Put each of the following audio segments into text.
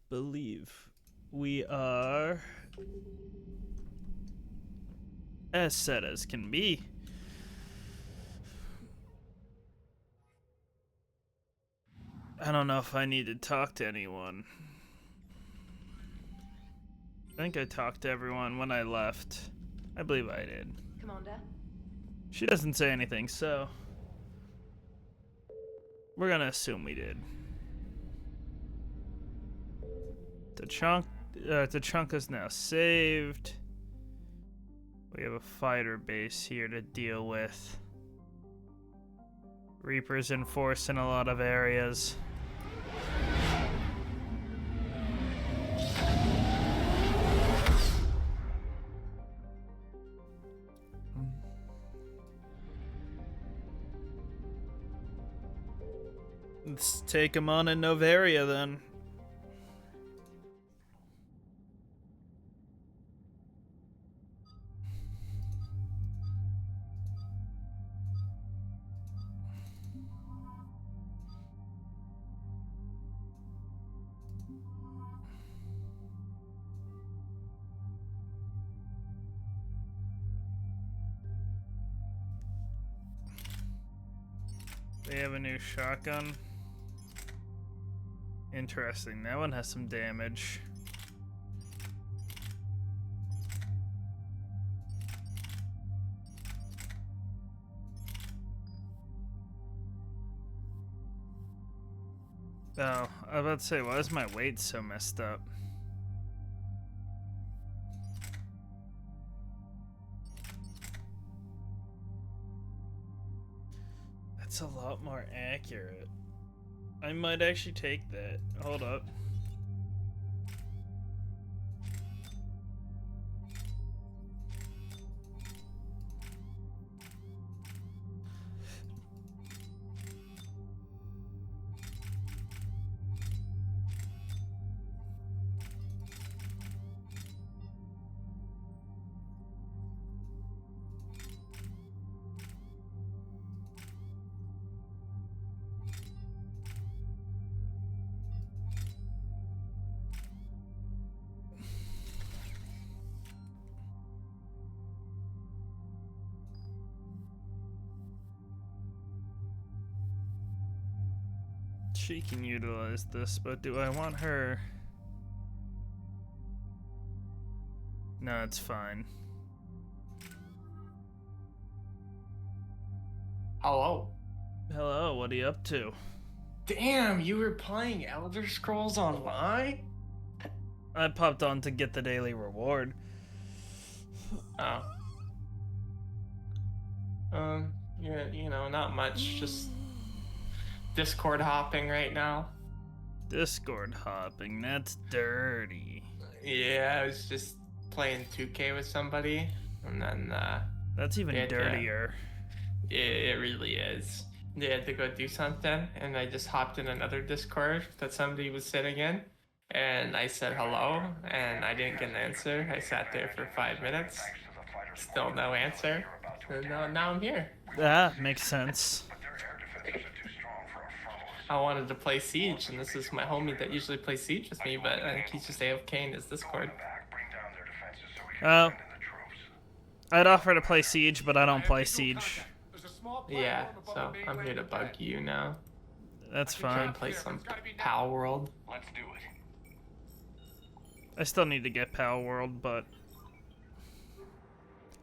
believe we are as set as can be. I don't know if I need to talk to anyone. I think I talked to everyone when I left. I believe I did. Commander? She doesn't say anything, so we're gonna assume we did. Tachanka's now saved. We have a fighter base here to deal with. Reapers in force in a lot of areas. Let's take him on in Novaria then. They have a new shotgun. Interesting. That one has some damage. Oh, I was about to say, why is my weight so messed up? That's a lot more accurate. I might actually take that. Hold up. She can utilize this, but do I want her? No, it's fine. Hello. Hello, what are you up to? Damn, you were playing Elder Scrolls Online? I popped on to get the daily reward. Oh. Yeah, not much. Just Discord hopping right now. Discord hopping, that's dirty. Yeah, I was just playing 2K with somebody, and then That's even dirtier. It really is. They had to go do something, and I just hopped in another Discord that somebody was sitting in, and I said hello, and I didn't get an answer. I sat there for 5 minutes, still no answer, and now I'm here. Ah, makes sense. I wanted to play Siege, and this is my homie that usually plays Siege with me, but I think he's just AFK in his Discord. I'd offer to play Siege, but I don't play Siege. Yeah, so I'm here to bug you now. That's Try fine. and play some Pal World. Let's do it. I still need to get Pal World, but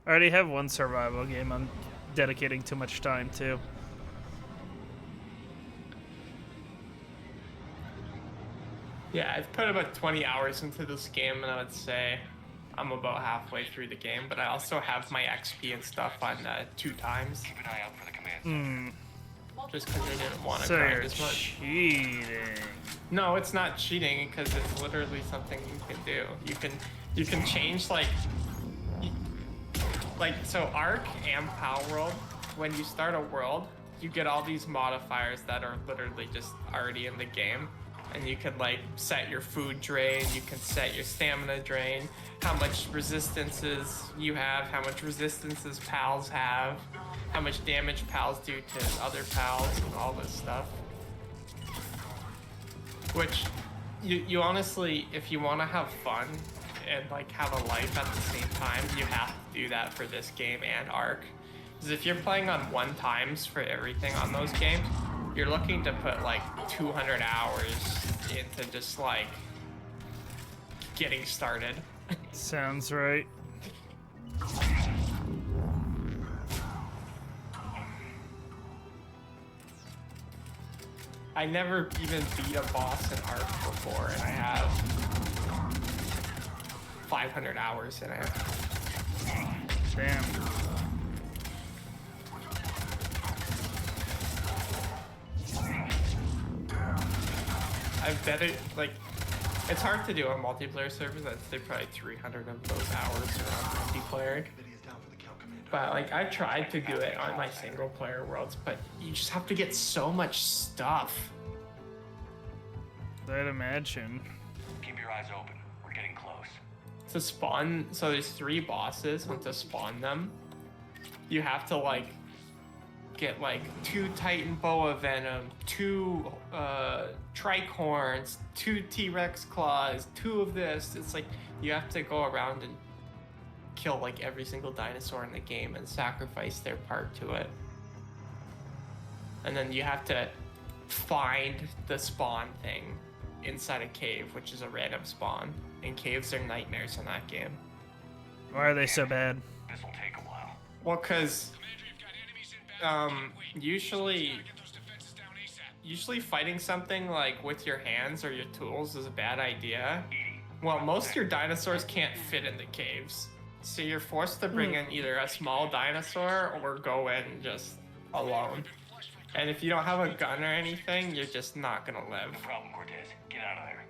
I already have one survival game I'm dedicating too much time to. Yeah, I've put about 20 hours into this game, and I would say I'm about halfway through the game, but I also have my XP and stuff on 2 times. Keep an eye out for the command center. Just because I didn't want to So grind you're as much. cheating. No, it's not cheating because it's literally something you can do. You can change like so Arc and Power World. When you start a world, you get all these modifiers that are literally just already in the game, and you can like set your food drain, you can set your stamina drain, how much resistances you have, how much resistances pals have, how much damage pals do to other pals, and all this stuff. Which You honestly, if you want to have fun and like have a life at the same time, you have to do that for this game and Ark. Because if you're playing on 1x for everything on those games, you're looking to put like 200 hours into just like getting started. Sounds right. I never even beat a boss in Ark before, and I have 500 hours in it. Damn. I bet it, like, it's hard to do on multiplayer servers. I'd say probably 300 of those hours are on multiplayer. But, like, I've tried to do it on my single player worlds, but you just have to get so much stuff. I'd imagine. Keep your eyes open. We're getting close. To spawn, so there's 3 bosses, and to spawn them, you have to, like, get, like, 2 Titan Boa Venom, 2 Tricorns, 2 T-Rex Claws, 2 of this. It's like, you have to go around and kill, like, every single dinosaur in the game and sacrifice their part to it. And then you have to find the spawn thing inside a cave, which is a random spawn. And caves are nightmares in that game. Why are they so bad? This'll take a while. Well, because usually fighting something like with your hands or your tools is a bad idea. Well, most of your dinosaurs can't fit in the caves, so you're forced to bring in either a small dinosaur or go in just alone. And if you don't have a gun or anything, you're just not gonna live. No problem, Cortez. Get out of there.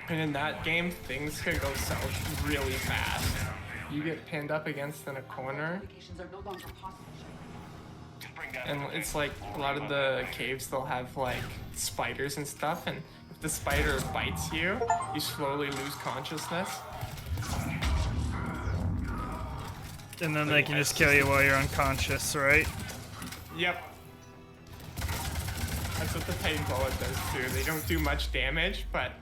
And in that game, things could go south really fast. You get pinned up against in a corner, and it's like a lot of the caves, they'll have like spiders and stuff, and if the spider bites you, you slowly lose consciousness. And then they can just kill you while you're unconscious, right? Yep. That's what the Titan Bullet does too. They don't do much damage, but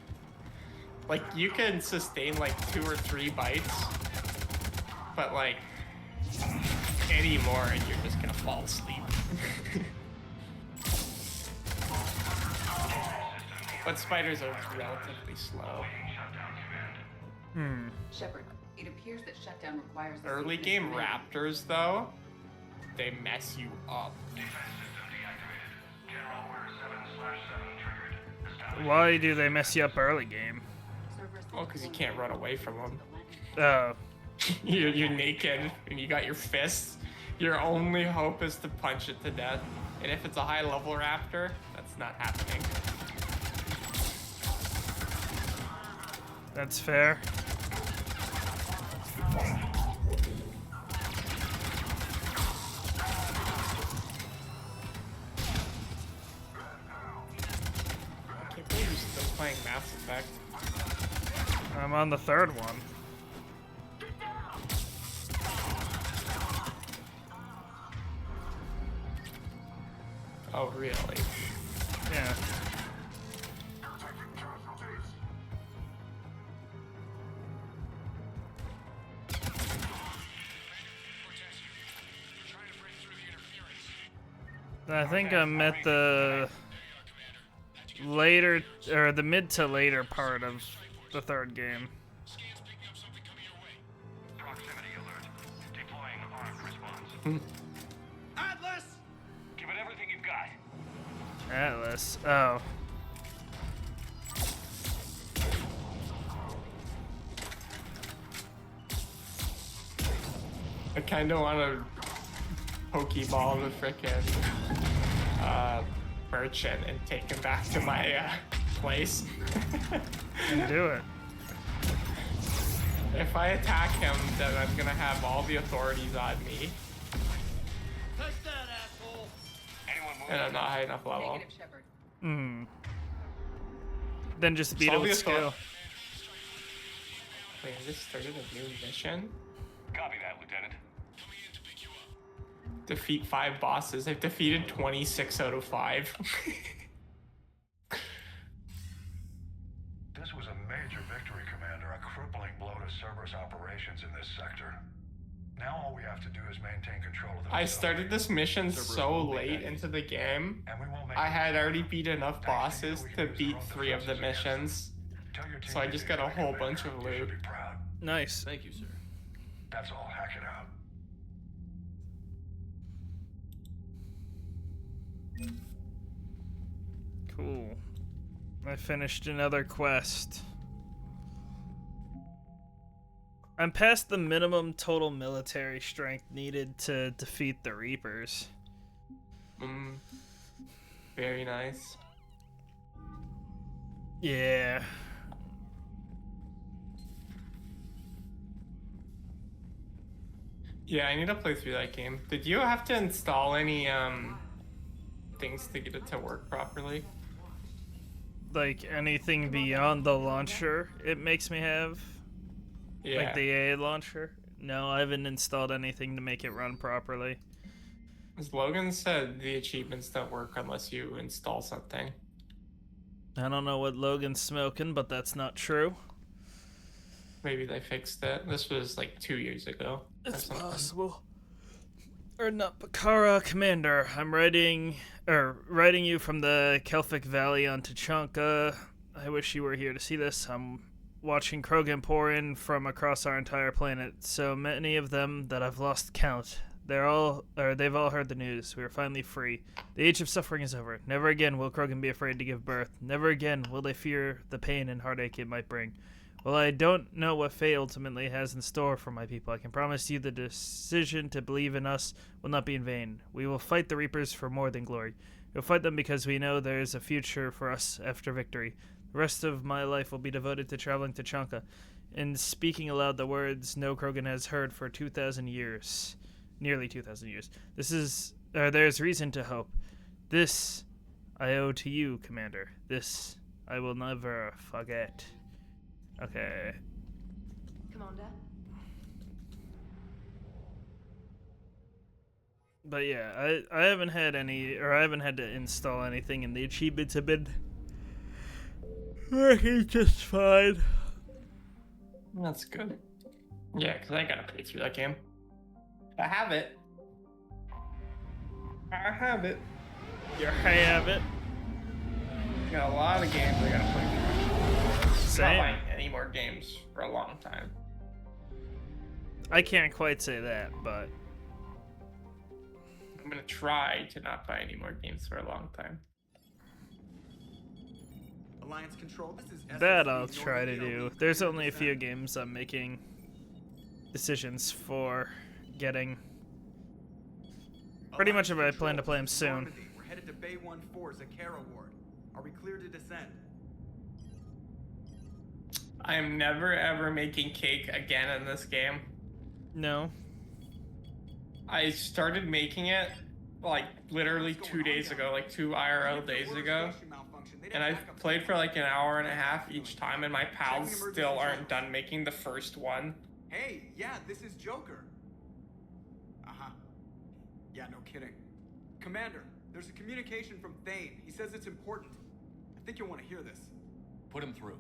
like you can sustain like 2 or 3 bites, but like any more and you're just gonna fall asleep. But spiders are relatively slow. Shepard, it appears that shutdown requires Early game raptors though, they mess you up. Why do they mess you up early game? Well, because you can't run away from them. Oh. You're naked and you got your fists. Your only hope is to punch it to death. And if it's a high level raptor, that's not happening. That's fair. I can't believe you're still playing Mass Effect. I'm on the 3rd one. Oh, really? Yeah. I think I'm at the later, or the mid to later part of the 3rd game. Proximity alert. Deploying armed response. Atlas! Give it everything you've got. Atlas. Oh. I kind of want to Pokeball the frickin' merchant and take him back to my place. And do it. If I attack him, then I'm gonna have all the authorities on me. Touch that, asshole! Anyone move? And I'm not high enough level. Negative, Shepard. Then just beat it Solve with the skill. Wait, I just started a new mission? Copy that, Lieutenant. Defeat 5 bosses. I've defeated 26 out of 5. major victory, Commander. A crippling blow to Cerberus operations in this sector. Now all we have to do is maintain control of the I facility. started this mission so late into the game. And we won't make I it had easier. already beat enough Thanks to you, bosses we can to use beat our own 3 of the defenses against them. missions. Tell your team So I you just did got a good, whole Commander. bunch of You should loot. be proud. Nice. Thank you, sir. That's all. Hack it out. Cool. I finished another quest. I'm past the minimum total military strength needed to defeat the Reapers. Very nice. Yeah. Yeah, I need to play through that game. Did you have to install any things to get it to work properly? Like anything beyond the launcher, it makes me have. Yeah. Like the AA launcher. No, I haven't installed anything to make it run properly. As Logan said, the achievements don't work unless you install something. I don't know what Logan's smoking, but that's not true. Maybe they fixed it. This was like 2 years ago. or It's something. possible. Or not, Bakara, Commander. I'm writing you from the Kelphic Valley on Tachanka. I wish you were here to see this. I'm watching Krogan pour in from across our entire planet. So many of them that I've lost count. They've all heard the news. We are finally free. The age of suffering is over. Never again will Krogan be afraid to give birth. Never again will they fear the pain and heartache it might bring. While I don't know what fate ultimately has in store for my people, I can promise you the decision to believe in us will not be in vain. We will fight the Reapers for more than glory. We'll fight them because we know there is a future for us after victory. The rest of my life will be devoted to traveling to Chanka and speaking aloud the words no Krogan has heard for 2,000 years. Nearly 2,000 years. There's reason to hope. This I owe to you, Commander. This I will never forget. Okay. Commander? But yeah, I haven't had I haven't had to install anything, and the achievements have been working just fine. That's good. Yeah, because I gotta play through that game. I have it. You have it. Got a lot of games I gotta play through. Same. Not playing any more games for a long time. I can't quite say that, but I'm gonna try to not play any more games for a long time. Alliance Control, this is that I'll try to do. There's only a few games I'm making decisions for getting. Pretty much if I plan to play them soon. We're headed to Bay 1-4's Zakara Ward. Are we clear to descend? I am never ever making cake again in this game. No. I started making it like literally 2 days ago, like 2 IRL days ago. And I've played for like an hour and a half each time, and my pals still aren't done making the first one. Hey, yeah, this is Joker. Uh-huh. Yeah, no kidding. Commander, there's a communication from Thane. He says it's important. I think you'll want to hear this. Put him through.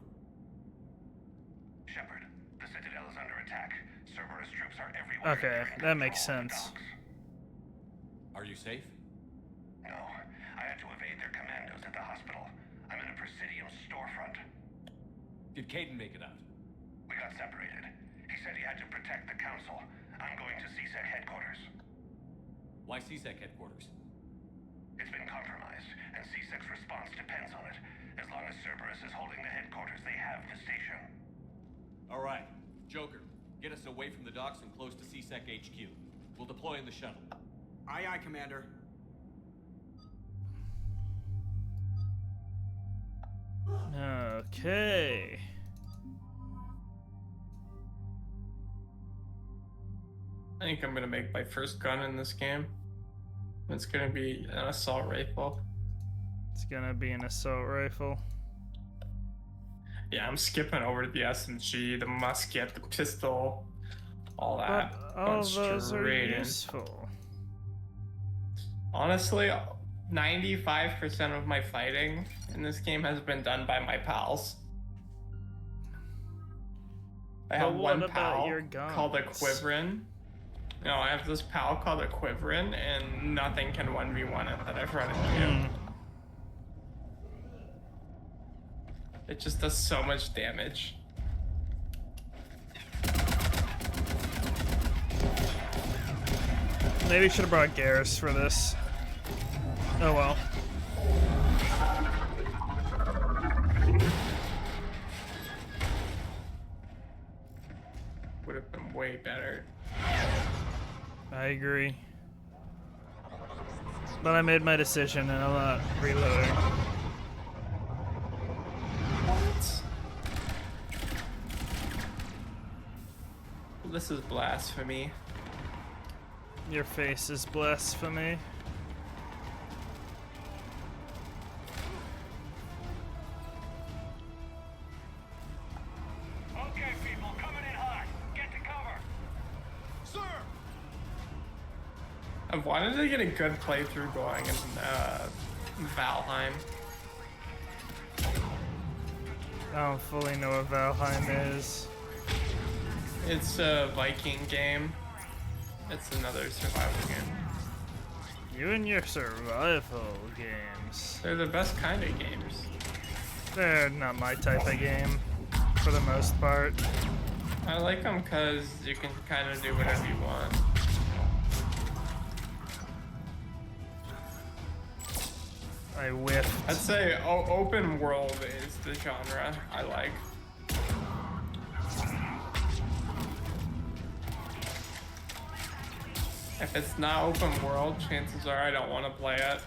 Shepard, the Citadel is under attack. Cerberus troops are everywhere. Okay, They're in that makes control of the sense. docks. Are you safe? No, I had to evade their commandos at the hospital. I'm in a Presidium storefront. Did Caden make it out? We got separated. He said he had to protect the Council. I'm going to CSEC headquarters. Why CSEC headquarters? It's been compromised, and CSEC's response depends on it. As long as Cerberus is holding the headquarters, they have the station. All right. Joker, get us away from the docks and close to CSEC HQ. We'll deploy in the shuttle. Aye, aye, Commander. Okay. I think I'm gonna make my first gun in this game. It's gonna be an assault rifle. It's gonna be an assault rifle. Yeah, I'm skipping over to the SMG, the musket, the pistol, all that. But all Going those are straight in. useful. Honestly, 95% of my fighting in this game has been done by my pals. I have But one what about pal your guns? called a Quiverin. No, I have this pal called a Quiverin, and nothing can 1v1 it that I've run into. It just does so much damage. Maybe should have brought Garrus for this. Oh well. Would have been way better. I agree. But I made my decision and I'm not reloading. What? This is blasphemy. Your face is blasphemy. Okay, people, coming in hot. Get to cover. Sir! I've wanted to get a good playthrough going in Valheim. I don't fully know what Valheim is. It's a Viking game. It's another survival game. You and your survival games. They're the best kind of games. They're not my type of game, for the most part. I like them because you can kind of do whatever you want. I whiffed. I'd say open world is the genre I like. If it's not open world, chances are I don't want to play it.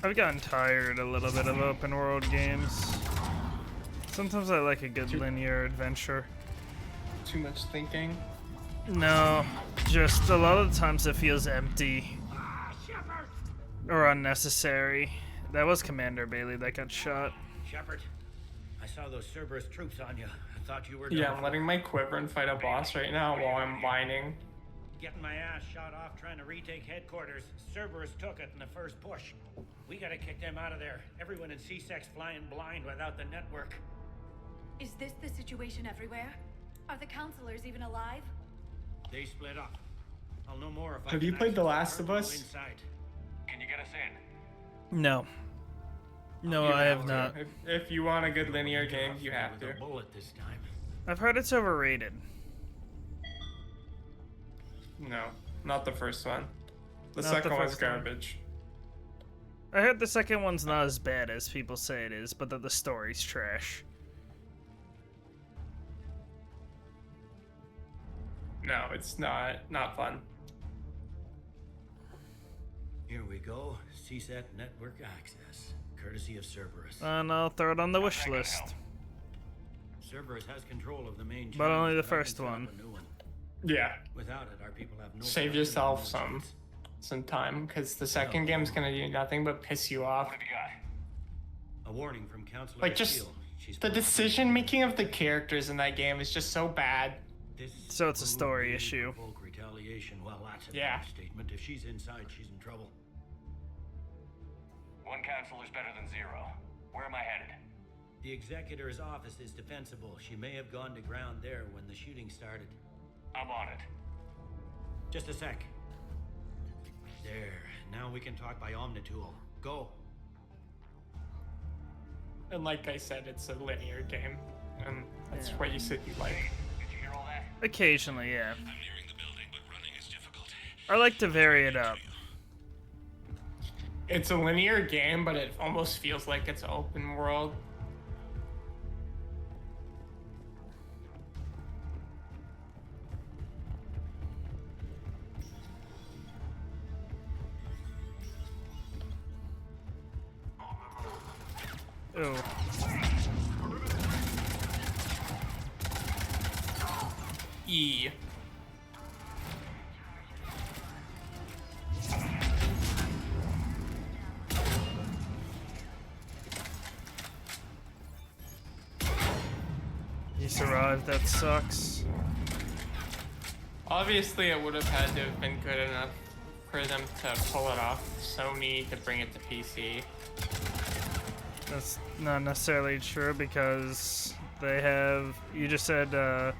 I've gotten tired a little bit of open world games. Sometimes I like a good linear adventure. Too much thinking. No, just a lot of the times it feels empty. Or unnecessary. That was Commander Bailey that got shot. Shepard, I saw those Cerberus troops on you. I thought you were Yeah, done I'm letting my Quiverin fight a boss right now while I'm whining. getting my ass shot off trying to retake headquarters. Cerberus took it in the first push. We gotta kick them out of there. Everyone in C-Sec's flying blind without the network. Is this the situation everywhere? Are the counselors even alive? They split up. I'll know more if I Have can you played access The Last of terminal Us? inside. Can you get us in? No. No, I have not. If you want a good linear game, you have With to. a bullet this time. I've heard it's overrated. No, not the first one. The Not second the one's first one. garbage. I heard the second one's not as bad as people say it is, but that the story's trash. No, it's not fun. Here we go. CSEC network access, courtesy of Cerberus. And I'll throw it on the wish list. Cerberus has control of the main But only channels, the but I first can set up one. a new one. Yeah, Without it, our people have no save power, yourself no some chance. time, because the second game's gonna do nothing but piss you off. What have you got? A warning from Counselor Like, just Steele. She's the decision making of the characters in that game is just so bad. This So it's a will story really issue. provoke retaliation. Well, that's a Yeah. statement. If she's inside, she's in trouble. One counselor's better than zero. Where am I headed? The executor's office is defensible. She may have gone to ground there when the shooting started. I'm on it. Just a sec. There. Now we can talk by Omnitool. Go. And like I said, it's a linear game, and that's what you said you like. Did you hear all that? Occasionally, yeah. I'm nearing the building, but running is difficult. I like to vary it up. It's a linear game, but it almost feels like it's open world. Oh. E. You survived, that sucks. Obviously, it would have had to have been good enough for them to pull it off. Sony to bring it to PC. That's not necessarily true because They have. You just said the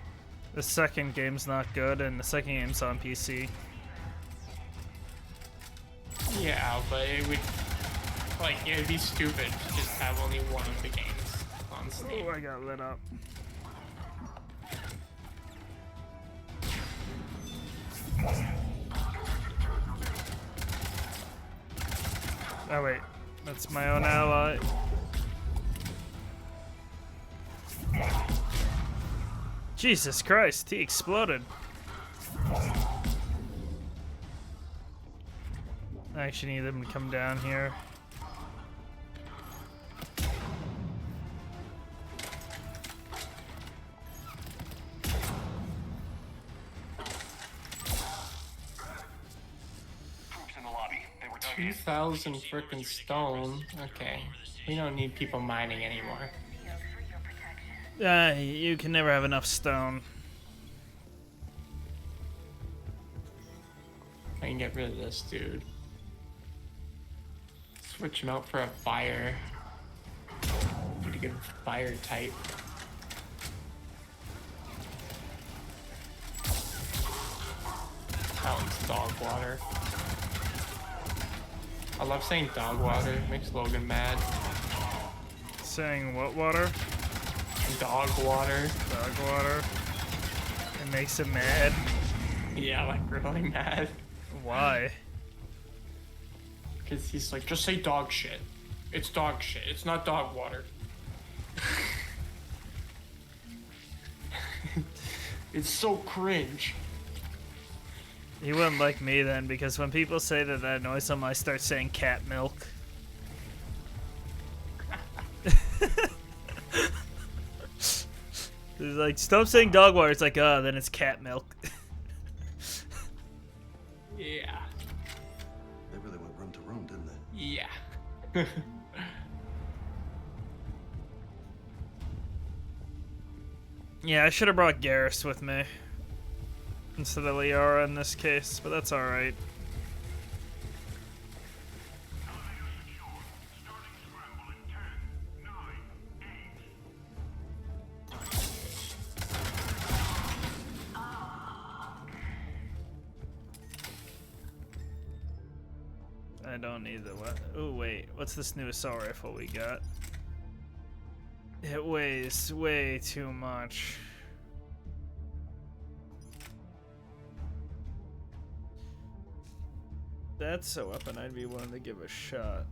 second game's not good, and the second game's on PC. Yeah, but it would it'd be stupid to just have only one of the games on Steam. Oh, I got lit up. Oh wait, that's my own ally. Jesus Christ, he exploded. I actually need them to come down here. Troops in the lobby. They were dug in. 2,000 frickin' stone. Okay, we don't need people mining anymore. You can never have enough stone. I can get rid of this dude. Switch him out for a fire. Need a good fire type. That one's dog water. I love saying dog water. It makes Logan mad. Saying what water? Dog water. Dog water. It makes him mad. Yeah, like really mad. Why? Because he's like, just say dog shit. It's dog shit. It's not dog water. It's so cringe. He wouldn't like me then, because when people say that annoys him, I start saying cat milk. He's like, stop saying dog water. It's like, oh, then it's cat milk. Yeah. They really went room to room, didn't they? Yeah. Yeah, I should have brought Garrus with me instead of Liara in this case, but that's alright. I don't need the what? Oh wait, what's this new assault rifle we got? It weighs way too much. That's a weapon I'd be willing to give a shot.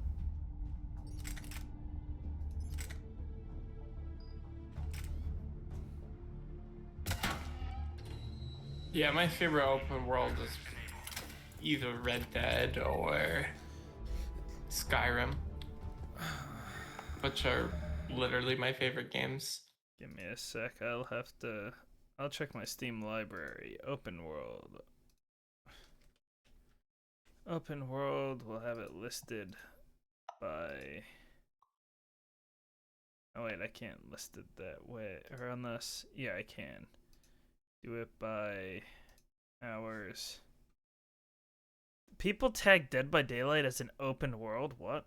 Yeah, my favorite open world is either Red Dead or Skyrim, which are literally my favorite games. Give me a sec, I'll check my Steam library. Open world. Open world, we'll have it listed by... Oh wait, I can't list it that way. Or unless, yeah, I can. Do it by hours. People tag Dead by Daylight as an open world? What?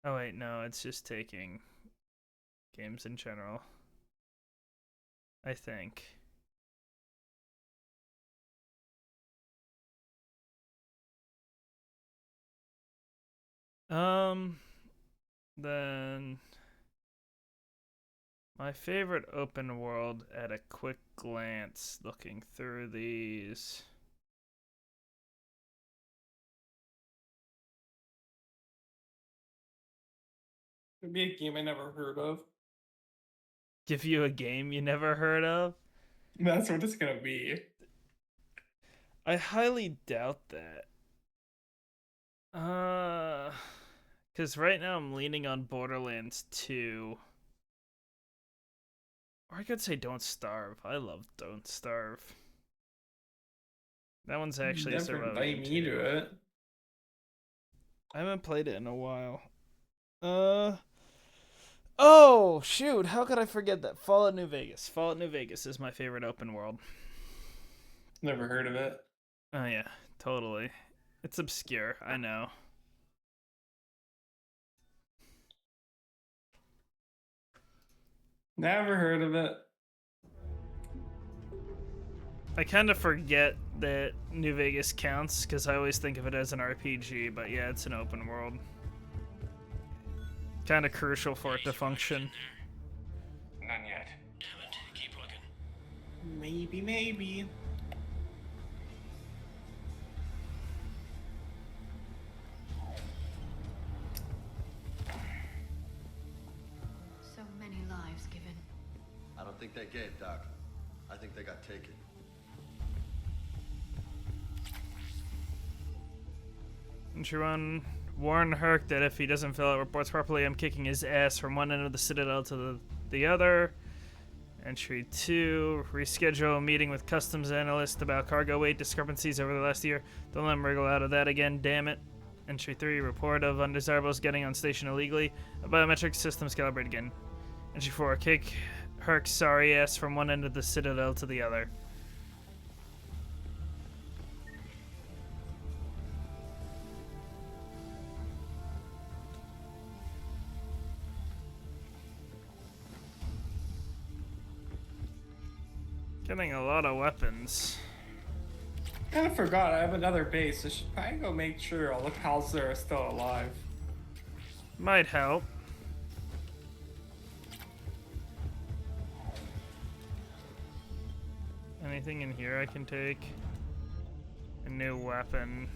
Oh wait, no, it's just taking games in general. I think. Then my favorite open world at a quick glance, looking through these. It'd be a game I never heard of. Give you a game you never heard of? That's what it's gonna be. I highly doubt that. Because right now I'm leaning on Borderlands 2. Or I could say Don't Starve. I love Don't Starve. That one's actually Never invite me to it. I haven't played it in a while. Oh, shoot. How could I forget that? Fallout New Vegas. Fallout New Vegas is my favorite open world. Never heard of it. Oh, yeah. Totally. It's obscure. I know. Never heard of it. I kind of forget that New Vegas counts because I always think of it as an RPG, but yeah, it's an open world. Kind of crucial for it to function. None yet. Damn it. Keep looking. Maybe. So many lives given. I don't think they gave, Doc. I think they got taken. Entry 1. Warn Herc that if he doesn't fill out reports properly, I'm kicking his ass from one end of the Citadel to the other. Entry 2. Reschedule a meeting with customs analyst about cargo weight discrepancies over the last year. Don't let him wriggle out of that again, damn it. Entry 3. Report of undesirables getting on station illegally. A biometric systems calibrate again. Entry 4. Kick Herc's sorry ass from one end of the Citadel to the other. Getting a lot of weapons. Kinda forgot I have another base. I should probably go make sure all the pals there are still alive. Might help. Anything in here I can take? A new weapon.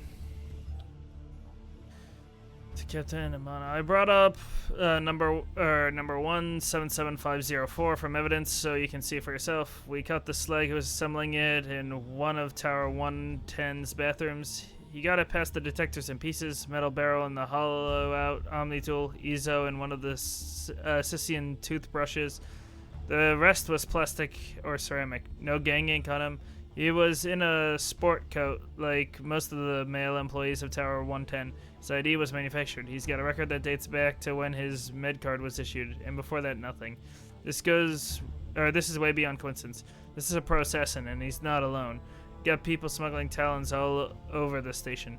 To Captain Amana. I brought up number 177504 from evidence so you can see it for yourself. We caught the slag who was assembling it in one of Tower 110's bathrooms. He got it past the detectors in pieces, metal barrel in the hollow out Omni tool, Ezo in one of the Scythian toothbrushes. The rest was plastic or ceramic. No gang ink on him. He was in a sport coat, like most of the male employees of Tower 110. His ID was manufactured. He's got a record that dates back to when his med card was issued, and before that, nothing. This is way beyond coincidence. This is a pro assassin, and he's not alone. Got people smuggling talons all over the station.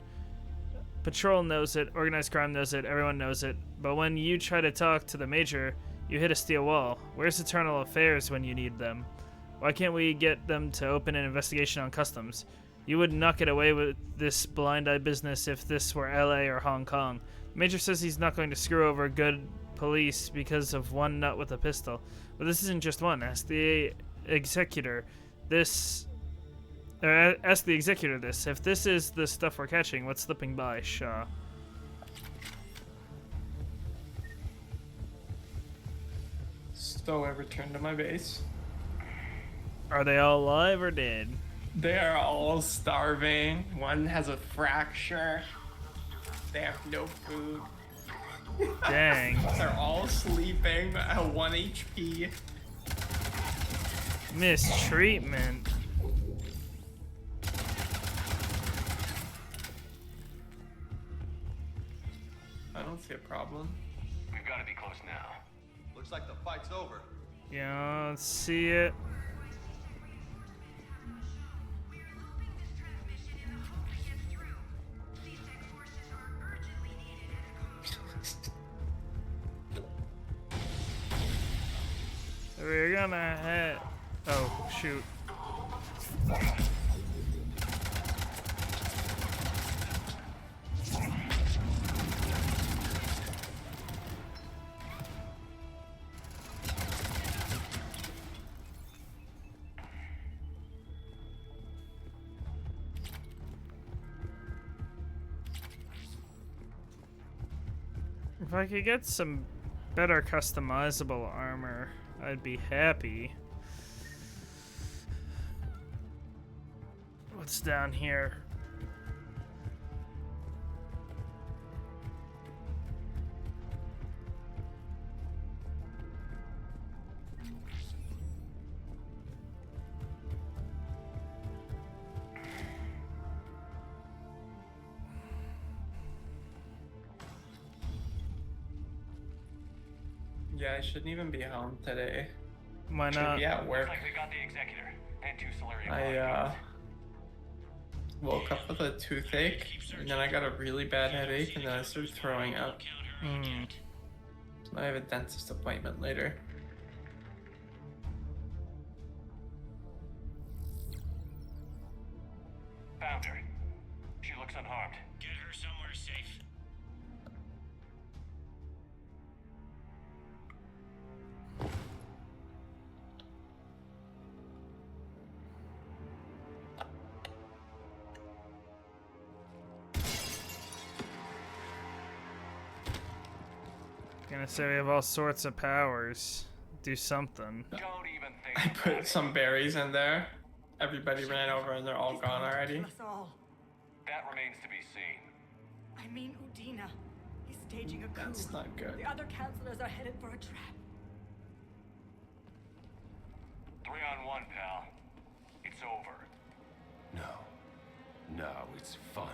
Patrol knows it, organized crime knows it, everyone knows it. But when you try to talk to the Major, you hit a steel wall. Where's Eternal Affairs when you need them? Why can't we get them to open an investigation on customs? You would not get away with this blind eye business if this were LA or Hong Kong. Major says he's not going to screw over good police because of one nut with a pistol. But this isn't just one. Ask the executor this. Ask the executor this. If this is the stuff we're catching, what's slipping by, Shaw? So I returned to my base. Are they all alive or dead? They are all starving. One has a fracture. They have no food. Dang. They're all sleeping at 1 HP. Mistreatment. I don't see a problem. We've got to be close now. Looks like the fight's over. Yeah, let's see it. We're gonna hit. Oh, shoot. If I could get some better customizable armor, I'd be happy. What's down here? Yeah, I shouldn't even be home today. Why Should not? be at work. Looks like we got the executor and 2 Solarian I woke up with a toothache, and then I got a really bad headache, and then I started throwing up. I have a dentist appointment later. looks unharmed. Get her somewhere safe. Gonna say we have all sorts of powers. Do something. Don't even think I put some berries in there. Everybody ran over and they're all gone already. Kill us all. that remains to be seen. I mean, Udina. He's staging a coup. That's not good. The other counselors are headed for a trap. 3-on-1, pal. It's over. No. No, it's fun.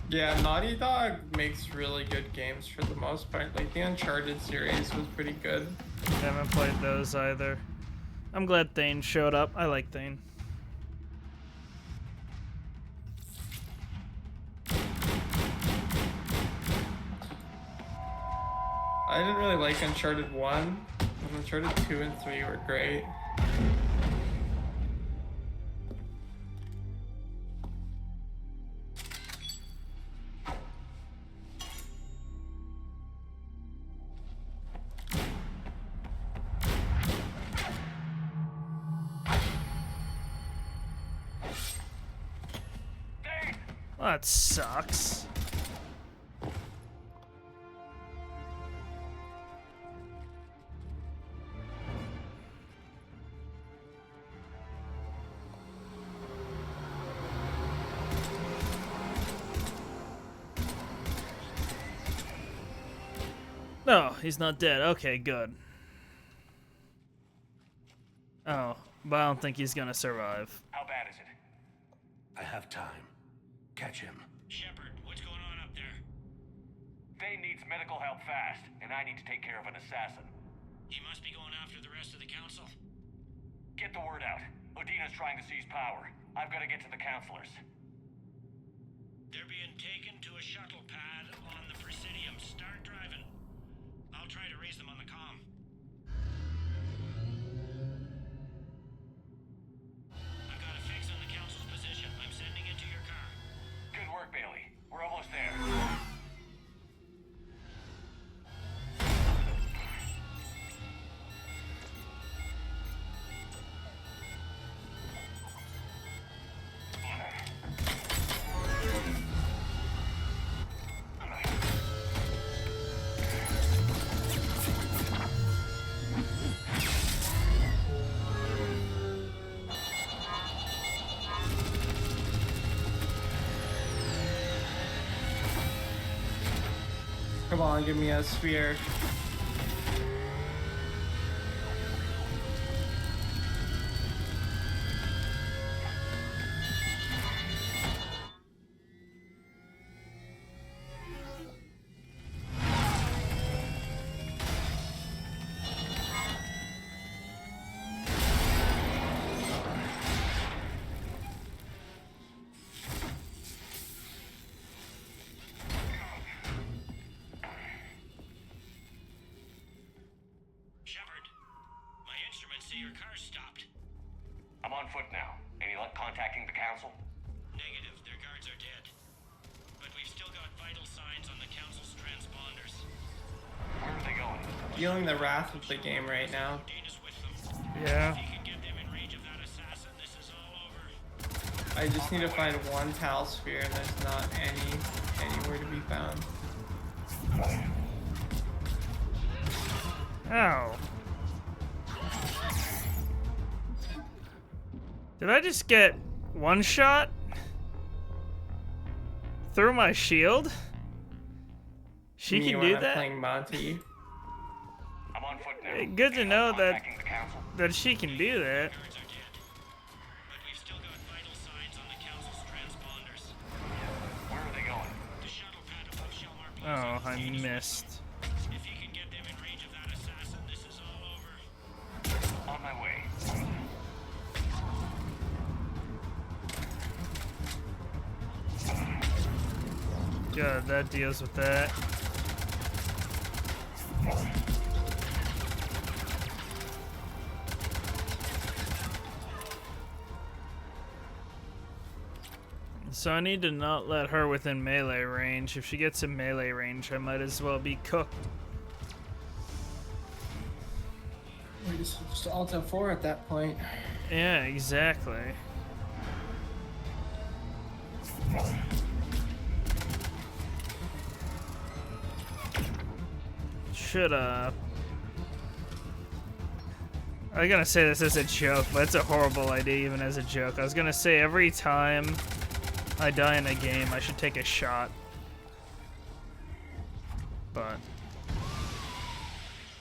Yeah, Naughty Dog makes really good games for the most part. Like the Uncharted series was pretty good. Haven't played those either. I'm glad Thane showed up. I like Thane. I didn't really like Uncharted 1. But Uncharted 2 and 3 were great. Well, that sucks. No, he's not dead. Okay, good. Oh, but I don't think he's gonna survive. How bad is it? I have time. Catch him. Shepard, what's going on up there? Thane needs medical help fast, and I need to take care of an assassin. He must be going after the rest of the council. Get the word out. Odina's trying to seize power. I've got to get to the counselors. They're being taken to a shuttle pad on the Presidium. Start driving. I'll try to raise them on the comm. I've got a fix on the council's position. I'm sending it to your car. Good work, Bailey. We're almost there. Come on, give me a spear. Shepard, my instruments say your car's stopped. I'm on foot now. Any luck contacting the council? Negative, their guards are dead. But we've still got vital signs on the council's transponders. Where are they going? Feeling the wrath of the game right now. Dana's with them. Yeah. If you can get them in range of that assassin, this is all over. I just need to find one Tal sphere and there's not anywhere to be found. Ow. Did I just get one shot? Through my shield? She Me can when do I'm that? playing Monty. I'm on foot now. Hey, good to know that Contacting the council? she can do that. Guards are dead. But we've still got vital signs on the council's transponders. Where are they going? The shuttle pad above Shelmar Oh, Plaza. I missed. If you can get them in range of that assassin, this is all over. On my way. Good, that deals with that. So I need to not let her within melee range. If she gets in melee range, I might as well be cooked. We just Alt F4 at that point. Yeah, exactly. Should I was gonna say this as a joke, but it's a horrible idea even as a joke. I was gonna say every time I die in a game, I should take a shot. But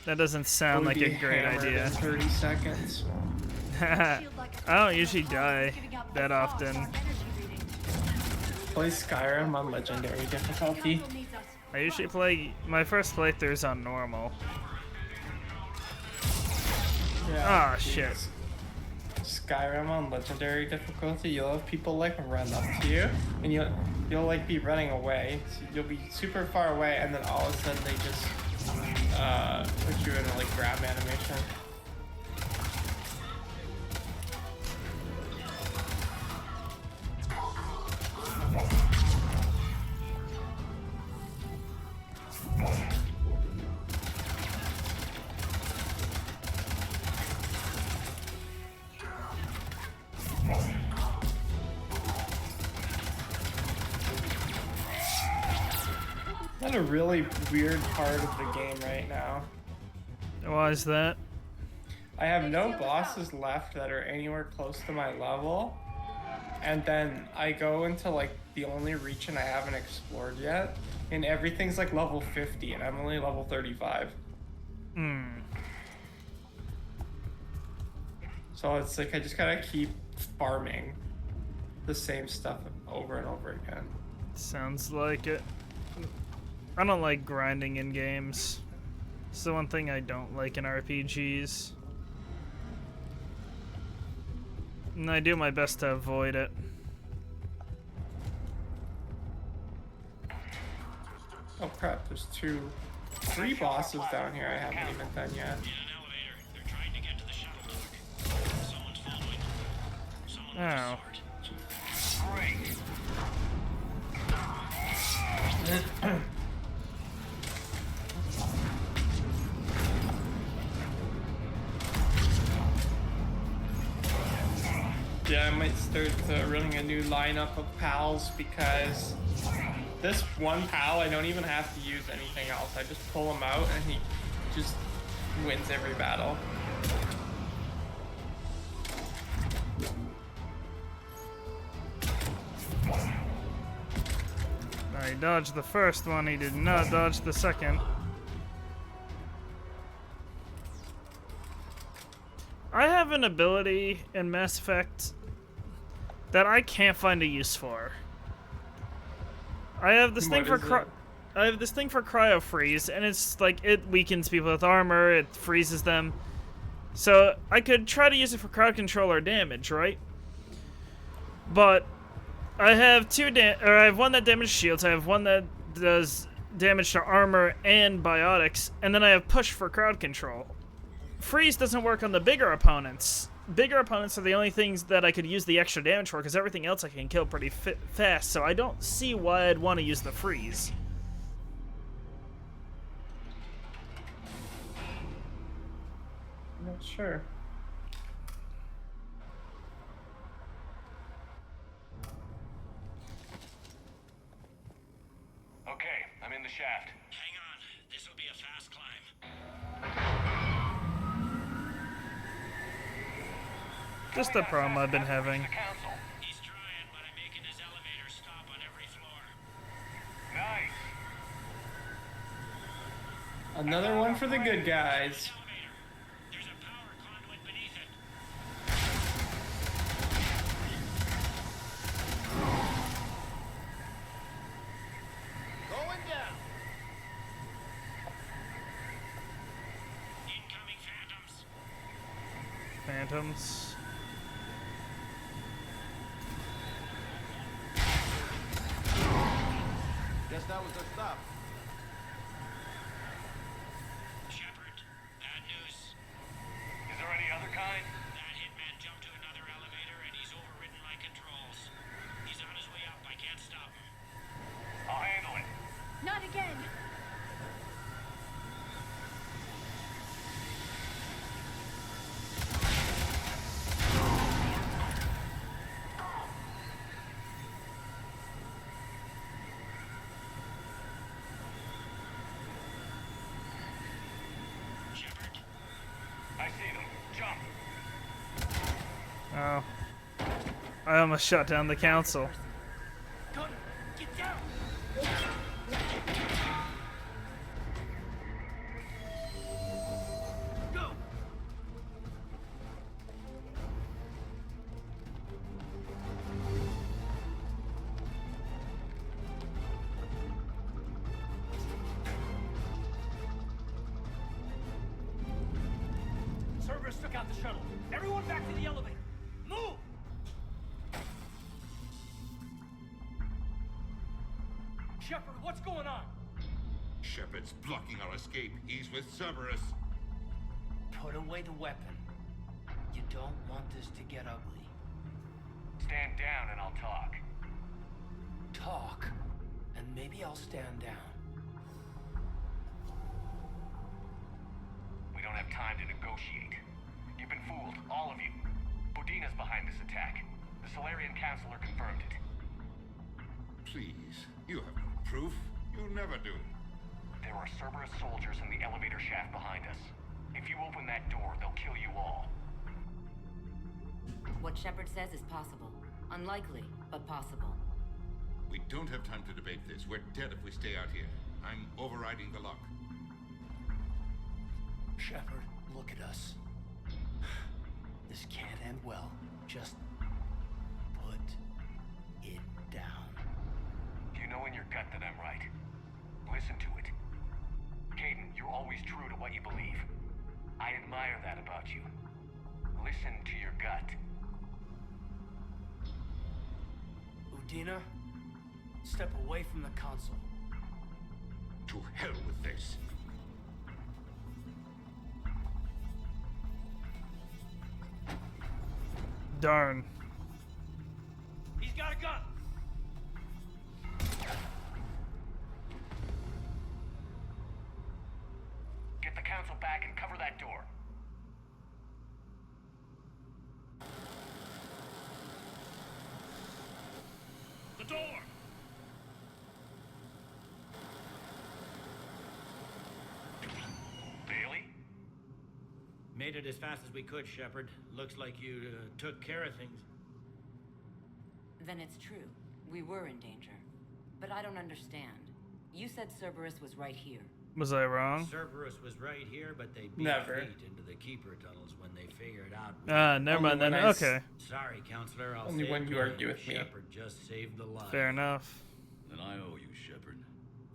that doesn't sound like a great idea. In 30 seconds. I don't usually die that often. Play Skyrim on legendary difficulty. I usually play my first playthroughs on normal. Yeah, oh shit. Skyrim on legendary difficulty, you'll have people like run up to you and you'll like be running away. So you'll be super far away and then all of a sudden they just put you in a like grab animation. That's a really weird part of the game right now. Why is that? I have no bosses left that are anywhere close to my level. And then I go into like the only region I haven't explored yet. And everything's like level 50 and I'm only level 35. So it's like I just gotta keep farming the same stuff over and over again. Sounds like it. I don't like grinding in games. It's the one thing I don't like in RPGs. And I do my best to avoid it. Oh crap, there's 3 bosses down here I haven't even done yet. Oh. Yeah, I might start running a new lineup of pals because this one pal, I don't even have to use anything else. I just pull him out and he just wins every battle. He dodged the first one, he did not dodge the second. I have an ability in Mass Effect that I can't find a use for. I have this thing for cryo freeze, and it's like it weakens people with armor, it freezes them. So I could try to use it for crowd control or damage, right? But I have I have one that damages shields, I have one that does damage to armor and biotics, and then I have push for crowd control. Freeze doesn't work on the bigger opponents. Bigger opponents are the only things that I could use the extra damage for, because everything else I can kill pretty fast, so I don't see why I'd want to use the freeze. Not sure. Okay, I'm in the shaft. Hang on. This will be a fast climb. Just a problem I've been having. He's trying, but I'm making his elevator stop on every floor. Nice. Another one for the good guys. There's a power conduit beneath it. Going down. Incoming phantoms. Phantoms. Guess that was their stop. Shepard, bad news. Is there any other kind? That hitman jumped to another elevator and he's overridden my controls. He's on his way up, I see them. Jump. Oh. I almost shut down the council. Get down! Go! Cerberus took out the shuttle. Everyone back to the elevator. Move! Shepard, what's going on? Shepard's blocking our escape. He's with Cerberus. Put away the weapon. You don't want this to get ugly. Stand down and I'll talk. Talk, and maybe I'll stand down. We don't have time to negotiate. You've been fooled, all of you. Budina's behind this attack. The Solarian Councilor confirmed it. Please, you have no proof. You'll never do. There are Cerberus soldiers in the elevator shaft behind us. If you open that door, they'll kill you all. What Shepard says is possible. Unlikely, but possible. We don't have time to debate this. We're dead if we stay out here. I'm overriding the lock. Shepard, look at us. This can't end well. Just put it down. You know in your gut that I'm right. Listen to it. Caden, you're always true to what you believe. I admire that about you. Listen to your gut. Udina, step away from the console. To hell with this. Darn. He's got a gun! Get the council back and cover that door. The door! Bailey? Made it as fast as we could, Shepard. Looks like you took care of things. Then it's true. We were in danger. But I don't understand. You said Cerberus was right here. Was I wrong? Cerberus was right here, but they beat Never. feet into the keeper tunnels when they figured out. Never mind then. when I Okay. Sorry, counselor. I'll Only say when it you again. argue with me. Shepard just saved the life. Fair enough. Then I owe you, Shepard.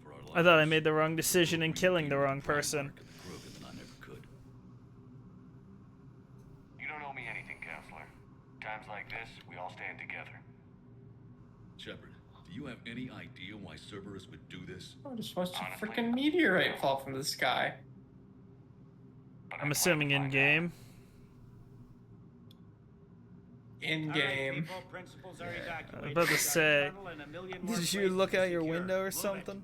For our lives. I thought I made the wrong decision in killing the wrong person. I never could. You don't owe me anything, Counselor. Times like this, we all stand together. Shepard, do you have any idea why Cerberus would do this? I just watched a Honestly. freaking meteorite fall from the sky. But I'm assuming in game. In All right, game. people, principles are evacuated. I was about to say, Tunnel and a million more did you places look to out your secure. window or Move it. something?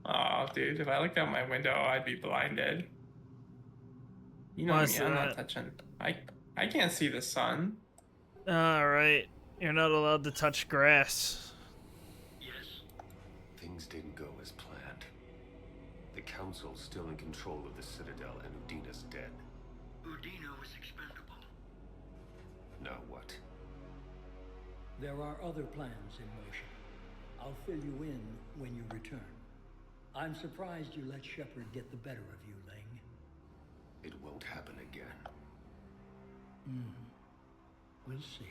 Oh, dude, if I looked out my window, I'd be blinded. You know Why me, is I'm that? not touching. I can't see the sun. Alright. You're not allowed to touch grass. Yes. Things didn't go as planned. The Council's still in control of the Citadel and Udina's dead. Udina was expendable. Now what? There are other plans in motion. I'll fill you in when you return. I'm surprised you let Shepard get the better of you, Ling. It won't happen again. We'll see.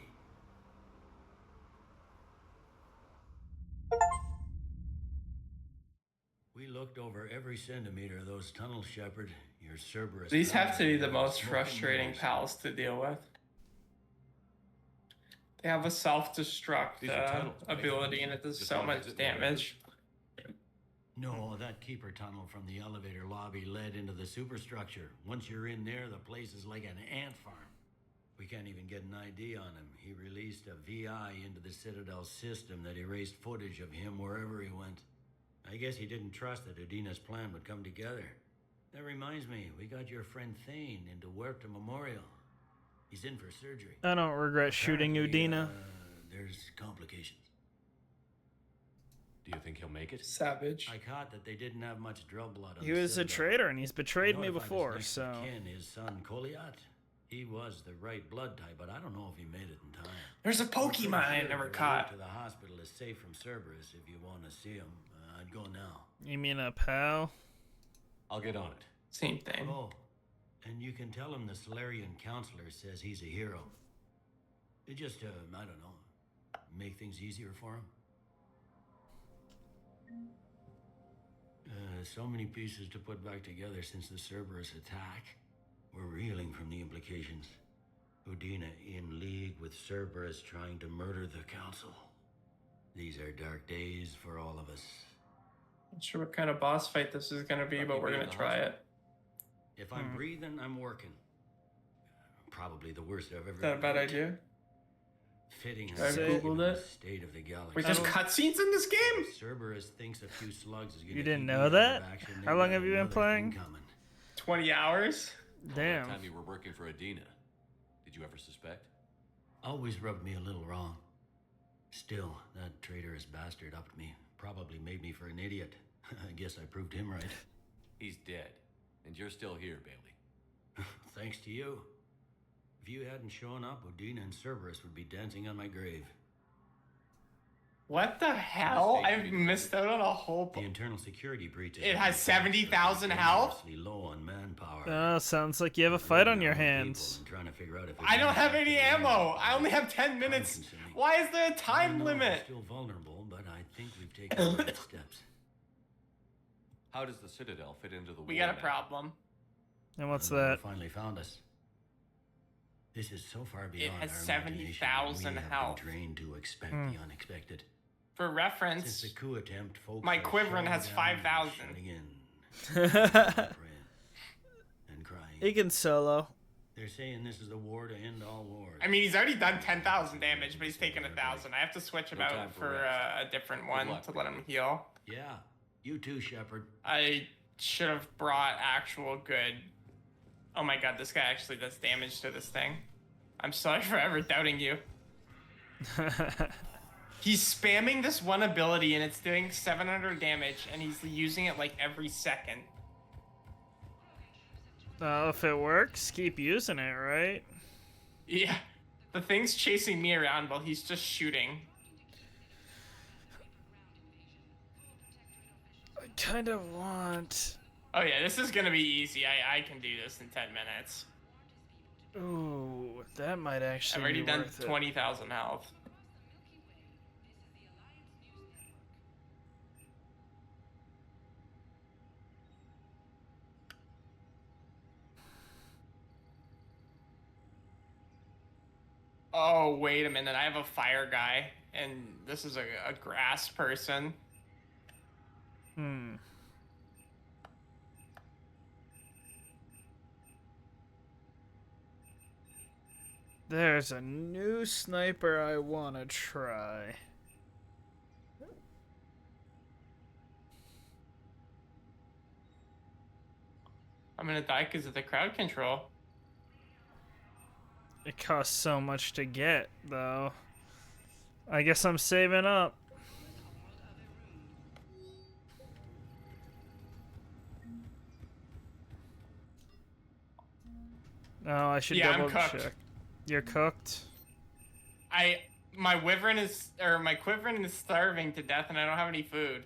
We looked over every centimeter of those tunnels, Shepard. Your Cerberus. These have to be the guys most smoking frustrating mirrors. pals to deal with. They have a self-destruct These are tunnels, right? ability, and it does Just so one much exit, damage. No, that keeper tunnel from the elevator lobby led into the superstructure. Once you're in there, the place is like an ant farm. We can't even get an ID on him. He released a VI into the Citadel system that erased footage of him wherever he went. I guess he didn't trust that Udina's plan would come together. That reminds me, we got your friend Thane into Huerta Memorial. He's in for surgery. I don't regret shooting Apparently, Udina. There's complications. Do you think he'll make it? Savage. I caught that they didn't have much drug blood on He the was a Citadel. traitor, and he's betrayed me Notified his before, next so... of kin, his son Koliat. He was the right blood type, but I don't know if he made it in time. There's a Pokemon I never The caught. route to the hospital is safe from Cerberus if you want to see him. I'd go now. You mean a pal? I'll get on it. Same thing. Oh, and you can tell him the Solarian counselor says he's a hero. It just, I don't know, make things easier for him. So many pieces to put back together since the Cerberus attack. We're reeling from the implications. Udina in league with Cerberus trying to murder the council. These are dark days for all of us. Not sure what kind of boss fight this is going to be, but we're going to try it. If I'm breathing, I'm working. Probably the worst I've ever. Is that a bad idea? Fitting I googled it. State of the galaxy. Wait, there's cutscenes in this game? Cerberus thinks a few slugs is You didn't know that? How long have you been playing? 20 hours? Damn. All that time you were working for Adina. Did you ever suspect? Always rubbed me a little wrong. Still, that traitorous bastard upped me. Probably made me for an idiot. I guess I proved him right. He's dead. And you're still here, Bailey. Thanks to you. If you hadn't shown up, Udina and Cerberus would be dancing on my grave. What the hell? I've missed out on a whole... The internal security breach. It has 70,000 health? Low on manpower. Oh, sounds like you have a fight on your hands. Trying to figure out if I don't have any ammo. I only have 10 minutes. Why is there a time limit? Still vulnerable, but I think we've taken the right steps. How does the Citadel fit into the war? We got a now? problem. And what's They that? finally found us. This is so far It beyond has our 70,000 imagination. health. We have been trained to expect the unexpected. For reference, Since the coup attempt, folks my are quiverin shutting has down, 5,000. shutting in, and crying. He can solo. They're saying this is the war to end all wars. I mean, he's already done 10,000 damage, but he's taken 1,000. I have to switch him No time out for for rest. a different one to let him heal. Yeah, you too, Shepard. I should have brought actual good... Oh my god, this guy actually does damage to this thing. I'm sorry for ever doubting you. He's spamming this one ability and it's doing 700 damage and he's using it like every second. If it works, keep using it, right? Yeah. The thing's chasing me around while he's just shooting. I kind of want... Oh yeah, this is gonna be easy. I can do this in 10 minutes. Ooh, that might actually I've already be done worth it. 20,000 health. Oh, wait a minute. I have a fire guy, and this is a grass person. There's a new sniper I want to try. I'm gonna die because of the crowd control. It costs so much to get, though. I guess I'm saving up. Oh, I should Yeah, I'm double cooked. check. You're cooked? My quiverin is starving to death and I don't have any food.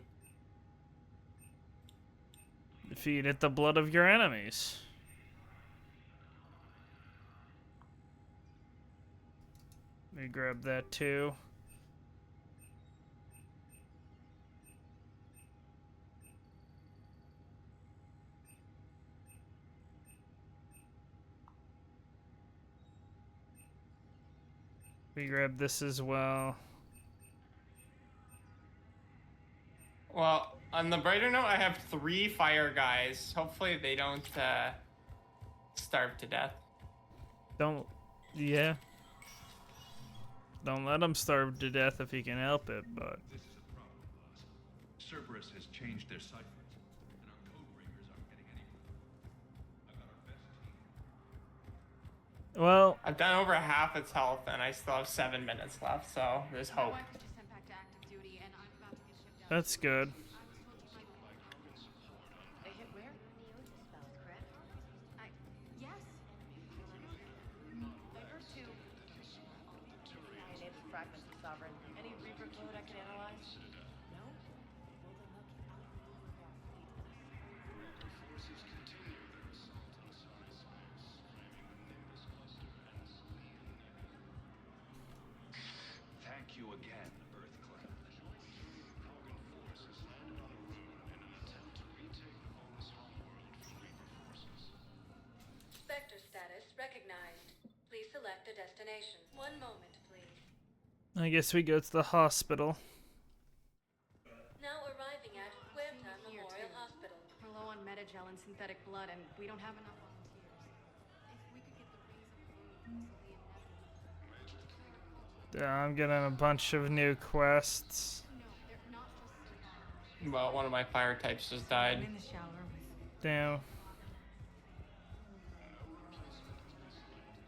Feed it the blood of your enemies. Let me grab that too. We grab this as well. Well, on the brighter note, I have 3 fire guys. Hopefully they don't starve to death. Yeah. Don't let him starve to death if he can help it, but... This is a problem, boss. Cerberus has changed their ciphers, and our code breakers aren't getting anywhere. I've got our best team. Well... I've done over half its health and I still have 7 minutes left, so there's hope. That's good. They hit where? Neosis spells, correct? Yes. I heard too. Enabled fragments of Sovereign. Any Reaper code I can analyze? No? Well, then they'll keep Thank you again, EarthClan. Krogan forces landed on a rune in an attempt to retake the Volus homeworld from Reaper forces. Spectre status recognized. Please select a destination. One moment, please. I guess we go to the hospital. Now arriving at Huerta Memorial Hospital. We're low on metagel and synthetic blood, and we don't have enough volunteers. If we could get the rings of blue so the I'm getting a bunch of new quests. Well, one of my fire types just died. Damn.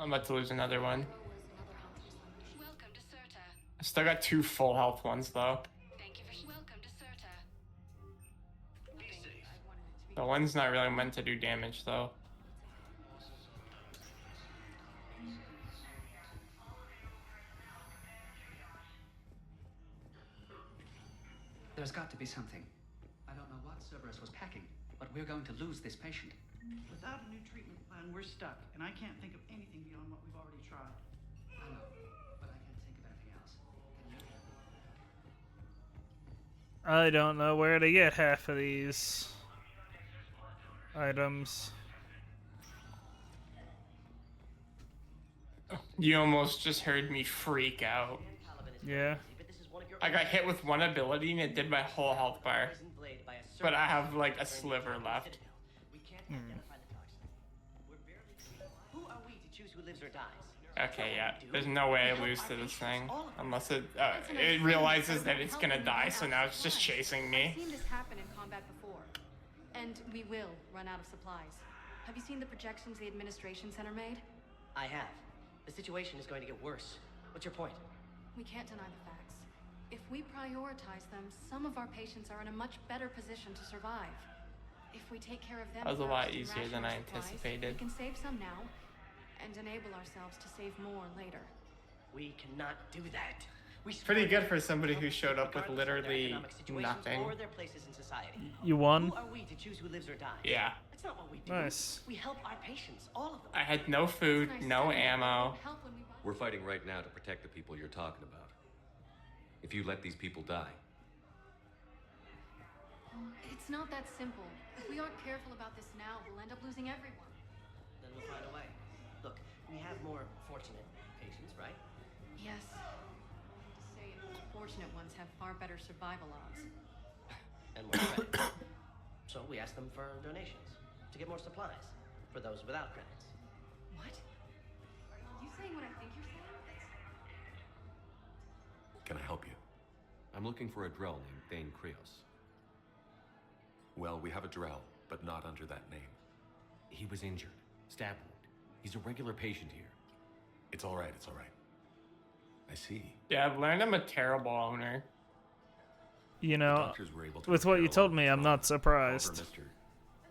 I'm about to lose another one. I still got 2 full health ones though. The one's not really meant to do damage though. There's got to be something. I don't know what Cerberus was packing, but we're going to lose this patient. Without a new treatment plan, we're stuck, and I can't think of anything beyond what we've already tried. I know, but I can't think of anything else. Can you? I don't know where to get half of these items. You almost just heard me freak out. Yeah. I got hit with one ability and it did my whole health bar. But I have like a sliver left. Who are we to choose who lives or dies? Okay, yeah. There's no way I lose to this thing. Unless it realizes that it's gonna die, so now it's just chasing me. I've seen this happen in combat before. And we will run out of supplies. Have you seen the projections the administration center made? I have. The situation is going to get worse. What's your point? We can't deny the facts. If we prioritize them, some of our patients are in a much better position to survive. If we take care of them, That was a lot first and easier than I ration supplies, anticipated. We can save some now and enable ourselves to save more later. We cannot do that. It's pretty good for somebody who showed up with literally nothing. Or their places in society. You won? Who are we to choose who lives or dies? Yeah. That's not what we do. Nice. We help our patients, all of them. I had no food, no ammo. We're fighting right now to protect the people you're talking about. If you let these people die. It's not that simple. If we aren't careful about this now, we'll end up losing everyone. Then we'll find a way. Look, we have more fortunate patients, right? Yes. To say it, the fortunate ones have far better survival odds. And more credits. So we ask them for donations to get more supplies for those without credits. What? Are you saying what I think you're saying? Can I help you? I'm looking for a Drell named Thane Krios. Well, we have a Drell, but not under that name. He was injured. Stab wound. He's a regular patient here. It's all right, it's all right. I see. Yeah, I've learned I'm a terrible owner. You know, doctors were able to with what you repair told all me, his I'm trauma. not surprised. However,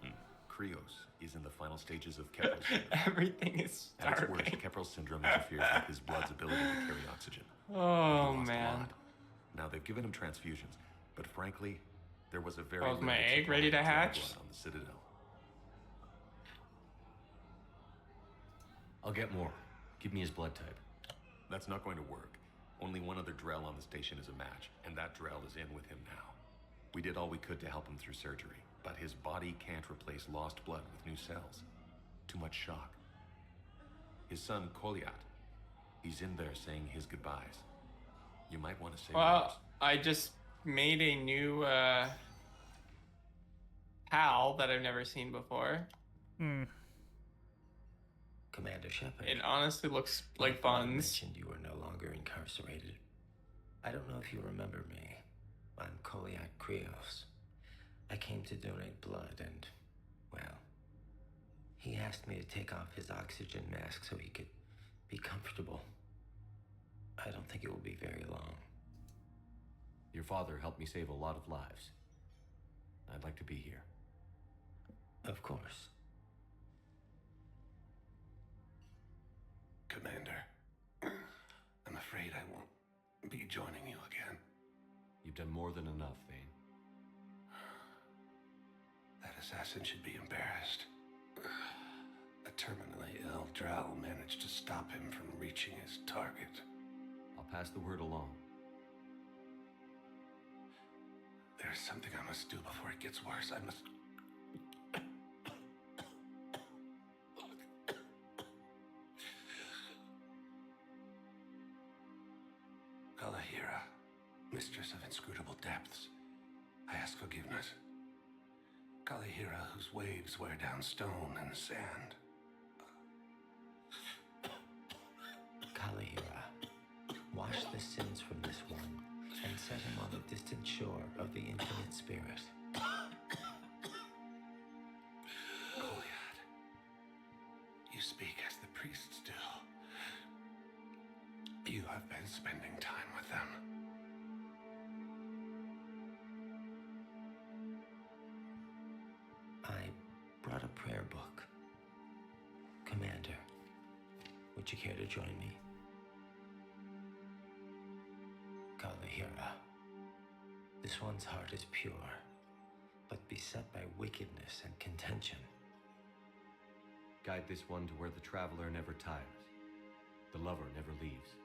Mr. Krios is in the final stages of Kepler's syndrome. Everything is At its starving. worst, Kepler's syndrome interferes with his blood's ability to carry oxygen. Oh, He lost man. blood. Now they've given him transfusions, but frankly, there was a very Oh, is my limited egg supply ready of to Drell hatch? blood on the Citadel. I'll get more. Give me his blood type. That's not going to work. Only one other Drell on the station is a match, and that Drell is in with him now. We did all we could to help him through surgery, but his body can't replace lost blood with new cells. Too much shock. His son, Koliat, he's in there saying his goodbyes. You might want to say yours. Well, I just made a new PAL that I've never seen before. Commander Shepard. It honestly looks like My father buns. mentioned you are no longer incarcerated. I don't know if you remember me. I'm Koliak Krios. I came to donate blood and, well, he asked me to take off his oxygen mask so he could be comfortable. I don't think it will be very long. Your father helped me save a lot of lives. I'd like to be here. Of course. Commander, I'm afraid I won't be joining you again. You've done more than enough, Thane. That assassin should be embarrassed. A terminally ill Drow managed to stop him from reaching his target. I'll pass the word along. There's something I must do before it gets worse. I must... Kalahira, mistress of inscrutable depths, I ask forgiveness. Kalahira, whose waves wear down stone and sand. Kalahira, wash the sins from this one and set him on the distant shore of the infinite spirit. Goliath, you speak as the priests do. You have been spending time with them. I brought a prayer book. Commander, would you care to join me? Kalahira, this one's heart is pure, but beset by wickedness and contention. Guide this one to where the traveler never tires, the lover never leaves,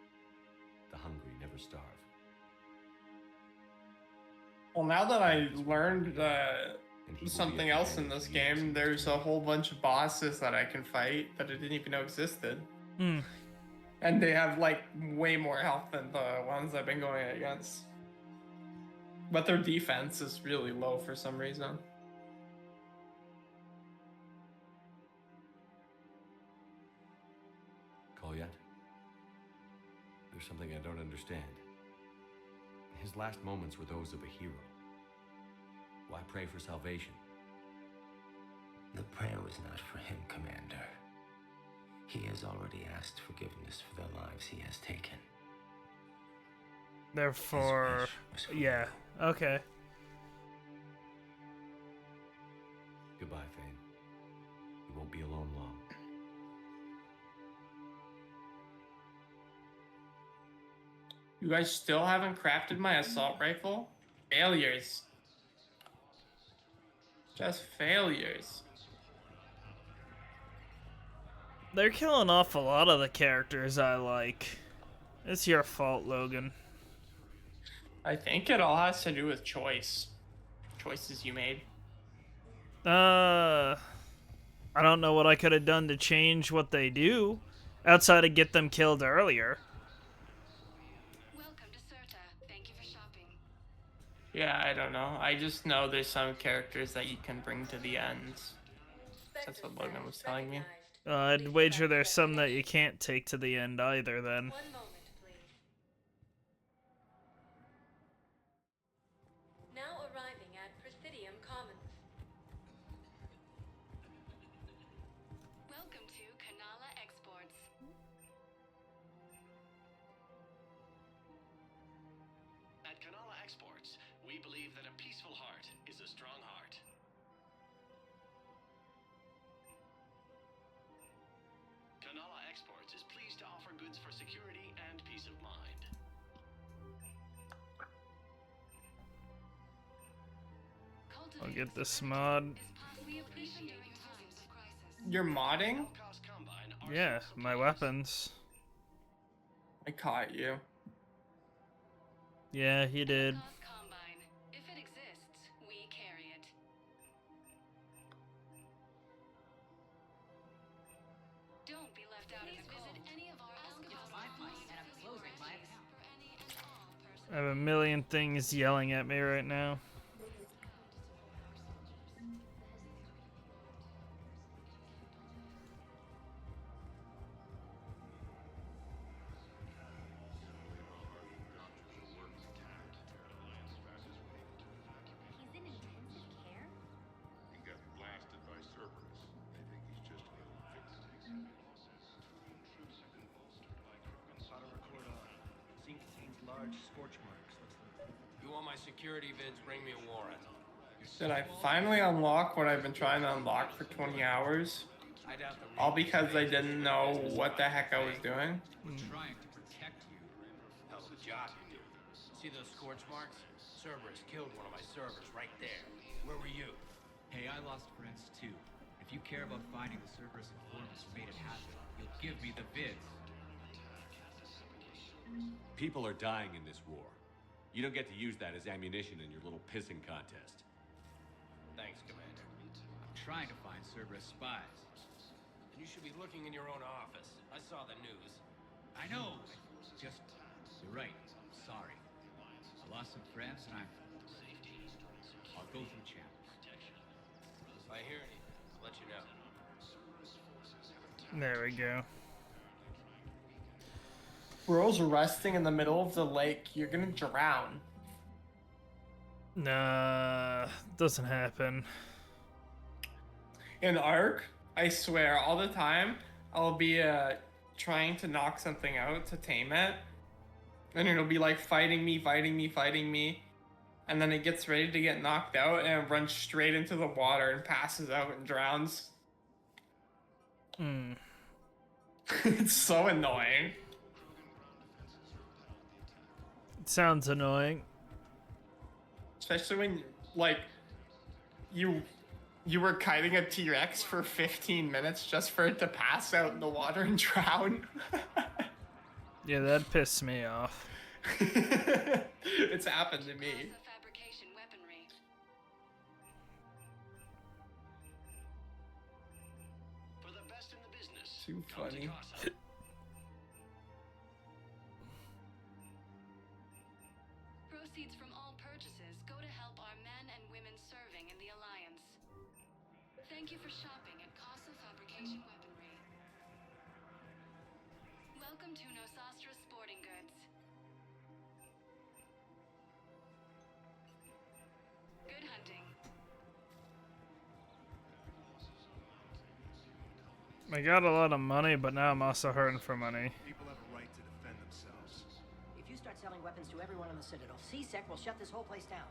the hungry never starve. Well, now that I learned something else in this game, there's a whole bunch of bosses that I can fight that I didn't even know existed. Hmm. And they have like way more health than the ones I've been going against. But their defense is really low for some reason. Kolyat? There's something I don't understand. His last moments were those of a hero. Why pray for salvation? The prayer was not for him, Commander. He has already asked forgiveness for the lives he has taken. Therefore, yeah, okay. Goodbye, Thane. You won't be alone long. You guys still haven't crafted my assault rifle? Failures. Just failures. They're killing off a lot of the characters I like. It's your fault, Logan. I think it all has to do with choice. Choices you made. I don't know what I could have done to change what they do, outside of get them killed earlier. Welcome to Serta. Thank you for shopping. Yeah, I don't know. I just know there's some characters that you can bring to the end. That's what Logan was telling me. I'd wager there's some that you can't take to the end either, then. One moment, please. Now arriving at Presidium Commons. Welcome to Kanala Exports. At Kanala Exports, we believe that a peaceful heart is a strong heart. Kanala Exports is pleased to offer goods for security and peace of mind. I'll get this mod. We appreciate during times of crisis. You're modding? Yeah, my weapons. I caught you. Yeah, he did. Combine. If it exists, we carry it. Don't be left out of the cold. Visit any of our I have a million things yelling at me right now. He's in intensive care? He got blasted by Cerberus. They think he's just ill-fitted. Auto record on. Scene contains large scorch marks. Let's look. You want my security vids, bring me a warrant. Did I finally unlock what I've been trying to unlock for 20 hours? I doubt the All because I didn't know what the heck I was doing? We're trying to protect you. Hell of a job you're doing. See those scorch marks? Cerberus killed one of my servers right there. Where were you? Hey, I lost friends too. If you care about finding the Cerberus informants who made it happen, you'll give me the vids. People are dying in this war. You don't get to use that as ammunition in your little pissing contest. Thanks, Commander. I'm trying to find Cerberus spies. And you should be looking in your own office. I saw the news. I know. Just, you're right. I'm sorry. I lost some friends and I'll go through chapters. If I hear anything, I'll let you know. There we go. Bro's resting in the middle of the lake. You're gonna drown. Nah, doesn't happen. In Ark, I swear, all the time, I'll be trying to knock something out to tame it. And it'll be like fighting me. And then it gets ready to get knocked out and it runs straight into the water and passes out and drowns. It's so annoying. It sounds annoying. Especially when, like, you were kiting a T-Rex for 15 minutes just for it to pass out in the water and drown. Yeah, that pissed me off. It's happened to me. For the best in the business. Too funny. Proceeds from all purchases go to help our men and women serving in the Alliance. Thank you for shopping at Casa Fabrication Weaponry. Welcome to Nosastra Sporting Goods. Good hunting. I got a lot of money, but now I'm also hurting for money. People have a right to defend themselves. If you start selling weapons to everyone on the Citadel, CSEC will shut this whole place down.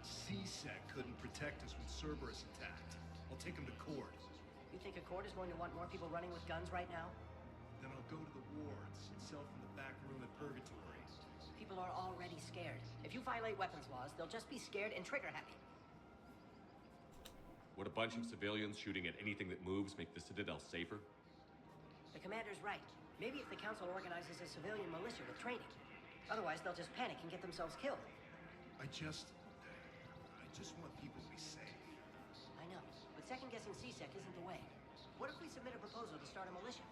CSEC couldn't protect us when Cerberus attacked. I'll take him to court. You think a court is going to want more people running with guns right now? Then I'll go to the wards and sell from the back room at Purgatory. People are already scared. If you violate weapons laws, they'll just be scared and trigger happy. Would a bunch of civilians shooting at anything that moves make the Citadel safer? The commander's right. Maybe if the council organizes a civilian militia with training. Otherwise, they'll just panic and get themselves killed. I just want people to be safe. I know, but second-guessing CSEC isn't the way. What if we submit a proposal to start a militia?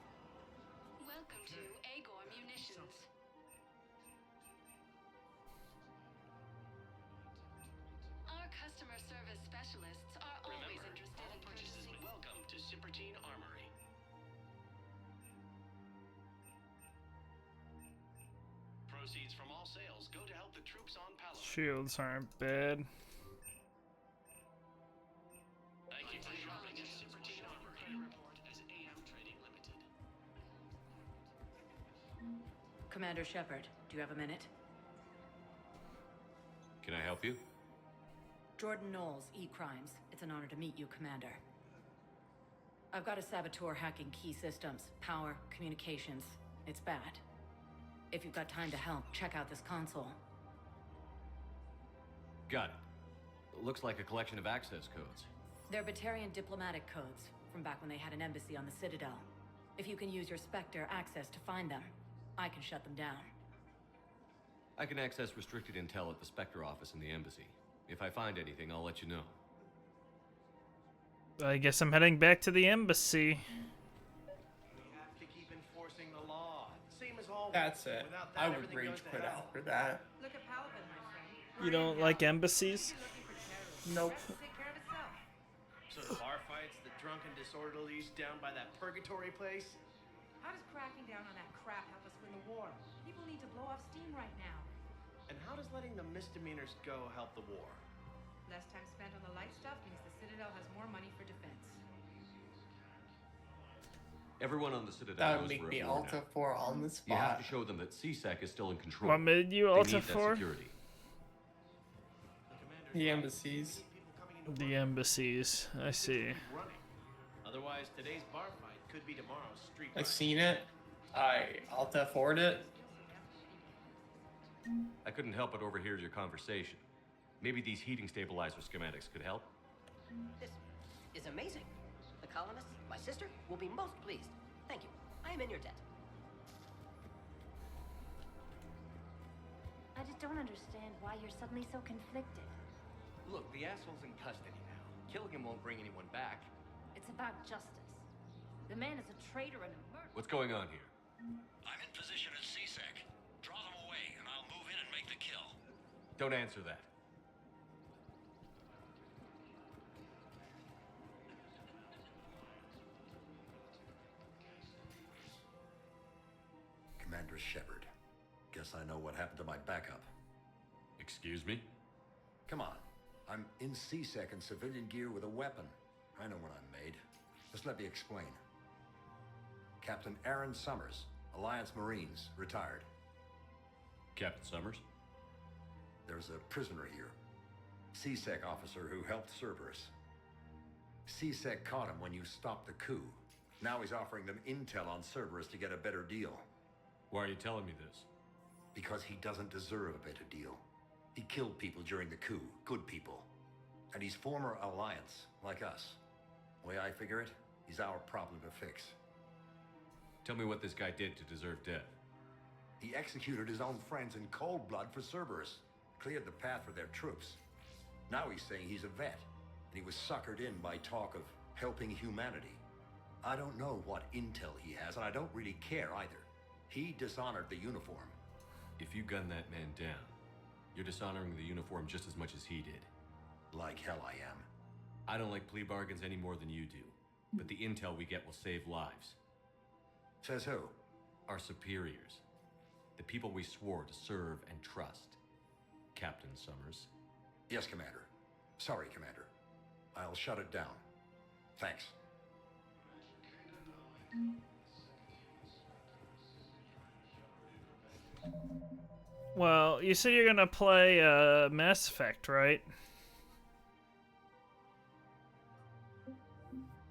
Welcome to Agor Munitions. Our customer service specialists are always interested in purchasing. Welcome to Sippertine Armory. Proceeds from all sales go to help the troops on Palo. Shields aren't bad. Thank you for shopping at Sippertine Armory. Report as AM Trading Limited. Commander Shepard, do you have a minute? Can I help you? Jordan Knowles, E-Crimes. It's an honor to meet you, Commander. I've got a saboteur hacking key systems, power, communications. It's bad. If you've got time to help, check out this console. Got it. Looks like a collection of access codes. They're Batarian diplomatic codes, from back when they had an embassy on the Citadel. If you can use your Spectre access to find them, I can shut them down. I can access restricted intel at the Spectre office in the embassy. If I find anything, I'll let you know. I guess I'm heading back to the embassy. We have to keep enforcing the law. Same as always. That's it. Without that, I would everything rage goes to quit hell. out for that. Look at Paladin, my friend. You don't like embassies? Nope. Take care of itself. So the bar fights, the drunken disorderlies down by that purgatory place. How does cracking down on that crap help us win the war? People need to blow off steam right now. And how does letting the misdemeanors go help the war? Less time spent on the light stuff means the Citadel has more money for defense. Everyone on the Citadel That knows would make we're me at war Alta now. 4 on the You have spot. to show them that CSEC is still in control. What made you They Alta need that 4? security. The embassies. The embassies. I see. Running. Otherwise, today's bar fight could be tomorrow's street I've fight. seen it. I'll afford it. I couldn't help but overhear your conversation. Maybe these heating stabilizer schematics could help? This is amazing. The colonists, my sister, will be most pleased. Thank you. I am in your debt. I just don't understand why you're suddenly so conflicted. Look, the asshole's in custody now. Killing him won't bring anyone back. It's about justice. The man is a traitor and a murderer. What's going on here? I'm in position at CSEC. Draw them away, and I'll move in and make the kill. Don't answer that. Commander Shepard. Guess I know what happened to my backup. Excuse me? Come on. I'm in CSEC in civilian gear with a weapon. I know what I'm made. Just let me explain. Captain Aaron Summers, Alliance Marines, retired. Captain Summers? There's a prisoner here. CSEC officer who helped Cerberus. CSEC caught him when you stopped the coup. Now he's offering them intel on Cerberus to get a better deal. Why are you telling me this? Because he doesn't deserve a better deal. He killed people during the coup, good people. And he's former Alliance, like us. The way I figure it, he's our problem to fix. Tell me what this guy did to deserve death. He executed his own friends in cold blood for Cerberus. Cleared the path for their troops. Now he's saying he's a vet. And he was suckered in by talk of helping humanity. I don't know what intel he has, and I don't really care either. He dishonored the uniform. If you gun that man down, you're dishonoring the uniform just as much as he did. Like hell I am. I don't like plea bargains any more than you do. But the intel we get will save lives. Says who? Our superiors. The people we swore to serve and trust. Captain Summers. Yes, Commander. Sorry, Commander. I'll shut it down. Thanks. Well, you said you're gonna play Mass Effect, right?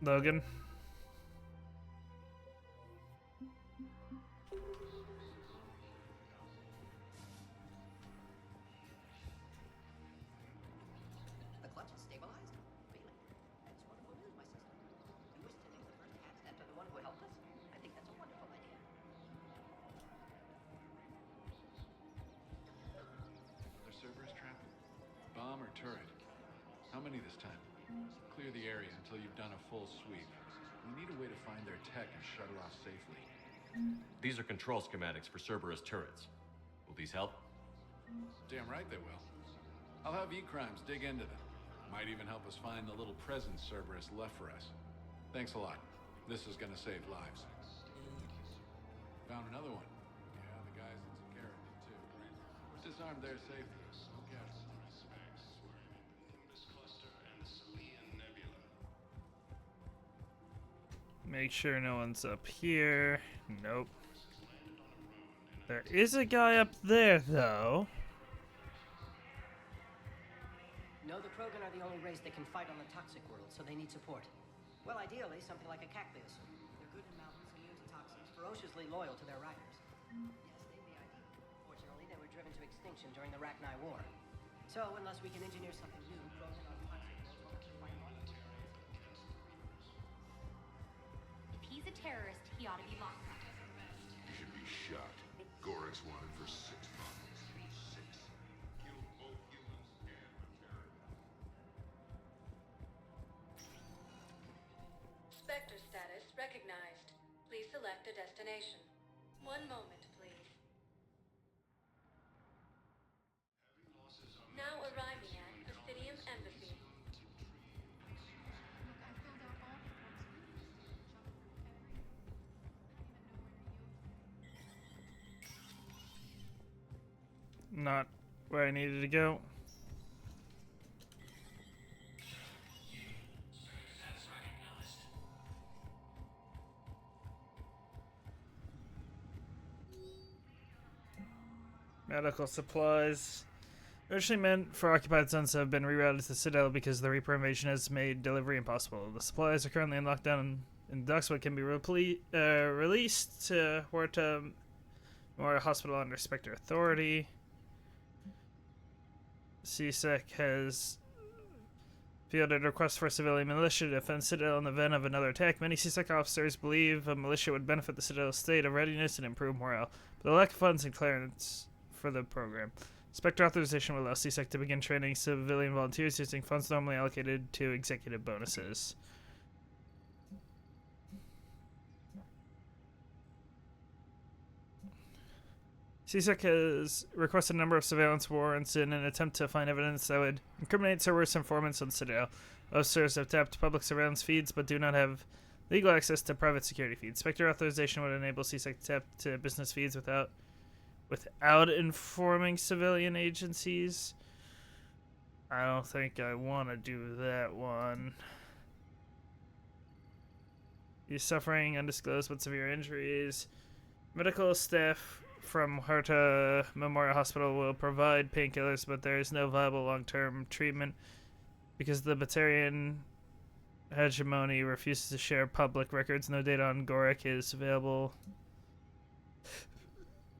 Logan? The clutch is stabilized? Really? That's wonderful news, my sister. You wish to take the first hat step to the one who helped us? I think that's a wonderful idea. Another Cerberus trap? Bomb or turret? How many this time? Clear the area until you've done a full sweep. We need a way to find their tech and shut it off safely. These are control schematics for Cerberus turrets. Will these help? Damn right they will. I'll have E-Crimes dig into them. Might even help us find the little present Cerberus left for us. Thanks a lot. This is gonna save lives. Found another one. Yeah, the guys in Zakara did too. Disarmed their safety. No casualties. Make sure no one's up here. Nope. There is a guy up there, though. No, the Krogan are the only race that can fight on the toxic world, so they need support. Well, ideally, something like a cactus. They're good in mountains, immune to toxins, ferociously loyal to their riders. Yes, they'd be ideal. Fortunately, they were driven to extinction during the Rachni War. So, unless we can engineer something new, Krogan on toxic worlds will have to fight on. If he's a terrorist, he ought to be locked up. He should be shot. Gorix wanted for 6 bodies. 6. Killed both humans and the terror. Spectre status recognized. Please select a destination. One moment, please. Now arriving at Obsidian Embassy. Not where I needed to go. Medical supplies. Originally meant for occupied zones have been rerouted to the Citadel because the Reaper invasion has made delivery impossible. The supplies are currently in lockdown in the docks, but can be released to Huerta Memorial Hospital under Spectre authority. CSEC has fielded requests for civilian militia to defend Citadel in the event of another attack. Many CSEC officers believe a militia would benefit the Citadel's state of readiness and improve morale, but the lack of funds and clearance for the program. Spectre authorization will allow CSEC to begin training civilian volunteers using funds normally allocated to executive bonuses. CSEC has requested a number of surveillance warrants in an attempt to find evidence that would incriminate Cerberus informants on Citadel. Officers have tapped public surveillance feeds but do not have legal access to private security feeds. Spectre authorization would enable CSEC to tap to business feeds without informing civilian agencies. I don't think I want to do that one. He's suffering undisclosed but severe injuries. Medical staff from Huerta Memorial Hospital will provide painkillers, but there is no viable long-term treatment because the Batarian hegemony refuses to share public records. No data on Gorek is available.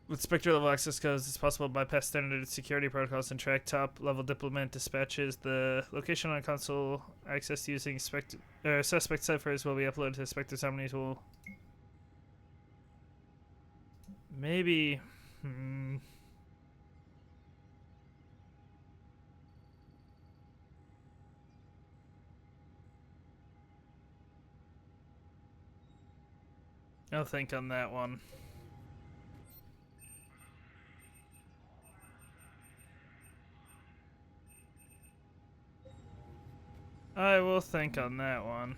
With Spectre level access codes, it's possible to bypass standard security protocols and track top-level diplomat dispatches. The location on console access using suspect ciphers will be uploaded to Spectre's Omni tool. Maybe. I'll think on that one. I will think on that one.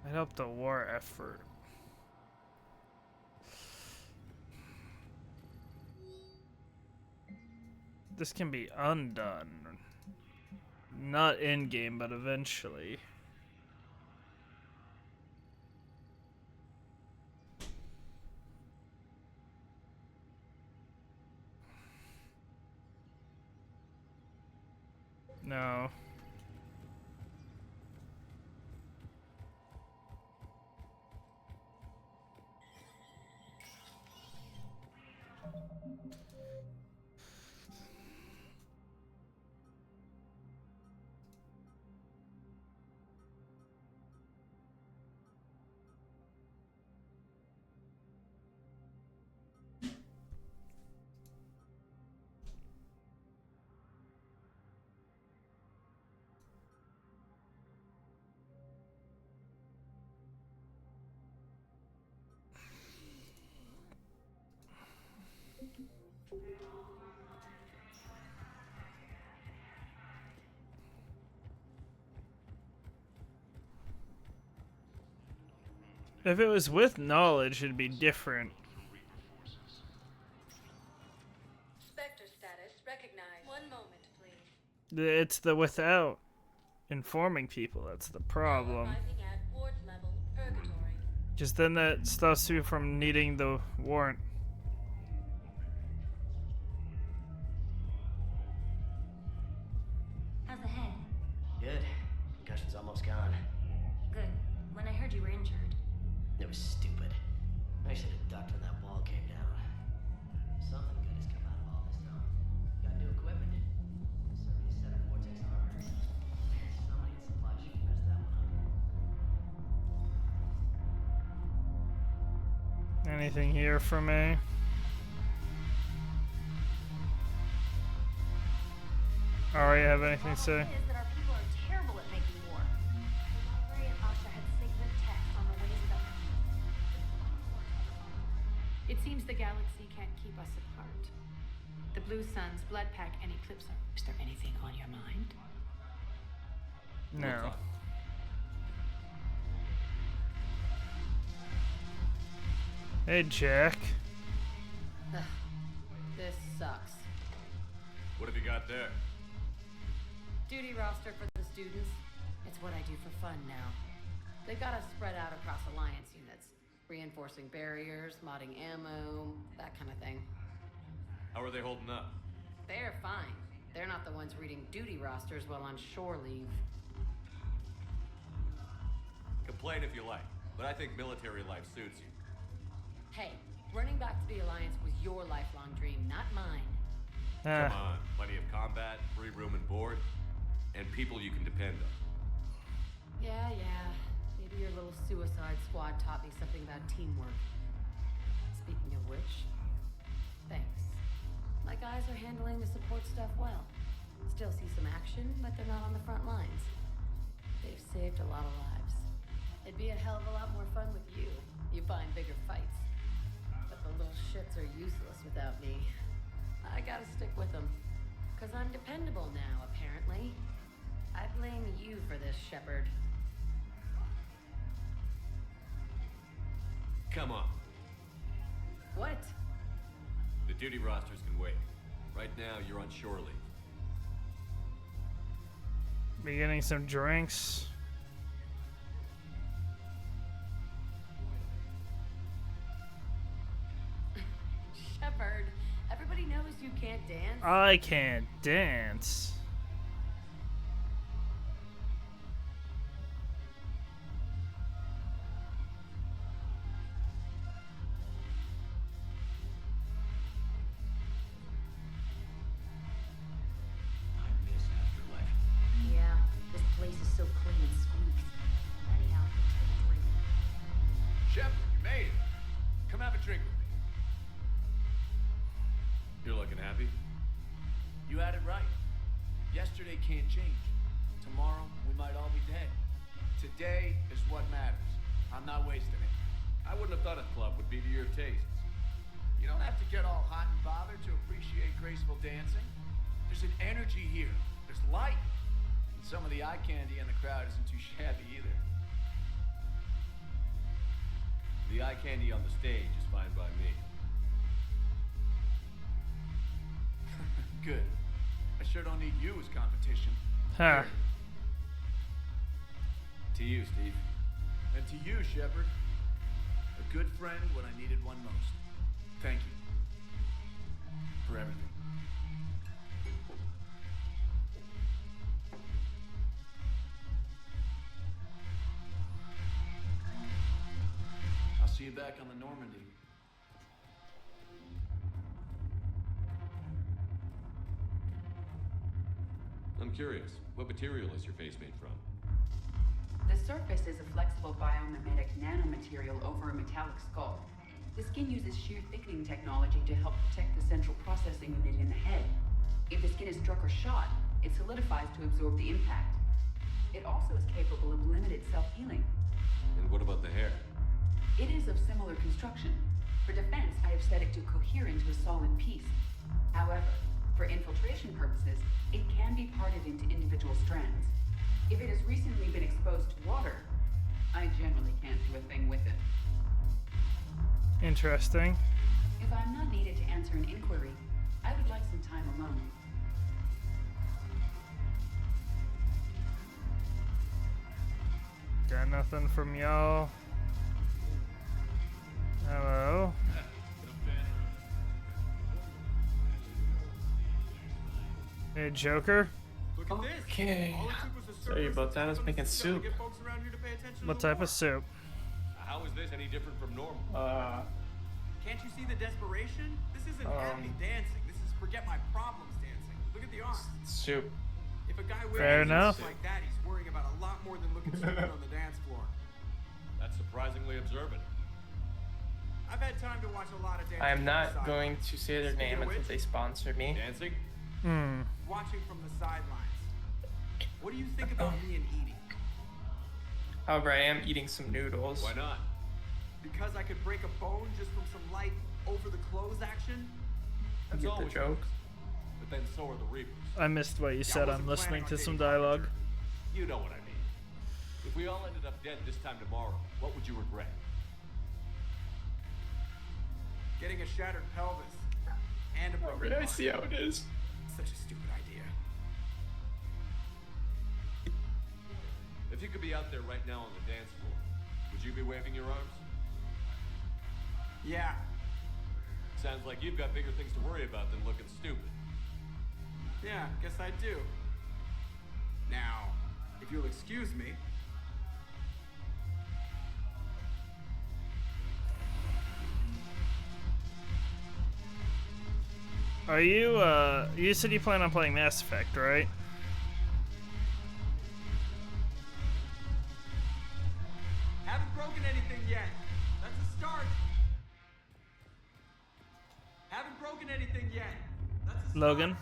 I help the war effort. This can be undone. Not in game, but eventually. No. If it was with knowledge, it'd be different. Spectre status recognized. 1 moment, please. It's the without informing people that's the problem. Arriving at ward level, purgatory. Just then that stops you from needing the warrant. How's the head? Good. Concussion's almost gone. Good. When I heard you were injured. It was stupid. I should have ducked when that wall came down. Something good has come out of all this, though. Got new equipment. Somebody set up vortex armor. Somebody in supply should mess that one up. Anything here for me? Alright, have anything to say? Is that our people are terrible at making war. Ray and Asha had sacred texts on the ways that It seems the galaxy can't keep us apart. The Blue Suns, Blood Pack, and Eclipse are... Is there anything on your mind? No. Hey, Jack. This sucks. What have you got there? Duty roster for the students. It's what I do for fun now. They got us spread out across Alliance units. Reinforcing barriers, modding ammo, that kind of thing. How are they holding up? They're fine. They're not the ones reading duty rosters while on shore leave. Complain if you like, but I think military life suits you. Hey, running back to the Alliance was your lifelong dream, not mine. Come on, plenty of combat, free room and board, and people you can depend on. Yeah. Maybe your little suicide squad taught me something about teamwork. Speaking of which, thanks. My guys are handling the support stuff well. Still see some action, but they're not on the front lines. They've saved a lot of lives. It'd be a hell of a lot more fun with you. You find bigger fights. But the little shits are useless without me. I gotta stick with them. 'Cause I'm dependable now, apparently. I blame you for this, Shepard. Come on. What? The duty rosters can wait. Right now, you're on shore leave. Be getting some drinks. Shepard, everybody knows you can't dance. I can't dance. Yeah, this place is so clean and squeaks. Anyhow, let's take a drink. Shepard, you made it. Come have a drink with me. You're looking happy? You had it right. Yesterday can't change. Tomorrow, we might all be dead. Today is what matters. I'm not wasting it. I wouldn't have thought a club would be to your tastes. You don't have to get all hot and bothered to appreciate graceful dancing. There's an energy here. There's light. And some of the eye candy in the crowd isn't too shabby either. The eye candy on the stage is fine by me. Good. I sure don't need you as competition. Huh. To you, Steve. And to you, Shepard. A good friend when I needed one most. Thank you. For everything. I'll see you back on the Normandy. I'm curious, what material is your face made from? The surface is a flexible biomimetic nanomaterial over a metallic skull. The skin uses shear thickening technology to help protect the central processing unit in the head. If the skin is struck or shot, it solidifies to absorb the impact. It also is capable of limited self-healing. And what about the hair? It is of similar construction. For defense, I have set it to cohere into a solid piece. However, for infiltration purposes, it can be parted into individual strands. If it has recently been exposed to water, I generally can't do a thing with it. Interesting. If I'm not needed to answer an inquiry, I would like some time alone. Got nothing from y'all. Hello. Hey, Joker. Okay. Sorry about that. I was making soup. What type of soup? How is this any different from normal? Can't you see the desperation? This isn't happy dancing. This is forget my problems dancing. Look at the arms. Soup. If a guy Fair wears enough. like that, he's worrying about a lot more than looking stupid on the dance floor. That's surprisingly observant. I've had time to watch a lot of dancing. I am from not the going sidelines. to say their Speaking name of until which, they sponsor me. Dancing? watching from the sidelines. What do you think about me and eating? However, I am eating some noodles. Why not? Because I could break a bone just from some light over the clothes action? That's You get the always joke? works. But then so are the Reapers. I missed what you said. I'm listening to some dialogue. You know what I mean. If we all ended up dead this time tomorrow, what would you regret? Getting a shattered pelvis and a broken I arm. see how it is. Such a stupid idea. If you could be out there right now on the dance floor, would you be waving your arms? Yeah. Sounds like you've got bigger things to worry about than looking stupid. Yeah, guess I do. Now, if you'll excuse me. Are you, you said you plan on playing Mass Effect, right? Haven't broken anything yet. That's a start. Haven't broken anything yet. That's a start. Logan?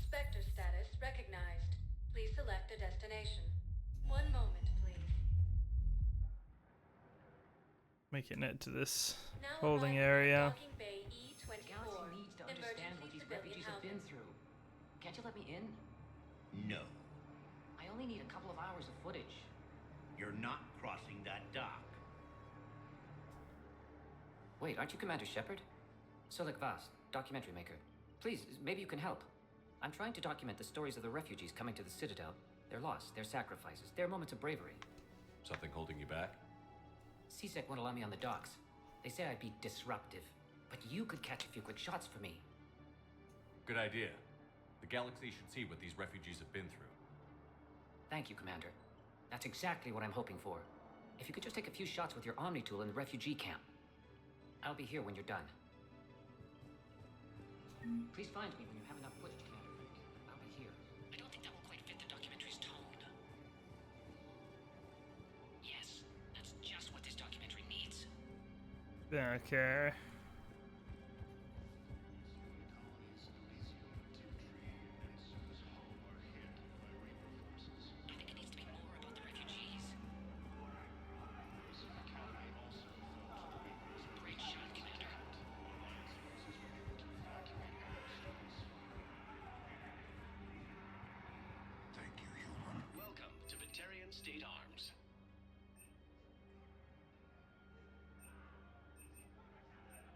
Spectre status recognized. Please select a destination. One moment, please. Making it to this Now holding arriving at area. Docking Bay E-24. The galaxy needs to understand what these refugees have been through. Can't you let me in? No. I only need a couple of hours of footage. You're not crossing that dock. Wait, aren't you Commander Shepard? Solik Vast, documentary maker. Please, maybe you can help. I'm trying to document the stories of the refugees coming to the Citadel. Their loss, their sacrifices, their moments of bravery. Something holding you back? CSEC won't allow me on the docks. They say I'd be disruptive. But you could catch a few quick shots for me. Good idea. The galaxy should see what these refugees have been through. Thank you, Commander. That's exactly what I'm hoping for. If you could just take a few shots with your Omni tool in the refugee camp. I'll be here when you're done. Please find me when you have enough footage, Commander. I'll be here. I don't think that will quite fit the documentary's tone. Yes, that's just what this documentary needs. Okay. I think it needs to be more about the refugees. Great shot, Commander. Thank you, human. Welcome to Batarian State Arms.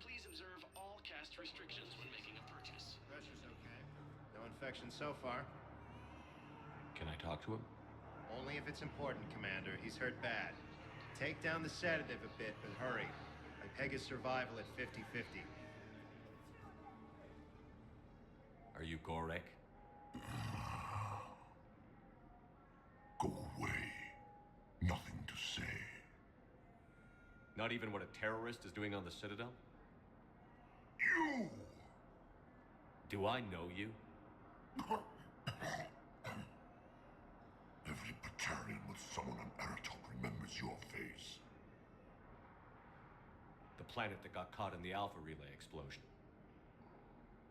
Please observe all cast restrictions when making a purchase. Pressure's okay. No infection so far. Can I talk to him? Only if it's important, Commander. He's hurt bad. Take down the sedative a bit, but hurry. I peg his survival at 50-50. Are you Gorek? Go away. Nothing to say. Not even what a terrorist is doing on the Citadel? You! Do I know you? Every Batarian with someone on Aratok remembers your face. The planet that got caught in the Alpha Relay explosion.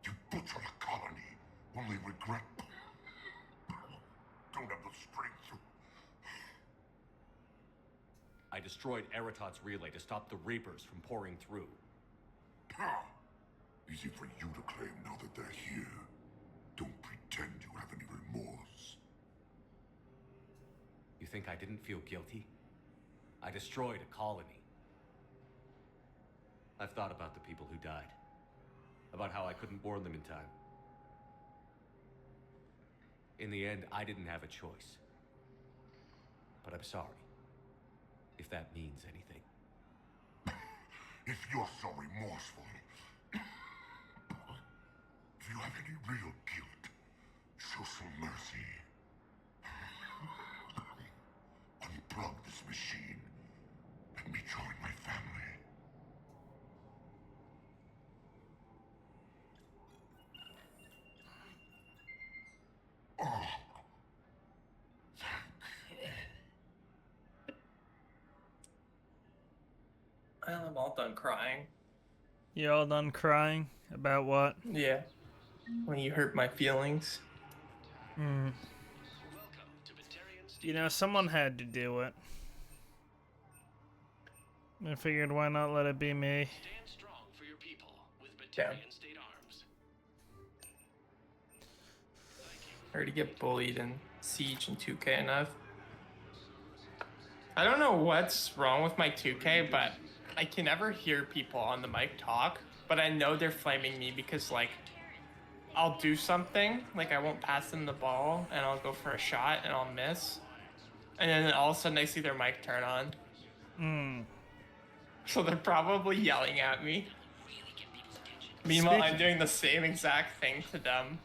You butchered a colony, only regret. Don't have the strength to... I destroyed Eratot's relay to stop the Reapers from pouring through. Ha! Easy for you to claim now that they're here. Don't pretend you have any remorse. You think I didn't feel guilty? I destroyed a colony. I've thought about the people who died. About how I couldn't warn them in time. In the end, I didn't have a choice. But I'm sorry. If that means anything. If you're so remorseful, if you have any real guilt, show some mercy. Unplug this machine. Let me join my family. Oh. I'm all done crying. You all done crying? About what? Yeah. When you hurt my feelings. Hmm. You know, someone had to do it. I figured why not let it be me. Stand strong for your people with Batarian State Arms. I already get bullied in Siege and 2K enough. I don't know what's wrong with my 2K, but I can never hear people on the mic talk, but I know they're flaming me because, like, I'll do something, like I won't pass them the ball, and I'll go for a shot, and I'll miss. And then all of a sudden I see their mic turn on. So they're probably yelling at me. Meanwhile, I'm doing the same exact thing to them.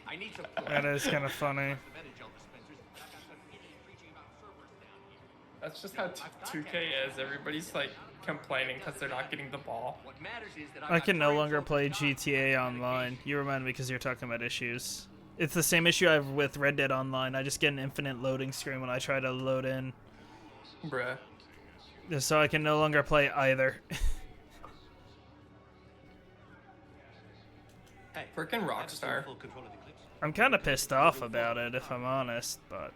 I need some That is kind of funny. That's just how 2K is. Everybody's like complaining because they're not getting the ball. What matters is that I can no longer play GTA Online. You remind me because you're talking about issues. It's the same issue I have with Red Dead Online. I just get an infinite loading screen when I try to load in. Bruh. So I can no longer play either. Hey, freaking Rockstar. I'm kind of pissed off about it, if I'm honest, but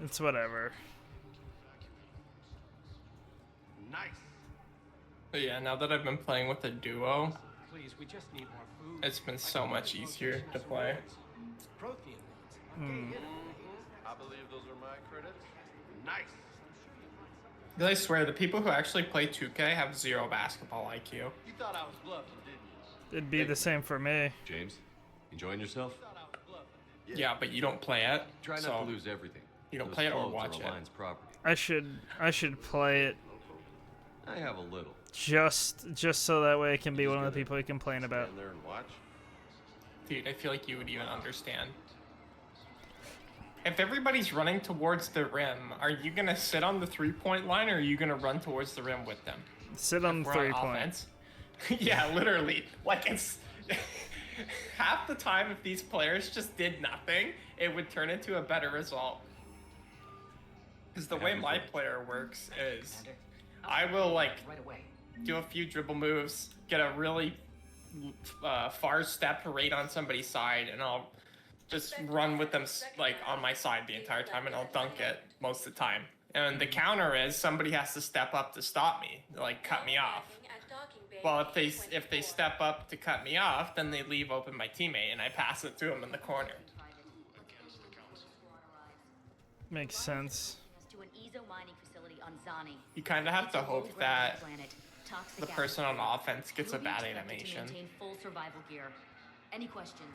it's whatever. Nice. But yeah, now that I've been playing with a duo, Please, we just need more food. it's been so much easier to play. Protein. I believe those are my credits. Nice. Because I swear, the people who actually play 2K have zero basketball IQ. You thought I was bluffing, didn't you? It'd be the same for me. James, enjoying yourself? Yeah, but you don't play it. Try not so to lose everything. You don't Those play it or clothes watch are it. Alliance property. I should play it I have a little. just so that way I can be one of the people you complain about. Stand there and watch. Dude, I feel like you would even understand. If everybody's running towards the rim, are you gonna sit on the 3-point line or are you gonna run towards the rim with them? Sit on the If we're 3-point. offense? Yeah, literally. Like, it's half the time if these players just did nothing, it would turn into a better result. Because the way my player works is I will, like, do a few dribble moves, get a really far step right on somebody's side, and I'll just run with them, like, on my side the entire time, and I'll dunk it most of the time. And the counter is somebody has to step up to stop me, like, cut me off. Well, if they step up to cut me off, then they leave open my teammate, and I pass it to him in the corner. Makes sense. You kind of have to hope that the person on offense gets a bad animation. Full survival gear. Any questions?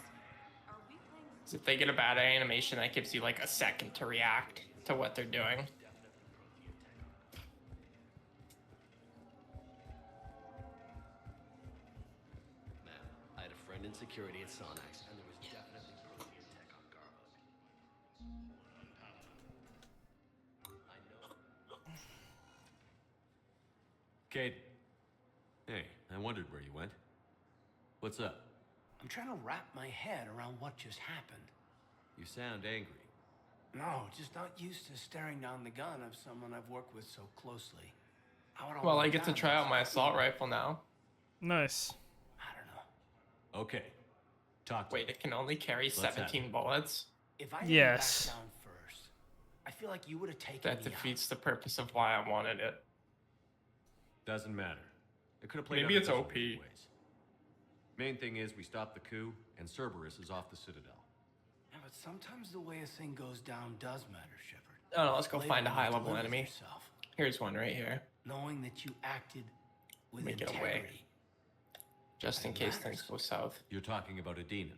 So if they get a bad animation, that gives you like a second to react to what they're doing. I had a friend in security at Sonax, and there was definitely protein tech on Garhook. I know. Kate. Hey, I wondered where you went. What's up? I'm trying to wrap my head around what just happened. You sound angry. No, just not used to staring down the gun of someone I've worked with so closely. Well, I get to try out my assault rifle now. Nice. Okay. Talk to Wait, it can only carry Let's have 17 bullets? If I didn't Yes. back down first, I feel like you would have taken That me defeats the purpose of why I wanted it. Doesn't matter. It could have played Maybe out a it's dozen OP. different ways. Main thing is we stopped the coup, and Cerberus is off the Citadel. Yeah, but sometimes the way a thing goes down does matter, Shepard. Oh, no, let's go Play find a along to high-level live with enemy. yourself, Here's one right here. knowing that you acted with Make it integrity. away. Just in case things go south. You're talking about Adina.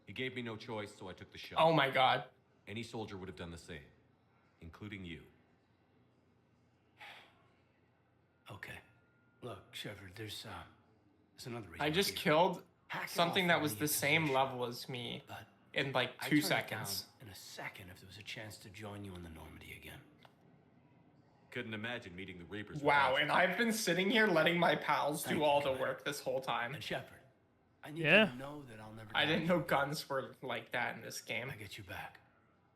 He gave me no choice, so I took the shot. Oh my god. Any soldier would have done the same, including you. Okay. Look, Shepard, there's another reason. I just here. killed Hack it something off that from was any the same position. level as me in like I'd 2 turn it down seconds. in a second if there was a chance to join you in the Normandy again. Couldn't imagine meeting the Reapers. Wow, without and you. I've been sitting here letting my pals Thank do you, all the Commander. work this whole time. And Shepard, I need Yeah. you to know that I'll never. I doubt didn't you. know guns were like that in this game. I get you back.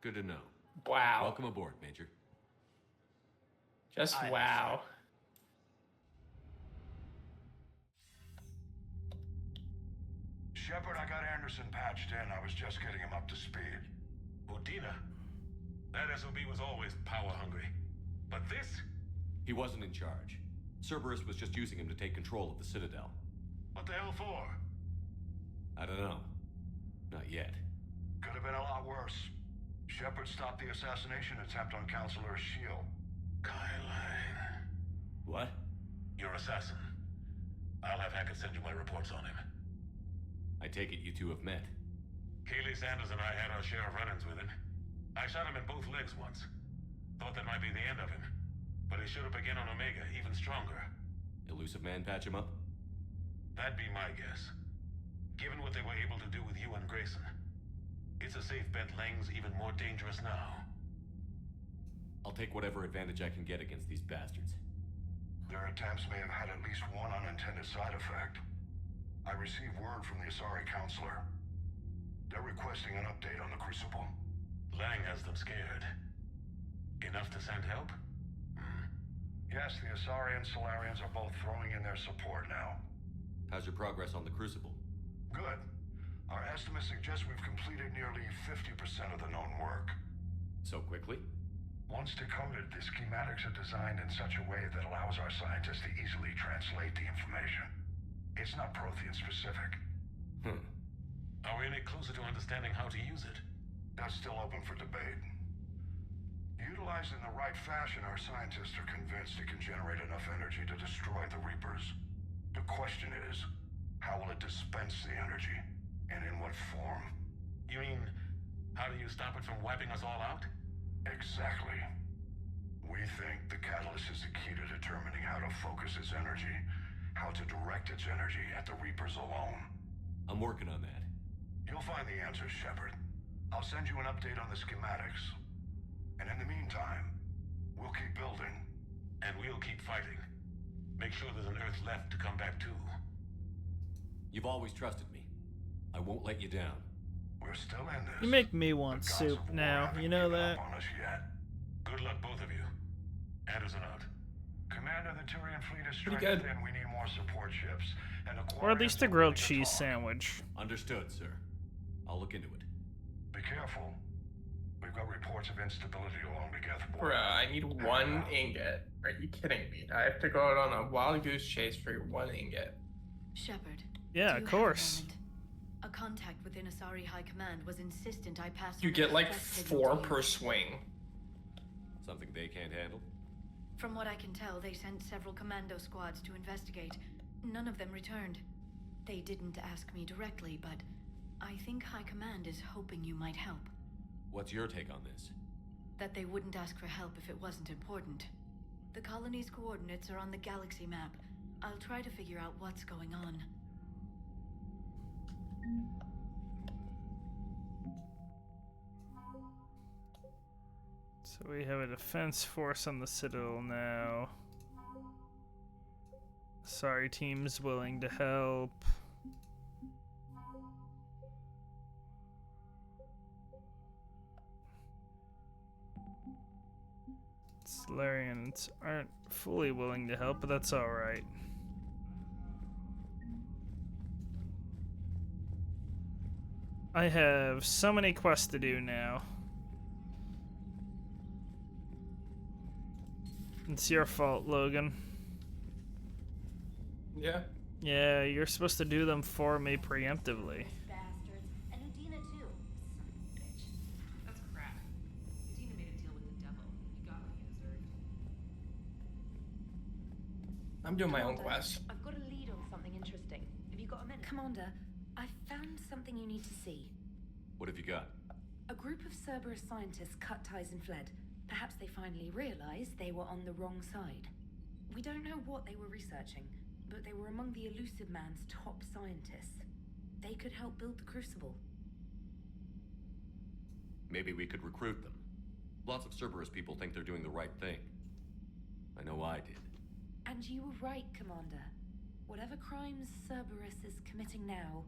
Good to know. Wow. Welcome aboard, Major. Just I wow. Shepard, I got Anderson patched in. I was just getting him up to speed. Udina? That SOB was always power hungry. But this? He wasn't in charge. Cerberus was just using him to take control of the Citadel. What the hell for? I don't know. Not yet. Could have been a lot worse. Shepard stopped the assassination attempt on Counselor Shield. Kai Lang. What? Your assassin. I'll have Hackett send you my reports on him. I take it you two have met. Kaylee Sanders and I had our share of run-ins with him. I shot him in both legs once. Thought that might be the end of him. But he showed up again on Omega, even stronger. Elusive Man patch him up? That'd be my guess. Given what they were able to do with you and Grayson, it's a safe bet Lang's even more dangerous now. I'll take whatever advantage I can get against these bastards. Their attempts may have had at least one unintended side effect. I received word from the Asari counselor. They're requesting an update on the Crucible. Lang has them scared. Enough to send help? Yes, the Asari and Solarians are both throwing in their support now. How's your progress on the Crucible? Good. Our estimates suggest we've completed nearly 50% of the known work. So quickly? Once decoded, the schematics are designed in such a way that allows our scientists to easily translate the information. It's not Prothean specific. Are we any closer to understanding how to use it? That's still open for debate. Utilized in the right fashion, our scientists are convinced it can generate enough energy to destroy the Reapers. The question is, how will it dispense the energy? And in what form? You mean, how do you stop it from wiping us all out? Exactly. We think the catalyst is the key to determining how to focus its energy, how to direct its energy at the Reapers alone. I'm working on that. You'll find the answers, Shepard. I'll send you an update on the schematics. And in the meantime, we'll keep building. And we'll keep fighting. Make sure there's an Earth left to come back to. You've always trusted me. I won't let you down. We're still in this. You make me want soup now, you know that? On us yet. Good luck, both of you. Anderson out. Commander, the Turian fleet is Pretty stretched good. thin. We need more support ships. And Or at least a grilled cheese sandwich. Understood, sir. I'll look into it. Be careful. We've got reports of instability along the Geth border. Bruh, I need one ingot. Are you kidding me? I have to go out on a wild goose chase for one ingot. Shepard. Yeah, do you of have a course. moment? A contact within Asari High Command was insistent I pass You on get a like distress signal 4 to you. per swing. Something they can't handle? From what I can tell, they sent several commando squads to investigate. None of them returned. They didn't ask me directly, but I think High Command is hoping you might help. What's your take on this? That they wouldn't ask for help if it wasn't important. The colony's coordinates are on the galaxy map. I'll try to figure out what's going on. So we have a defense force on the Citadel now. Sorry, team's willing to help. Solarians aren't fully willing to help, but that's alright. I have so many quests to do now. It's your fault, Logan. Yeah. Yeah, you're supposed to do them for me preemptively. Bastards. And Udina too. Son of a bitch. That's crap. Udina made a deal with the devil. He got what he deserved. I'm doing my own quest. I've got a lead on something interesting. Have you got a minute? Commander, I found something you need to see. What have you got? A group of Cerberus scientists cut ties and fled. Perhaps they finally realized they were on the wrong side. We don't know what they were researching, but they were among the Elusive Man's top scientists. They could help build the Crucible. Maybe we could recruit them. Lots of Cerberus people think they're doing the right thing. I know I did. And you were right, Commander. Whatever crimes Cerberus is committing now,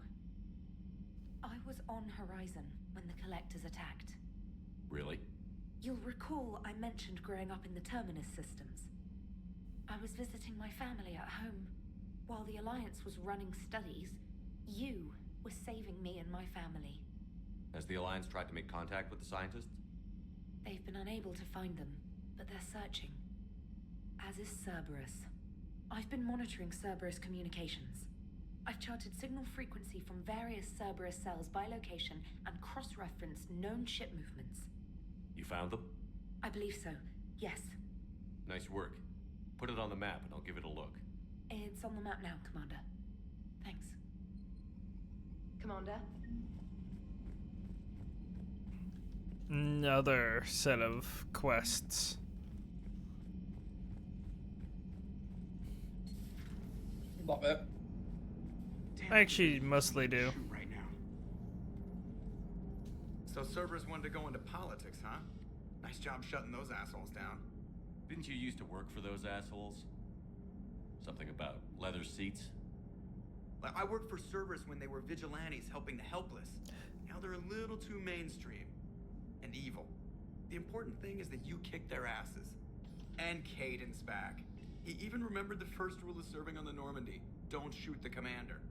I was on Horizon when the Collectors attacked. Really? You'll recall I mentioned growing up in the Terminus systems. I was visiting my family at home. While the Alliance was running studies, you were saving me and my family. Has the Alliance tried to make contact with the scientists? They've been unable to find them, but they're searching. As is Cerberus. I've been monitoring Cerberus communications. I've charted signal frequency from various Cerberus cells by location and cross-referenced known ship movements. You found them? I believe so. Yes. Nice work. Put it on the map and I'll give it a look. It's on the map now, Commander. Thanks. Commander? Another set of quests. Love it. I actually mostly do. Right now. So Cerberus wanted to go into politics, huh? Nice job shutting those assholes down. Didn't you used to work for those assholes? Something about leather seats? I worked for Cerberus when they were vigilantes helping the helpless. Now they're a little too mainstream. And evil. The important thing is that you kicked their asses. And Caden's back. He even remembered the first rule of serving on the Normandy. Don't shoot the commander.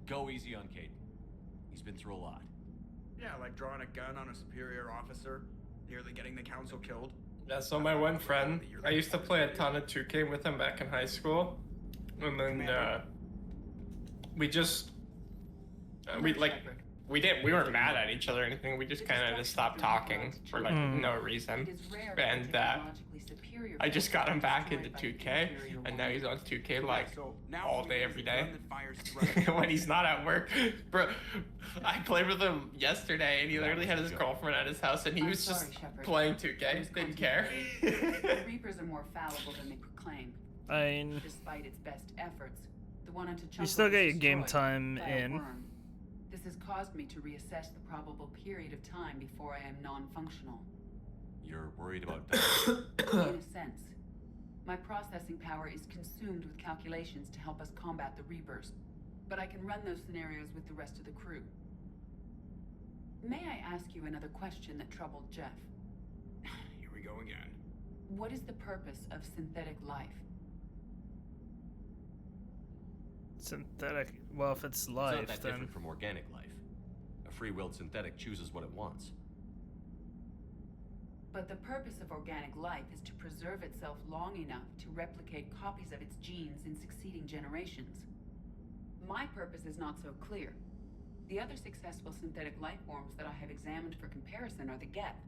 Go easy on Caden. He's been through a lot. Yeah, like drawing a gun on a superior officer, nearly getting the council killed. Yeah, so my one friend, I used to play a ton of 2K with him back in high school. And then, we just, we weren't mad at each other or anything. We just kind of just stopped talking for like no reason. And I just got him back into 2K, and now he's on 2K like all day, every day. When he's not at work, bro. I played with him yesterday, and he literally had his girlfriend at his house, and he was just playing 2K. Didn't care. The Reapers are more fallible than they proclaim. Despite its best efforts, the one on T'Challa you still get your was game destroyed time by a in. worm. This has caused me to reassess the probable period of time before I am non-functional. You're worried about dying? In a sense. My processing power is consumed with calculations to help us combat the Reapers, but I can run those scenarios with the rest of the crew. May I ask you another question that troubled Jeff? Here we go again. What is the purpose of synthetic life? Synthetic. Well, if it's life, it's not that then different from organic life. A free-willed synthetic chooses what it wants. But the purpose of organic life is to preserve itself long enough to replicate copies of its genes in succeeding generations. My purpose is not so clear. The other successful synthetic life forms that I have examined for comparison are the Geth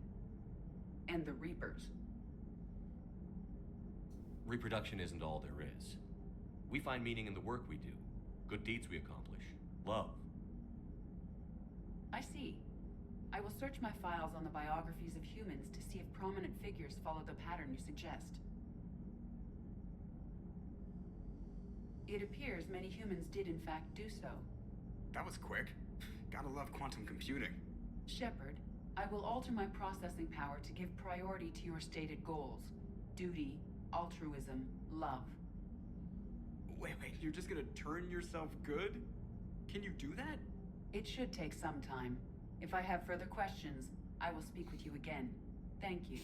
and the Reapers. Reproduction isn't all there is. We find meaning in the work we do, good deeds we accomplish, love. I see. I will search my files on the biographies of humans to see if prominent figures follow the pattern you suggest. It appears many humans did in fact do so. That was quick. Gotta love quantum computing. Shepard, I will alter my processing power to give priority to your stated goals. Duty, altruism, love. Wait, you're just gonna turn yourself good? Can you do that? It should take some time. If I have further questions, I will speak with you again. Thank you.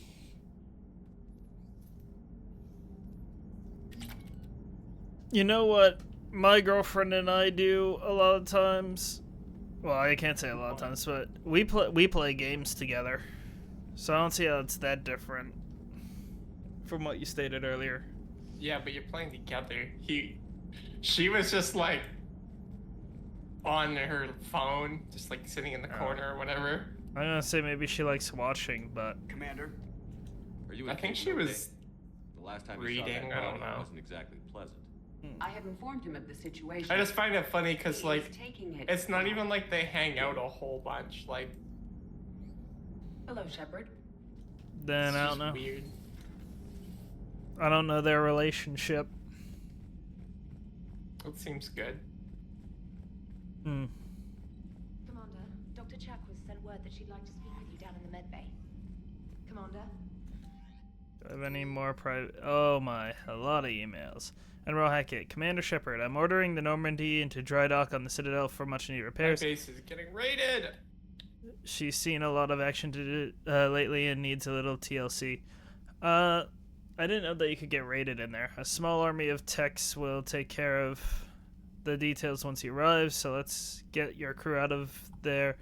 You know what my girlfriend and I do a lot of times? Well, I can't say a lot of times, but we play games together. So I don't see how it's that different from what you stated earlier. Yeah, but you're playing together. She was just like on her phone, just like sitting in the corner or whatever. I'm gonna say maybe she likes watching, but Commander, Are you I think she was the last time reading, you saw that I don't body know. wasn't exactly pleasant. I have informed him of the situation. I just find it funny because He like is taking it. it's not even like they hang out a whole bunch. Like Hello, Shepard. then it's I just don't know. weird. I don't know their relationship. It seems good. Hmm. Commander, Dr. Chakwas sent word that she'd like to speak with you down in the med bay. Commander? Do I have any more private? Oh my, a lot of emails. Admiral Hackett, Commander Shepard, I'm ordering the Normandy into dry dock on the Citadel for much needed My repairs. base is getting raided. She's seen a lot of action lately and needs a little TLC. I didn't know that you could get raided in there. A small army of techs will take care of the details once he arrives, so let's get your crew out of there.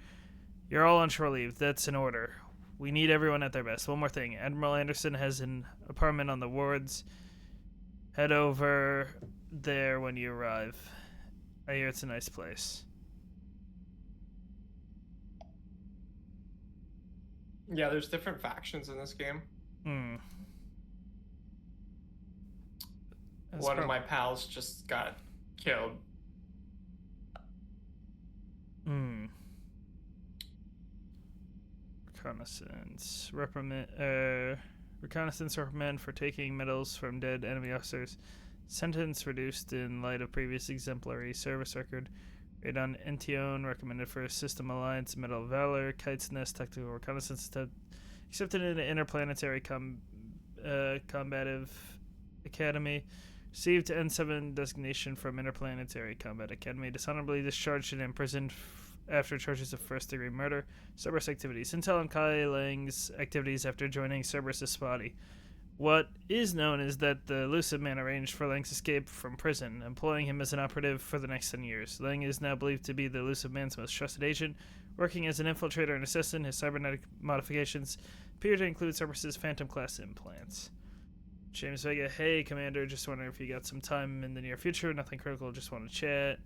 You're all on shore leave. That's an order. We need everyone at their best. One more thing. Admiral Anderson has an apartment on the wards. Head over there when you arrive. I hear it's a nice place. Yeah, there's different factions in this game. Hmm. One of my pals just got killed. Hmm. Reconnaissance. Reconnaissance reprimand for taking medals from dead enemy officers. Sentence reduced in light of previous exemplary service record. Raid on Ention, recommended for System Alliance, Medal of Valor, Kite's Nest, Tactical Reconnaissance, accepted in the Interplanetary Combative Academy. Received N7 designation from Interplanetary Combat Academy. Dishonorably discharged and imprisoned after charges of first-degree murder. Cerberus activities. Intel on Kai Lang's activities after joining Cerberus is spotty. What is known is that the Lucid Man arranged for Lang's escape from prison, employing him as an operative for the next 10 years. Lang is now believed to be the Lucid Man's most trusted agent, working as an infiltrator and assassin. His cybernetic modifications appear to include Cerberus's Phantom-class implants. James Vega, hey, Commander, just wondering if you got some time in the near future. Nothing critical, just want to chat.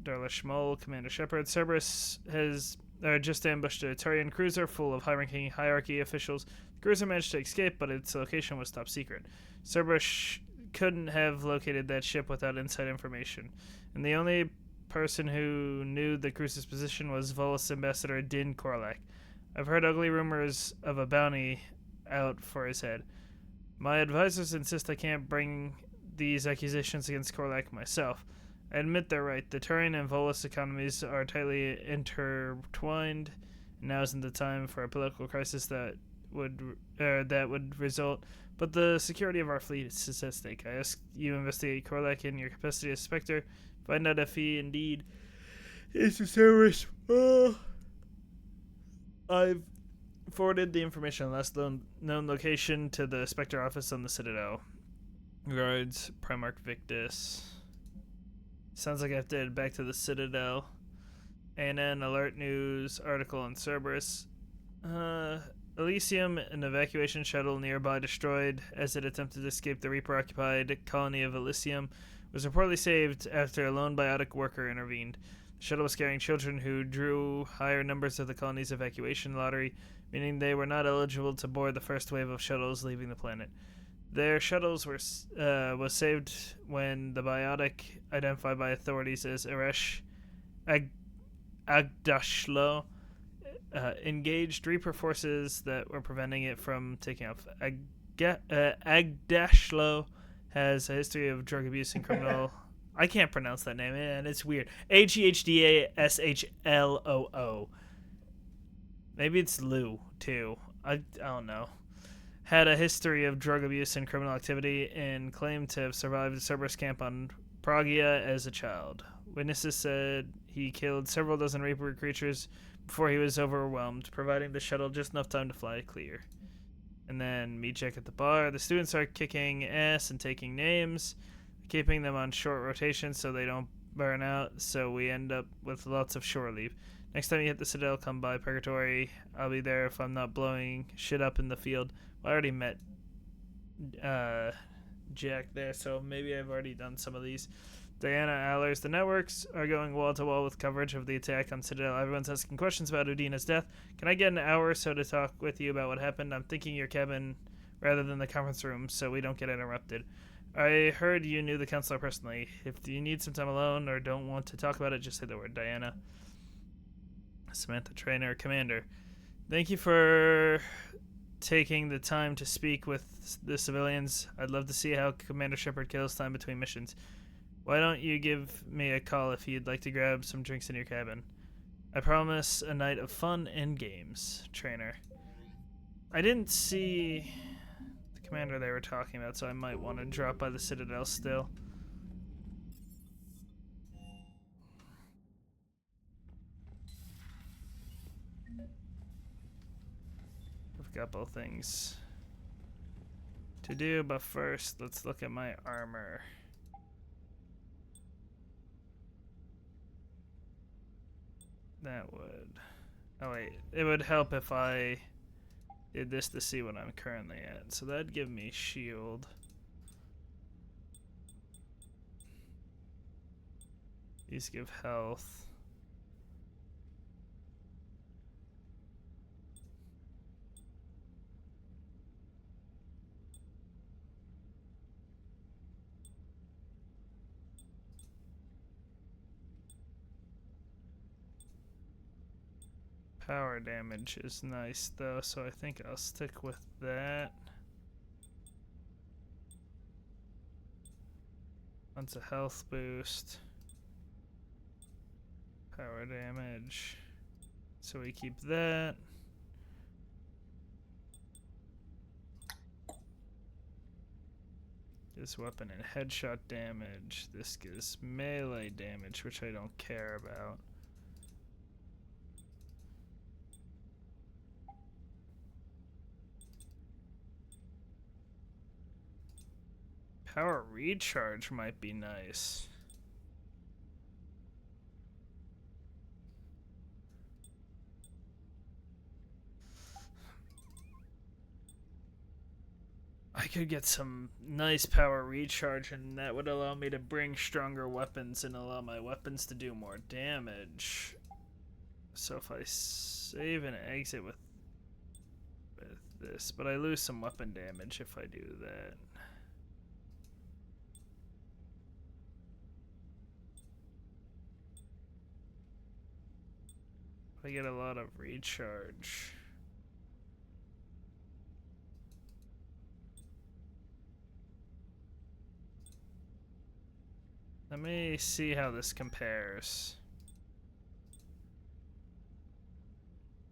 Darla Schmoll, Commander Shepard. Cerberus has just ambushed a Turian cruiser full of high-ranking hierarchy officials. The cruiser managed to escape, but its location was top secret. Cerberus couldn't have located that ship without inside information, and the only person who knew the cruiser's position was Volus Ambassador Din Korlak. I've heard ugly rumors of a bounty out for his head. My advisors insist I can't bring these accusations against Korlak myself. I admit they're right. The Turian and Volus economies are tightly intertwined. Now isn't the time for a political crisis that would result. But the security of our fleet is at stake. I ask you investigate Korlak in your capacity as Spectre. Find out if he indeed is a Cerberus. I've forwarded the information on the last known location to the Spectre office on the Citadel. Regards, Primarch Victus. Sounds like I have to head back to the Citadel. ANN alert news article on Cerberus. Elysium, an evacuation shuttle nearby destroyed as it attempted to escape the Reaper-occupied colony of Elysium, was reportedly saved after a lone biotic worker intervened. The shuttle was carrying children who drew higher numbers of the colony's evacuation lottery, meaning they were not eligible to board the first wave of shuttles leaving the planet. Their shuttles was saved when the biotic, identified by authorities as Eresh Agdashlo, engaged Reaper forces that were preventing it from taking off. Agdashlo has a history of drug abuse and criminal... I can't pronounce that name, and it's weird. Aghdashlo. Maybe it's Lou, too. I don't know. Had a history of drug abuse and criminal activity and claimed to have survived a Cerberus camp on Pragia as a child. Witnesses said he killed several dozen Reaper creatures before he was overwhelmed, providing the shuttle just enough time to fly clear. And then meet Jack at the bar. The students are kicking ass and taking names, keeping them on short rotation so they don't burn out, so we end up with lots of shore leave. Next time you hit the Citadel, come by Purgatory. I'll be there if I'm not blowing shit up in the field. Well, I already met Jack there, so maybe I've already done some of these. Diana Allers, the networks are going wall-to-wall with coverage of the attack on Citadel. Everyone's asking questions about Udina's death. Can I get an hour or so to talk with you about what happened? I'm thinking your cabin rather than the conference room so we don't get interrupted. I heard you knew the counselor personally. If you need some time alone or don't want to talk about it, just say the word. Diana. Samantha Trainer, Commander. Thank you for taking the time to speak with the civilians. I'd love to see how Commander Shepard kills time between missions. Why don't you give me a call if you'd like to grab some drinks in your cabin? I promise a night of fun and games. Trainer. I didn't see the commander they were talking about, so I might want to drop by the Citadel still. I've got both things to do, but first let's look at my armor. That would... Oh wait, it would help if I did this to see what I'm currently at. So that'd give me shield. These give health. Power damage is nice though, so I think I'll stick with that. Once a health boost. Power damage. So we keep that. Gives weapon and headshot damage. This gives melee damage, which I don't care about. Power recharge might be nice. I could get some nice power recharge, and that would allow me to bring stronger weapons and allow my weapons to do more damage. So if I save and exit with this, but I lose some weapon damage if I do that. I get a lot of recharge. Let me see how this compares.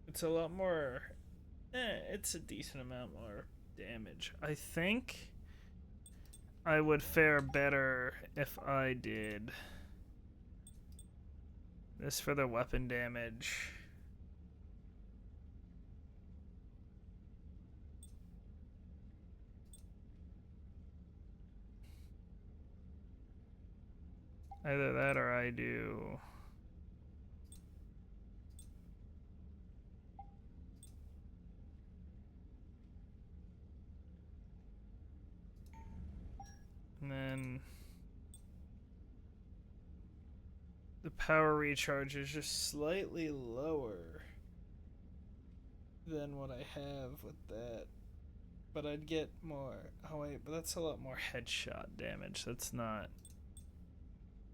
It's a lot more... it's a decent amount more damage. I think I would fare better if I did this for the weapon damage. Either that or I do... And then the power recharge is just slightly lower than what I have with that. But I'd get more... Oh wait, but that's a lot more headshot damage. That's not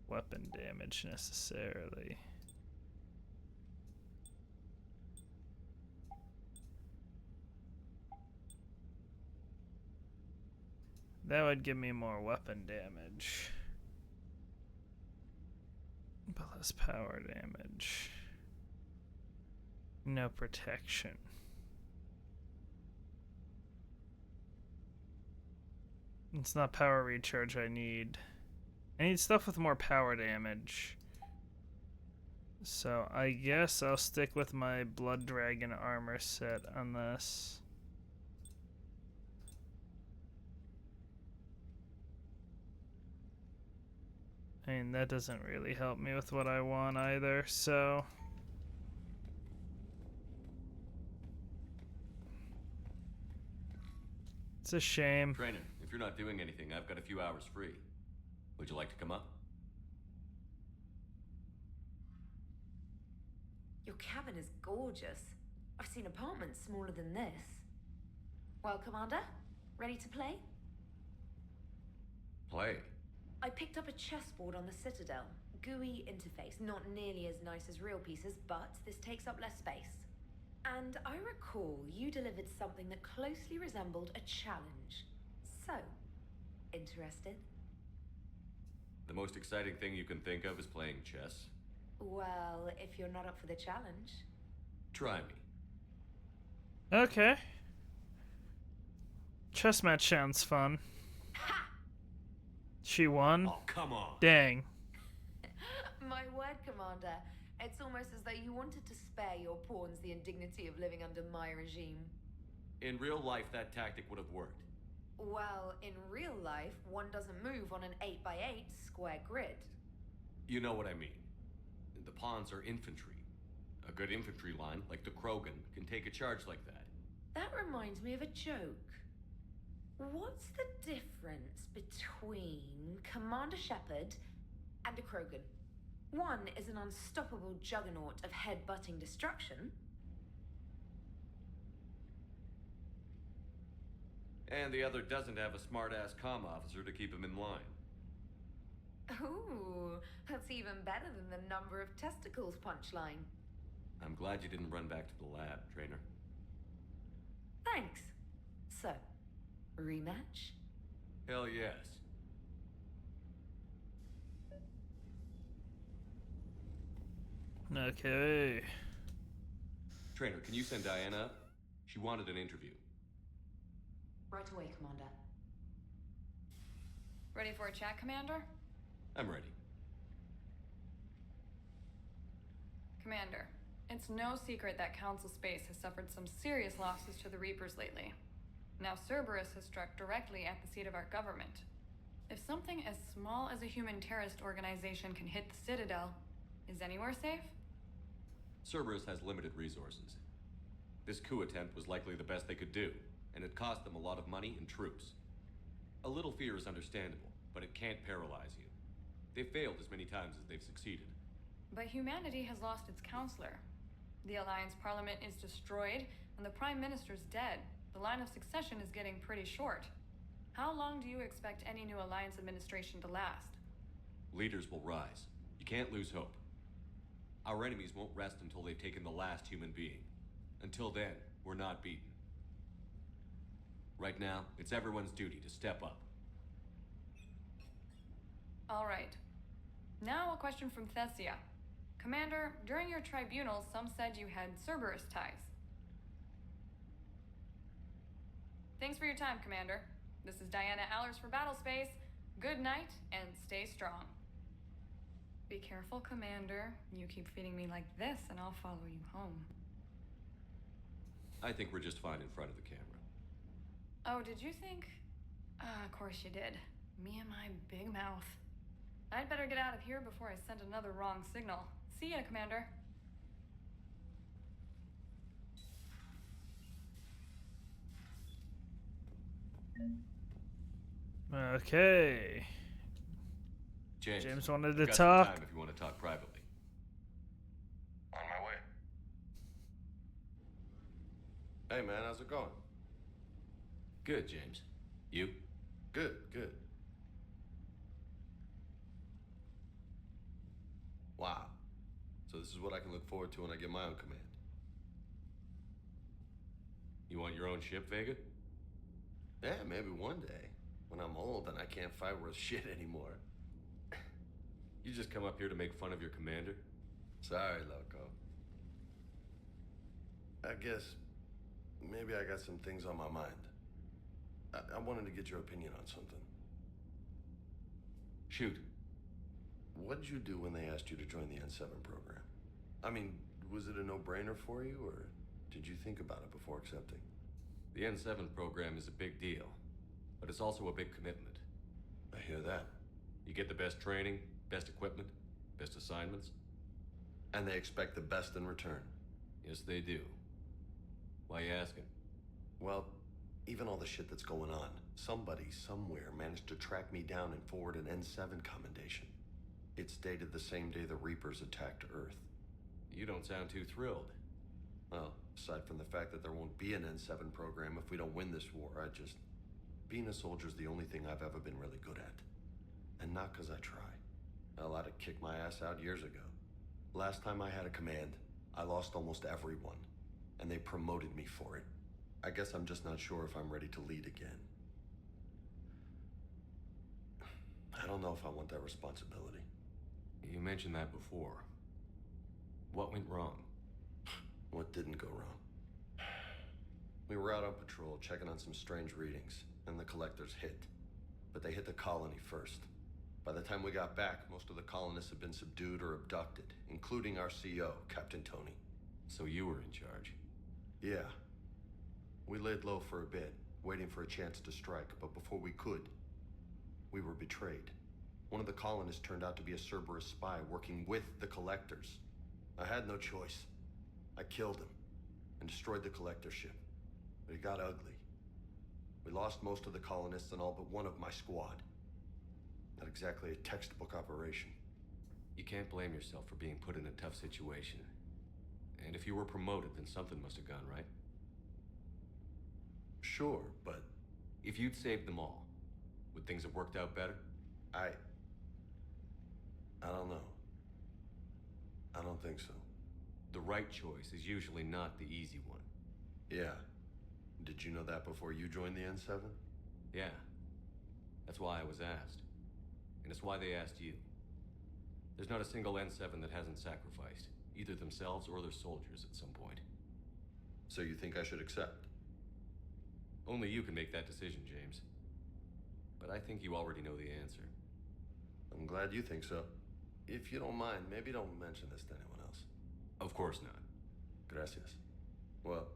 weapon damage necessarily. That would give me more weapon damage, but less power damage. No protection. It's not power recharge I need. I need stuff with more power damage. So I guess I'll stick with my Blood Dragon armor set on this. I mean, that doesn't really help me with what I want either, so... It's a shame. Trainer, if you're not doing anything, I've got a few hours free. Would you like to come up? Your cabin is gorgeous. I've seen apartments smaller than this. Well, Commander, ready to play? Play? I picked up a chessboard on the Citadel. GUI interface, not nearly as nice as real pieces, but this takes up less space. And I recall you delivered something that closely resembled a challenge. So, interested? The most exciting thing you can think of is playing chess. Well, if you're not up for the challenge. Try me. Okay. Chess match sounds fun. Ha! She won? Oh, come on. Dang. My word, Commander. It's almost as though you wanted to spare your pawns the indignity of living under my regime. In real life, that tactic would have worked. Well, in real life, one doesn't move on an 8x8 square grid. You know what I mean. The pawns are infantry. A good infantry line, like the Krogan, can take a charge like that. That reminds me of a joke. What's the difference between Commander Shepard and a Krogan? One is an unstoppable juggernaut of head-butting destruction. And the other doesn't have a smart-ass comm officer to keep him in line. Ooh, that's even better than the number of testicles punchline. I'm glad you didn't run back to the lab, Trainer. Thanks. So, rematch? Hell yes. Okay. Trainer, can you send Diana up? She wanted an interview. Right away, Commander. Ready for a chat, Commander? I'm ready. Commander, it's no secret that Council Space has suffered some serious losses to the Reapers lately. Now Cerberus has struck directly at the seat of our government. If something as small as a human terrorist organization can hit the Citadel, is anywhere safe? Cerberus has limited resources. This coup attempt was likely the best they could do, and it cost them a lot of money and troops. A little fear is understandable, but it can't paralyze you. They've failed as many times as they've succeeded. But humanity has lost its counselor. The Alliance Parliament is destroyed, and the Prime Minister's dead. The line of succession is getting pretty short. How long do you expect any new Alliance administration to last? Leaders will rise. You can't lose hope. Our enemies won't rest until they've taken the last human being. Until then, we're not beaten. Right now, it's everyone's duty to step up. All right. Now a question from Thessia. Commander, during your tribunal, some said you had Cerberus ties. Thanks for your time, Commander. This is Diana Allers for Battlespace. Good night, and stay strong. Be careful, Commander. You keep feeding me like this, and I'll follow you home. I think we're just fine in front of the camera. Oh, did you think? Of course you did. Me and my big mouth. I'd better get out of here before I send another wrong signal. See ya, Commander. Okay. James wanted to got talk. Some time if you want to talk privately. On my way. Hey man, how's it going? Good, James. You? Good, good. Wow. So this is what I can look forward to when I get my own command. You want your own ship, Vega? Yeah, maybe one day. When I'm old and I can't fight worth shit anymore. You just come up here to make fun of your commander? Sorry, loco. I guess maybe I got some things on my mind. I wanted to get your opinion on something. Shoot. What did you do when they asked you to join the N7 program? I mean, was it a no-brainer for you, or did you think about it before accepting? The N7 program is a big deal, but it's also a big commitment. I hear that. You get the best training, best equipment, best assignments. And they expect the best in return. Yes, they do. Why you asking? Well, even all the shit that's going on, somebody somewhere managed to track me down and forward an N7 commendation. It's dated the same day the Reapers attacked Earth. You don't sound too thrilled. Well, aside from the fact that there won't be an N7 program if we don't win this war, being a soldier's the only thing I've ever been really good at. And not because I try. Hell, I'd have kicked my ass out years ago. Last time I had a command, I lost almost everyone. And they promoted me for it. I guess I'm just not sure if I'm ready to lead again. I don't know if I want that responsibility. You mentioned that before. What went wrong? What didn't go wrong? We were out on patrol, checking on some strange readings, and the collectors hit. But they hit the colony first. By the time we got back, most of the colonists had been subdued or abducted, including our CO, Captain Tony. So you were in charge? Yeah. We laid low for a bit, waiting for a chance to strike, but before we could, we were betrayed. One of the colonists turned out to be a Cerberus spy working with the collectors. I had no choice. I killed him and destroyed the collector ship. But it got ugly. We lost most of the colonists and all but one of my squad. Not exactly a textbook operation. You can't blame yourself for being put in a tough situation. And if you were promoted, then something must have gone right. Sure, but... If you'd saved them all, would things have worked out better? I don't know. I don't think so. The right choice is usually not the easy one. Yeah. Did you know that before you joined the N7? Yeah. That's why I was asked. And it's why they asked you. There's not a single N7 that hasn't sacrificed, either themselves or their soldiers at some point. So you think I should accept? Only you can make that decision, James. But I think you already know the answer. I'm glad you think so. If you don't mind, maybe don't mention this to anyone else. Of course not. Gracias. Well,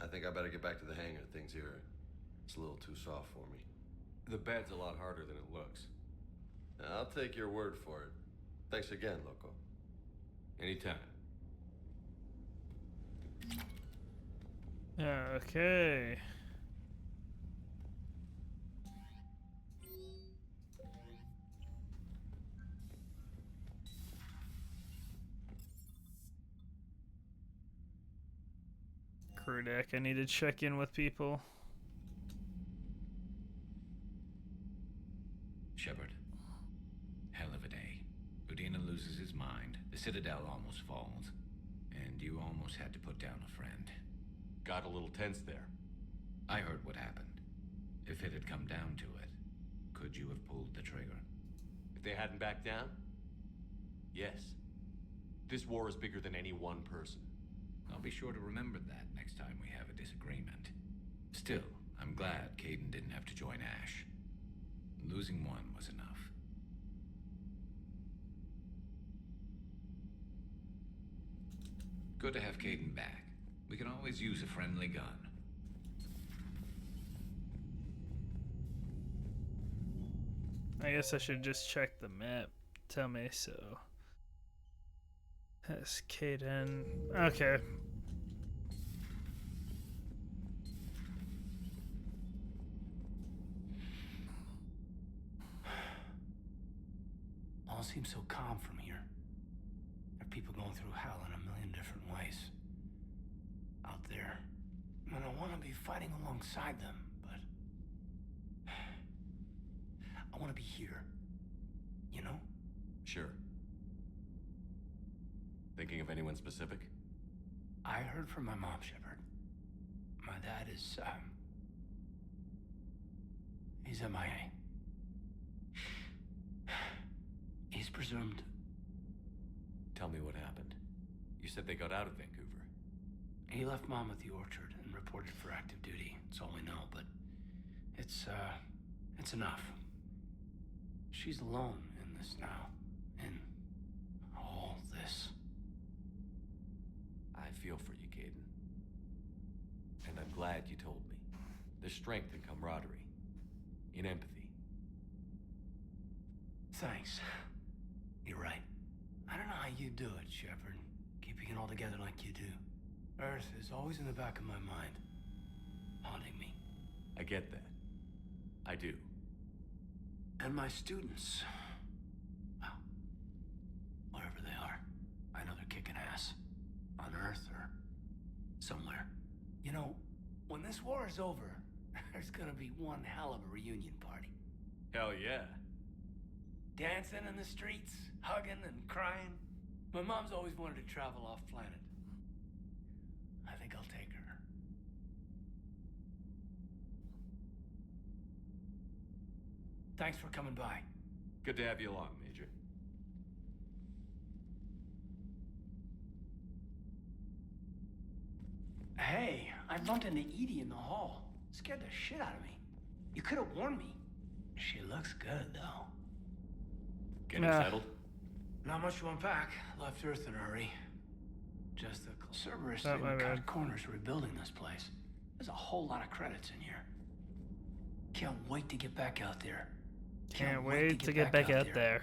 I think I better get back to the hangar. Things here, it's a little too soft for me. The bed's a lot harder than it looks. I'll take your word for it. Thanks again, Loco. Anytime. Okay. Crew deck. I need to check in with people. Shepard. Hell of a day. Udina loses his mind. The Citadel almost falls. And you almost had to put down a friend. Got a little tense there. I heard what happened. If it had come down to it, could you have pulled the trigger? If they hadn't backed down? Yes. This war is bigger than any one person. I'll be sure to remember that next time we have a disagreement. Still, I'm glad Caden didn't have to join Ash. Losing one was enough. Good to have Caden back. We can always use a friendly gun. I guess I should just check the map. Tell me so. That's Caden. Okay. All seems so calm from here. There are people going through hell in a million different ways. Out there. And I want to be fighting alongside them, but... I want to be here. You know? Sure. Thinking of anyone specific? I heard from my mom, Shepard. My dad is, he's MIA. He's presumed. Tell me what happened. You said they got out of Vancouver. He left Mom at the orchard and reported for active duty. That's all we know, but it's enough. She's alone in this now. In all this. I feel for you, Caden. And I'm glad you told me. There's strength in camaraderie. In empathy. Thanks. You're right. I don't know how you do it, Shepard. Keeping it all together like you do. Earth is always in the back of my mind. Haunting me. I get that. I do. And my students. Well, wherever they are. I know they're kicking ass. On Earth or somewhere. You know, when this war is over, there's gonna be one hell of a reunion party. Hell yeah. Dancing in the streets, hugging and crying. My mom's always wanted to travel off planet. I think I'll take her. Thanks for coming by. Good to have you along, Major. Hey, I bumped into Edie in the hall. Scared the shit out of me. You could have warned me. She looks good, though. Getting settled? Not much to unpack. Left Earth in a hurry. Just the Cerberus Not my didn't cut bad. corners rebuilding this place. There's a whole lot of credits in here. Can't wait to get back out there. Can't wait to get back out there.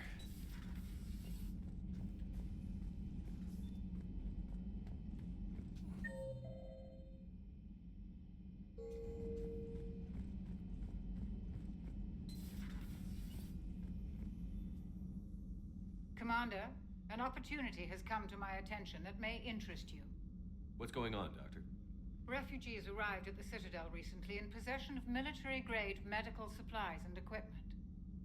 Commander, an opportunity has come to my attention that may interest you. What's going on, Doctor? Refugees arrived at the Citadel recently in possession of military-grade medical supplies and equipment.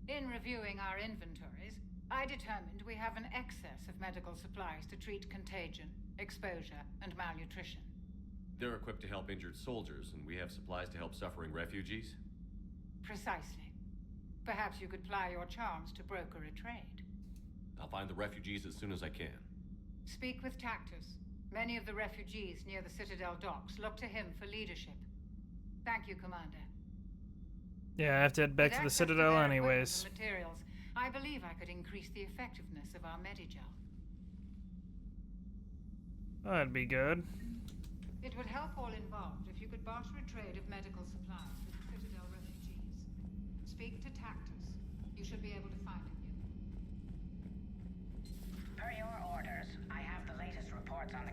In reviewing our inventories, I determined we have an excess of medical supplies to treat contagion, exposure, and malnutrition. They're equipped to help injured soldiers, and we have supplies to help suffering refugees? Precisely. Perhaps you could ply your charms to broker a trade. I'll find the refugees as soon as I can. Speak with Tactus. Many of the refugees near the Citadel docks look to him for leadership. Thank you, Commander. Yeah, I have to head back to the Citadel anyways. Materials, I believe I could increase the effectiveness of our Medigel. That'd be good. It would help all involved if you could barter a trade of medical supplies with the Citadel refugees. Speak to Tactus. You should be able to find him. Per your orders, I have the latest reports on the...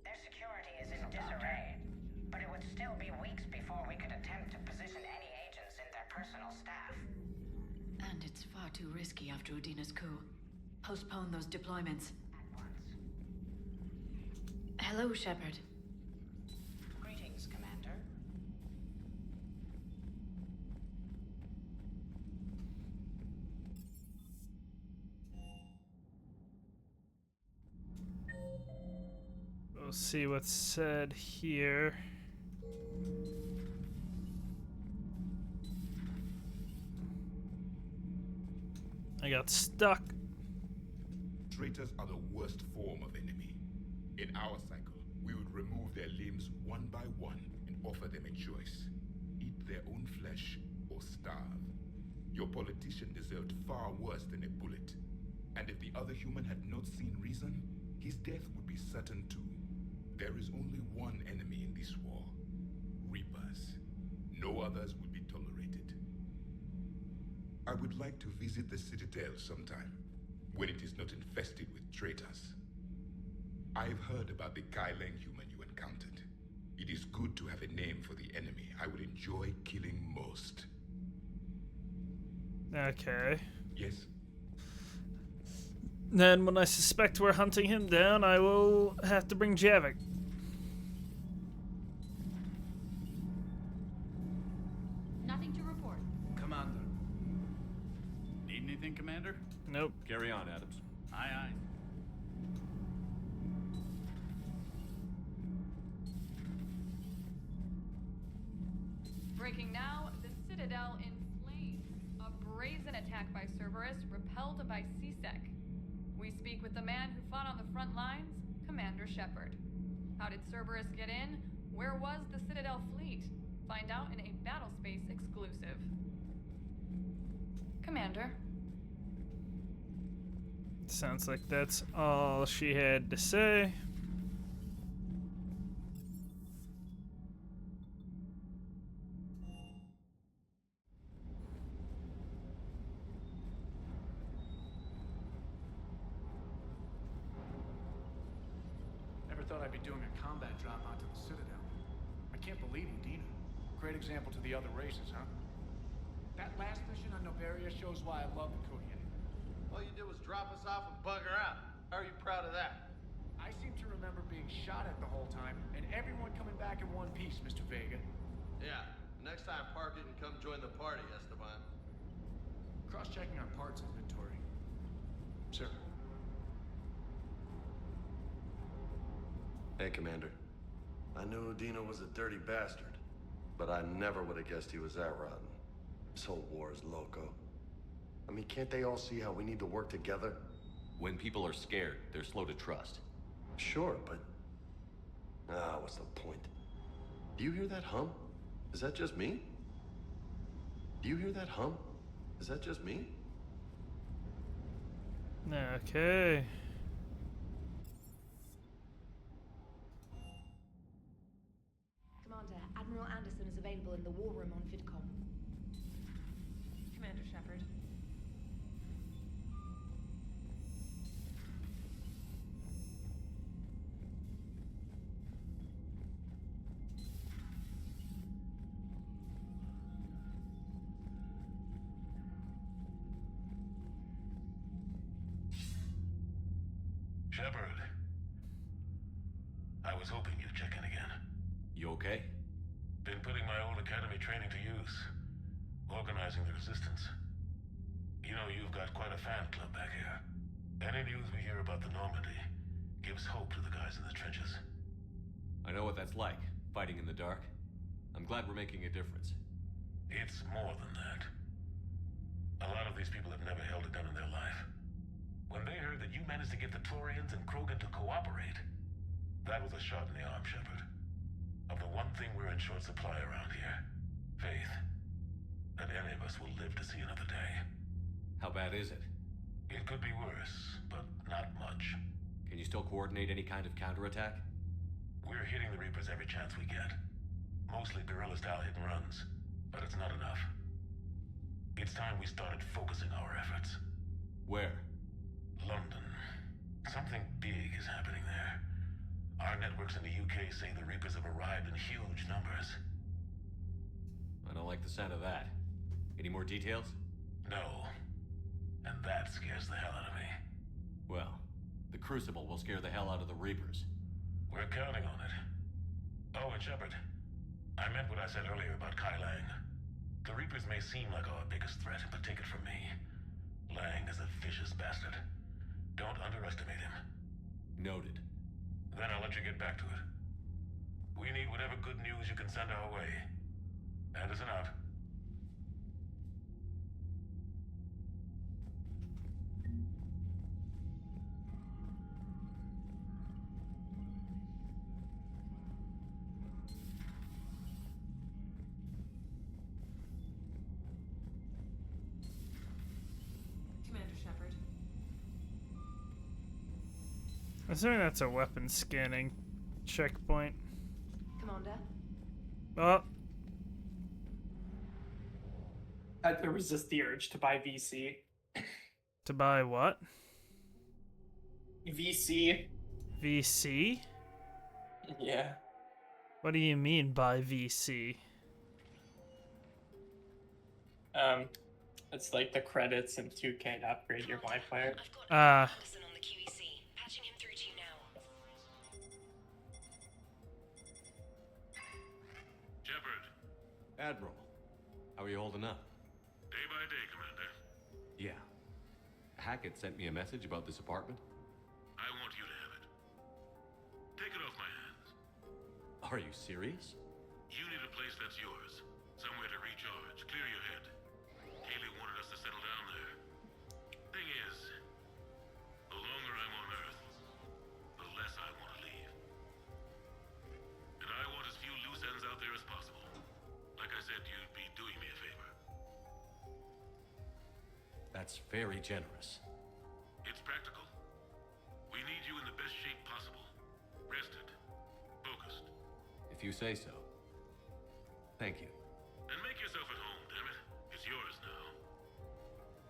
Their security is in disarray, but it would still be weeks before we could attempt to position any agents in their personal staff. And it's far too risky after Udina's coup. Postpone those deployments. At once. Hello, Shepard. Greetings, Commander. We'll see what's said here. I got stuck. Traitors are the worst form of enemy. In our cycle, we would remove their limbs one by one and offer them a choice. Eat their own flesh or starve. Your politician deserved far worse than a bullet. And if the other human had not seen reason, his death would be certain too. There is only one enemy in this war. Reapers. No others will be tolerated. I would like to visit the Citadel sometime, when it is not infested with traitors. I've heard about the Kaileng human you encountered. It is good to have a name for the enemy I would enjoy killing most. Okay. Yes? Then when I suspect we're hunting him down, I will have to bring Javik. Nothing to report. Commander. Need anything, Commander? Nope. Carry on, Adams. Aye, aye. Breaking now, the Citadel in flames. A brazen attack by Cerberus repelled by C-Sec. We speak with the man who fought on the front lines, Commander Shepard. How did Cerberus get in? Where was the Citadel fleet? Find out in a Battlespace exclusive. Commander. Sounds like that's all she had to say. Never thought I'd be doing a combat drop out to the Citadel. I can't believe Udina. Great example to the other races, huh? That last mission on Noberia shows why I love the Kodiak. All you did was drop us off and bugger out. How are you proud of that? I seem to remember being shot at the whole time, and everyone coming back in one piece, Mr. Vega. Yeah, next time park it and come join the party, Esteban. Cross-checking our parts inventory. Sir. Hey, Commander. I knew Udina was a dirty bastard, but I never would have guessed he was that rotten. This whole war is loco. I mean, can't they all see how we need to work together? When people are scared, they're slow to trust. Sure, but... what's the point? Do you hear that hum? Is that just me? Do you hear that hum? Is that just me? Okay. Commander, Admiral Anderson is available in the war room on VidCom. Commander Shepard. Shepard. I was hoping you'd check in again. You okay? Been putting my old academy training to use. Organizing the resistance. You know, you've got quite a fan club back here. Any news we hear about the Normandy gives hope to the guys in the trenches. I know what that's like, fighting in the dark. I'm glad we're making a difference. It's more than that. A lot of these people have never held a gun in their life. When they heard that you managed to get the Torians and Krogan to cooperate, that was a shot in the arm, Shepard. Of the one thing we're in short supply around here, faith. That any of us will live to see another day. How bad is it? It could be worse, but not much. Can you still coordinate any kind of counterattack? We're hitting the Reapers every chance we get. Mostly guerrilla-style hit and runs, but it's not enough. It's time we started focusing our efforts. Where? London. Something big is happening there. Our networks in the UK say the Reapers have arrived in huge numbers. I don't like the sound of that. Any more details? No. And that scares the hell out of me. Well, the Crucible will scare the hell out of the Reapers. We're counting on it. Oh, and Shepard, I meant what I said earlier about Kai Lang. The Reapers may seem like our biggest threat, but take it from me. Lang is a vicious bastard. Don't underestimate him. Noted. Then I'll let you get back to it. We need whatever good news you can send our way. Anderson out. Commander Shepard. Assuming that's a weapon scanning checkpoint. Commander. Oh. There was just the urge to buy VC. To buy what? VC. VC? Yeah. What do you mean by VC? It's like the credits in 2K to upgrade your Wi-Fi. Shepard. Admiral, how are you holding up? Day by day, Commander. Yeah. Hackett sent me a message about this apartment. I want you to have it. Take it off my hands. Are you serious? You need a place that's yours. Somewhere to recharge, clear your head. Haley wanted us to settle down there. Thing is, the longer I'm on Earth, the less I want to leave. And I want as few loose ends out there as possible. Like I said, you'd be doing me a favor. That's very generous. It's practical. We need you in the best shape possible. Rested. Focused. If you say so. Thank you. And make yourself at home, damn it. It's yours now.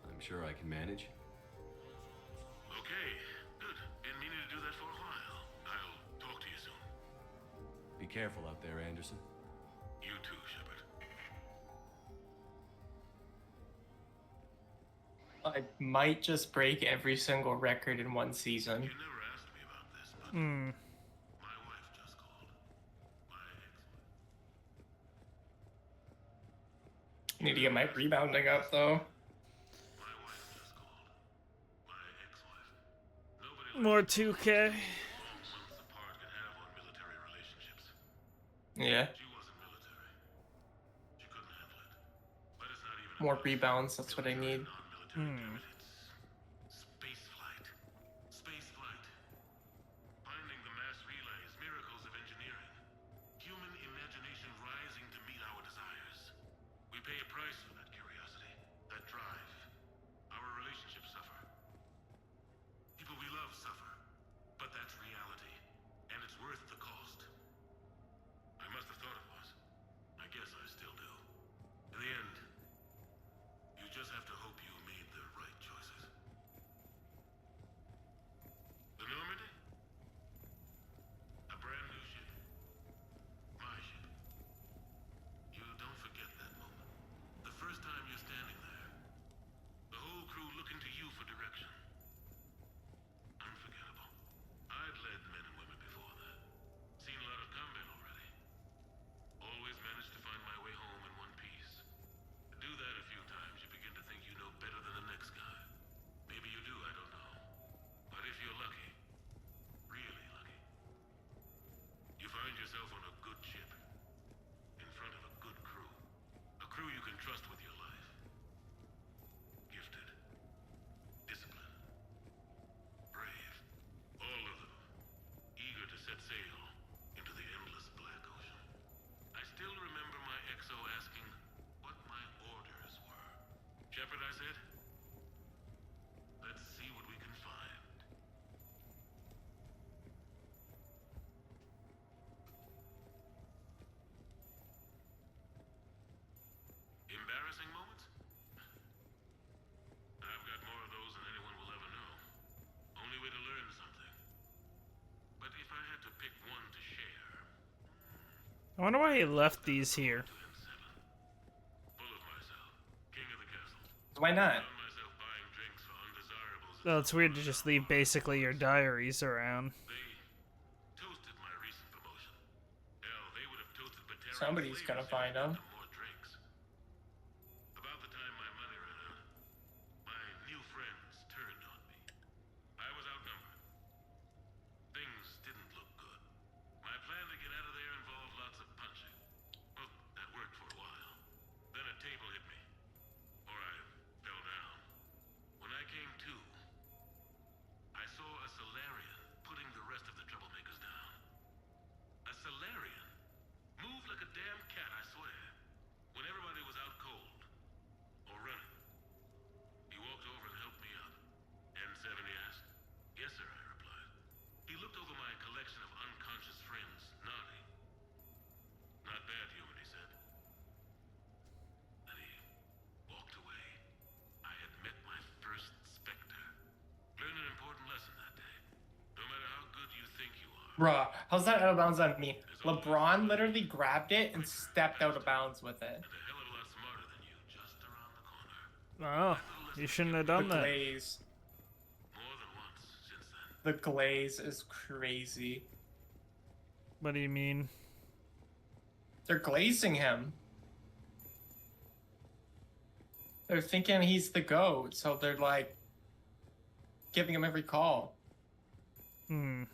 I'm sure I can manage. Okay, good. Been meaning to do that for a while. I'll talk to you soon. Be careful out there, Anderson. You too, Shepard. I might just break every single record in one season. You never asked me about this, but my wife just called. Need to get my rebounding up though. More 2K. Yeah. More rebounds, that's what I need. Spaceflight. Spaceflight. Finding the mass relays, miracles of engineering. Human imagination rising to meet our desires. We pay a price for that curiosity, that drive. Our relationships suffer. People we love suffer. But that's reality. And it's worth the cost. I must have thought it was. I guess I still do. In the end, you just have to hope you made the right choice. wonder why he left these here. Why not? Well, it's weird to just leave basically your diaries around. Somebody's gonna find them. Bruh, how's that out of bounds on me? LeBron literally grabbed it and stepped out of bounds with it. Oh, you shouldn't have done The that. glaze. The glaze is crazy. What do you mean? They're glazing him. They're thinking he's the GOAT, so they're like giving him every call. Hmm.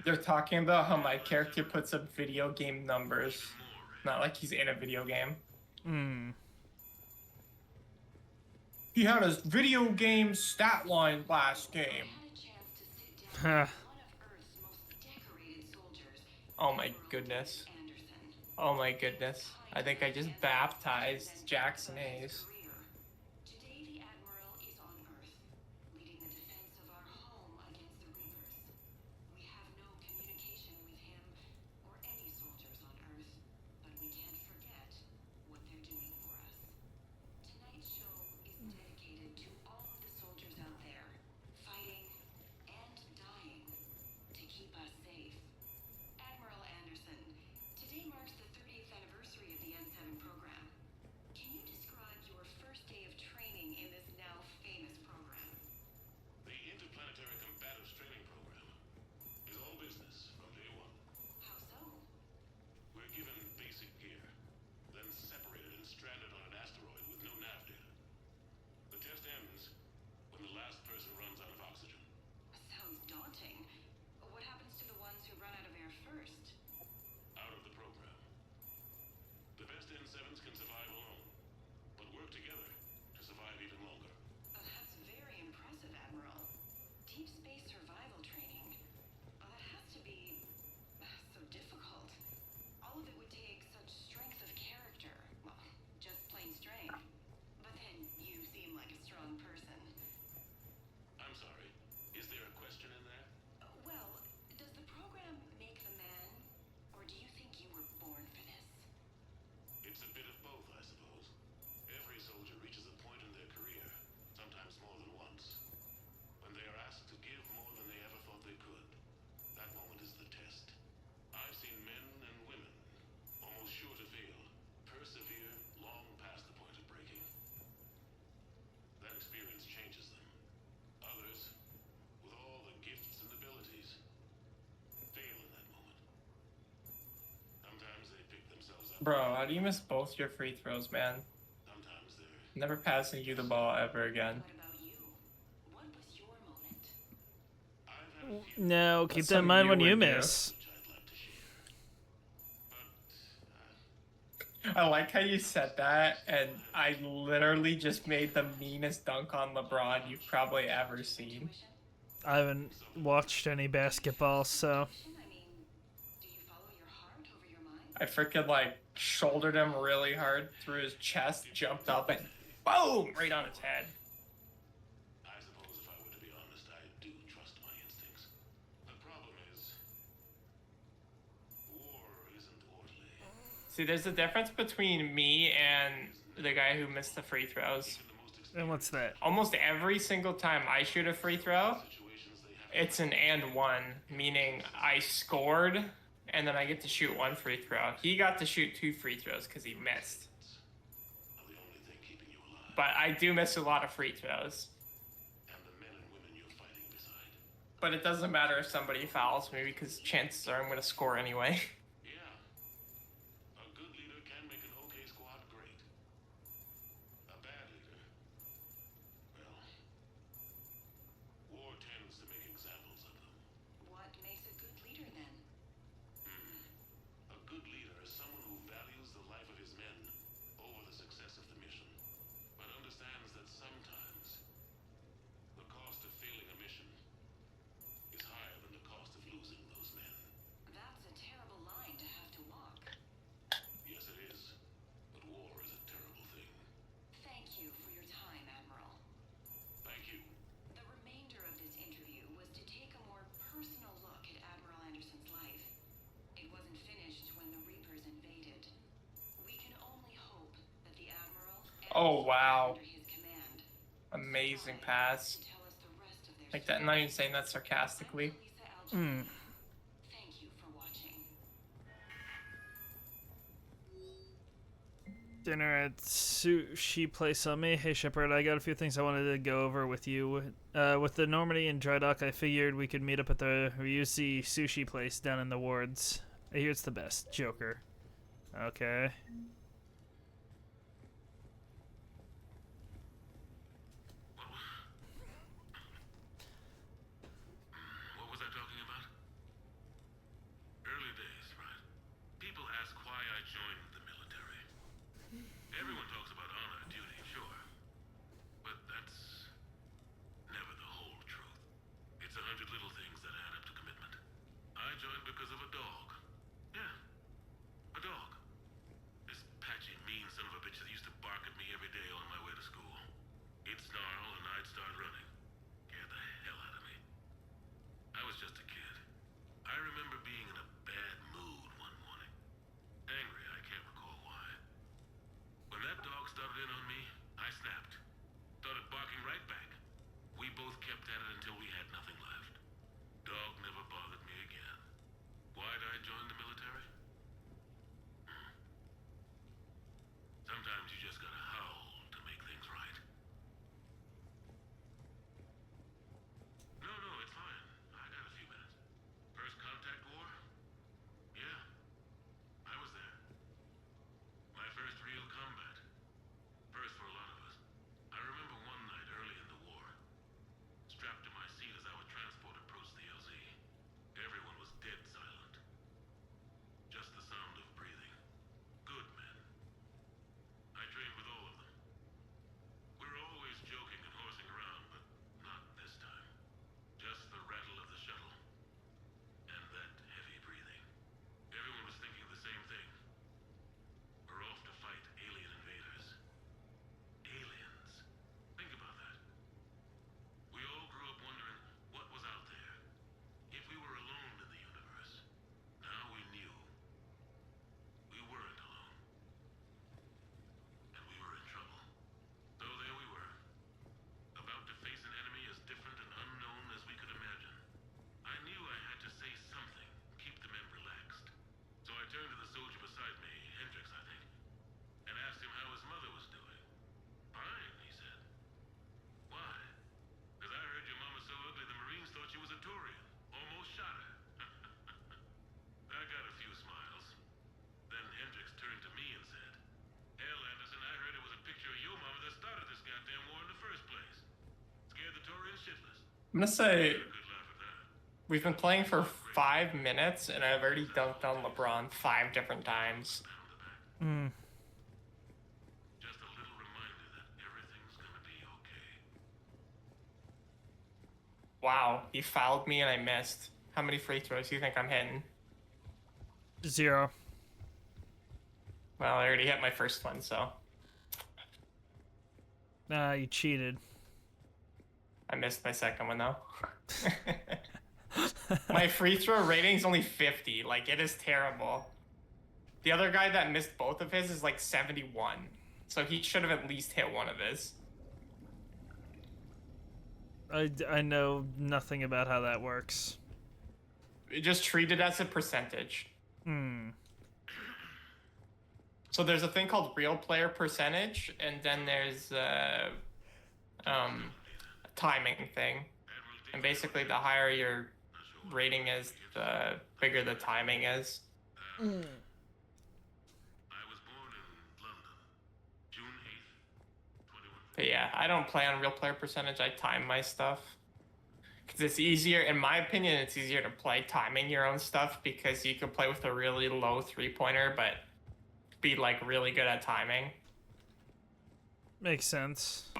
They're talking about how my character puts up video game numbers. Not like he's in a video game. Hmm. He had his video game stat line last game. Huh. Oh my goodness. Oh my goodness. I think I just baptized Jackson Hayes. Bro, how do you miss both your free throws, man? Never passing you the ball ever again. No, keep What's that in something mind you when you would do? miss. I like how you said that, and I literally just made the meanest dunk on LeBron you've probably ever seen. I haven't watched any basketball, so. I freaking like shouldered him really hard through his chest, jumped up, and boom! Right on his head. I suppose if I were to be honest, I do trust my instincts. The problem is, war isn't orderly. See, there's a difference between me and the guy who missed the free throws. And what's that? Almost every single time I shoot a free throw, it's an and one, meaning I scored and then I get to shoot one free throw. He got to shoot 2 free throws because he missed. But I do miss a lot of free throws. But it doesn't matter if somebody fouls me because chances are I'm going to score anyway. A good leader can make an okay squad great. A bad leader, well, war tends to make examples of them. What makes a good leader then? A good leader is someone who values the life of his men over the success of the mission, but understands that sometimes the cost of failing a mission is higher than the cost of losing those men. That's a terrible line to have to walk. Yes, it is, but war is a terrible thing. Thank you for your time, Admiral. Thank you. The remainder of this interview was to take a more personal look at Admiral Anderson's life. It wasn't finished when the Reapers invaded. We can only hope that the Admiral Oh, wow. under his command Amazing pass. tell us the rest of their Like that, I'm not even saying that sarcastically. Hmm. Thank you for watching. Dinner at sushi place on me. Hey Shepard, I got a few things I wanted to go over with you. With the Normandy and dry dock, I figured we could meet up at the Ryushi sushi place down in the wards. I hear it's the best. Joker. Okay. What was I talking about? Early days, right? People ask why I joined the military. Everyone talks about honor and duty, sure. But that's never the whole truth. It's 100 little things that add up to commitment. I joined because of a dog. Yeah, a dog. This I'm gonna say we've been playing for 5 minutes, and I've already dunked on LeBron 5 different times. Hmm. Wow, he fouled me and I missed. How many free throws do you think I'm hitting? 0. Well, I already hit my first one, so. Nah, you cheated. I missed my second one, though. My free throw rating's only 50. Like, it is terrible. The other guy that missed both of his is like 71. So he should have at least hit one of his. I know nothing about how that works. Just treat it as a percentage. Hmm. So there's a thing called real player percentage, and then there's a timing thing. And basically, the higher your rating is, the bigger the timing is. Mm. But yeah, I don't play on real player percentage. I time my stuff. Because it's easier, in my opinion, it's easier to play timing your own stuff because you can play with a really low three-pointer, but be like really good at timing. Makes sense.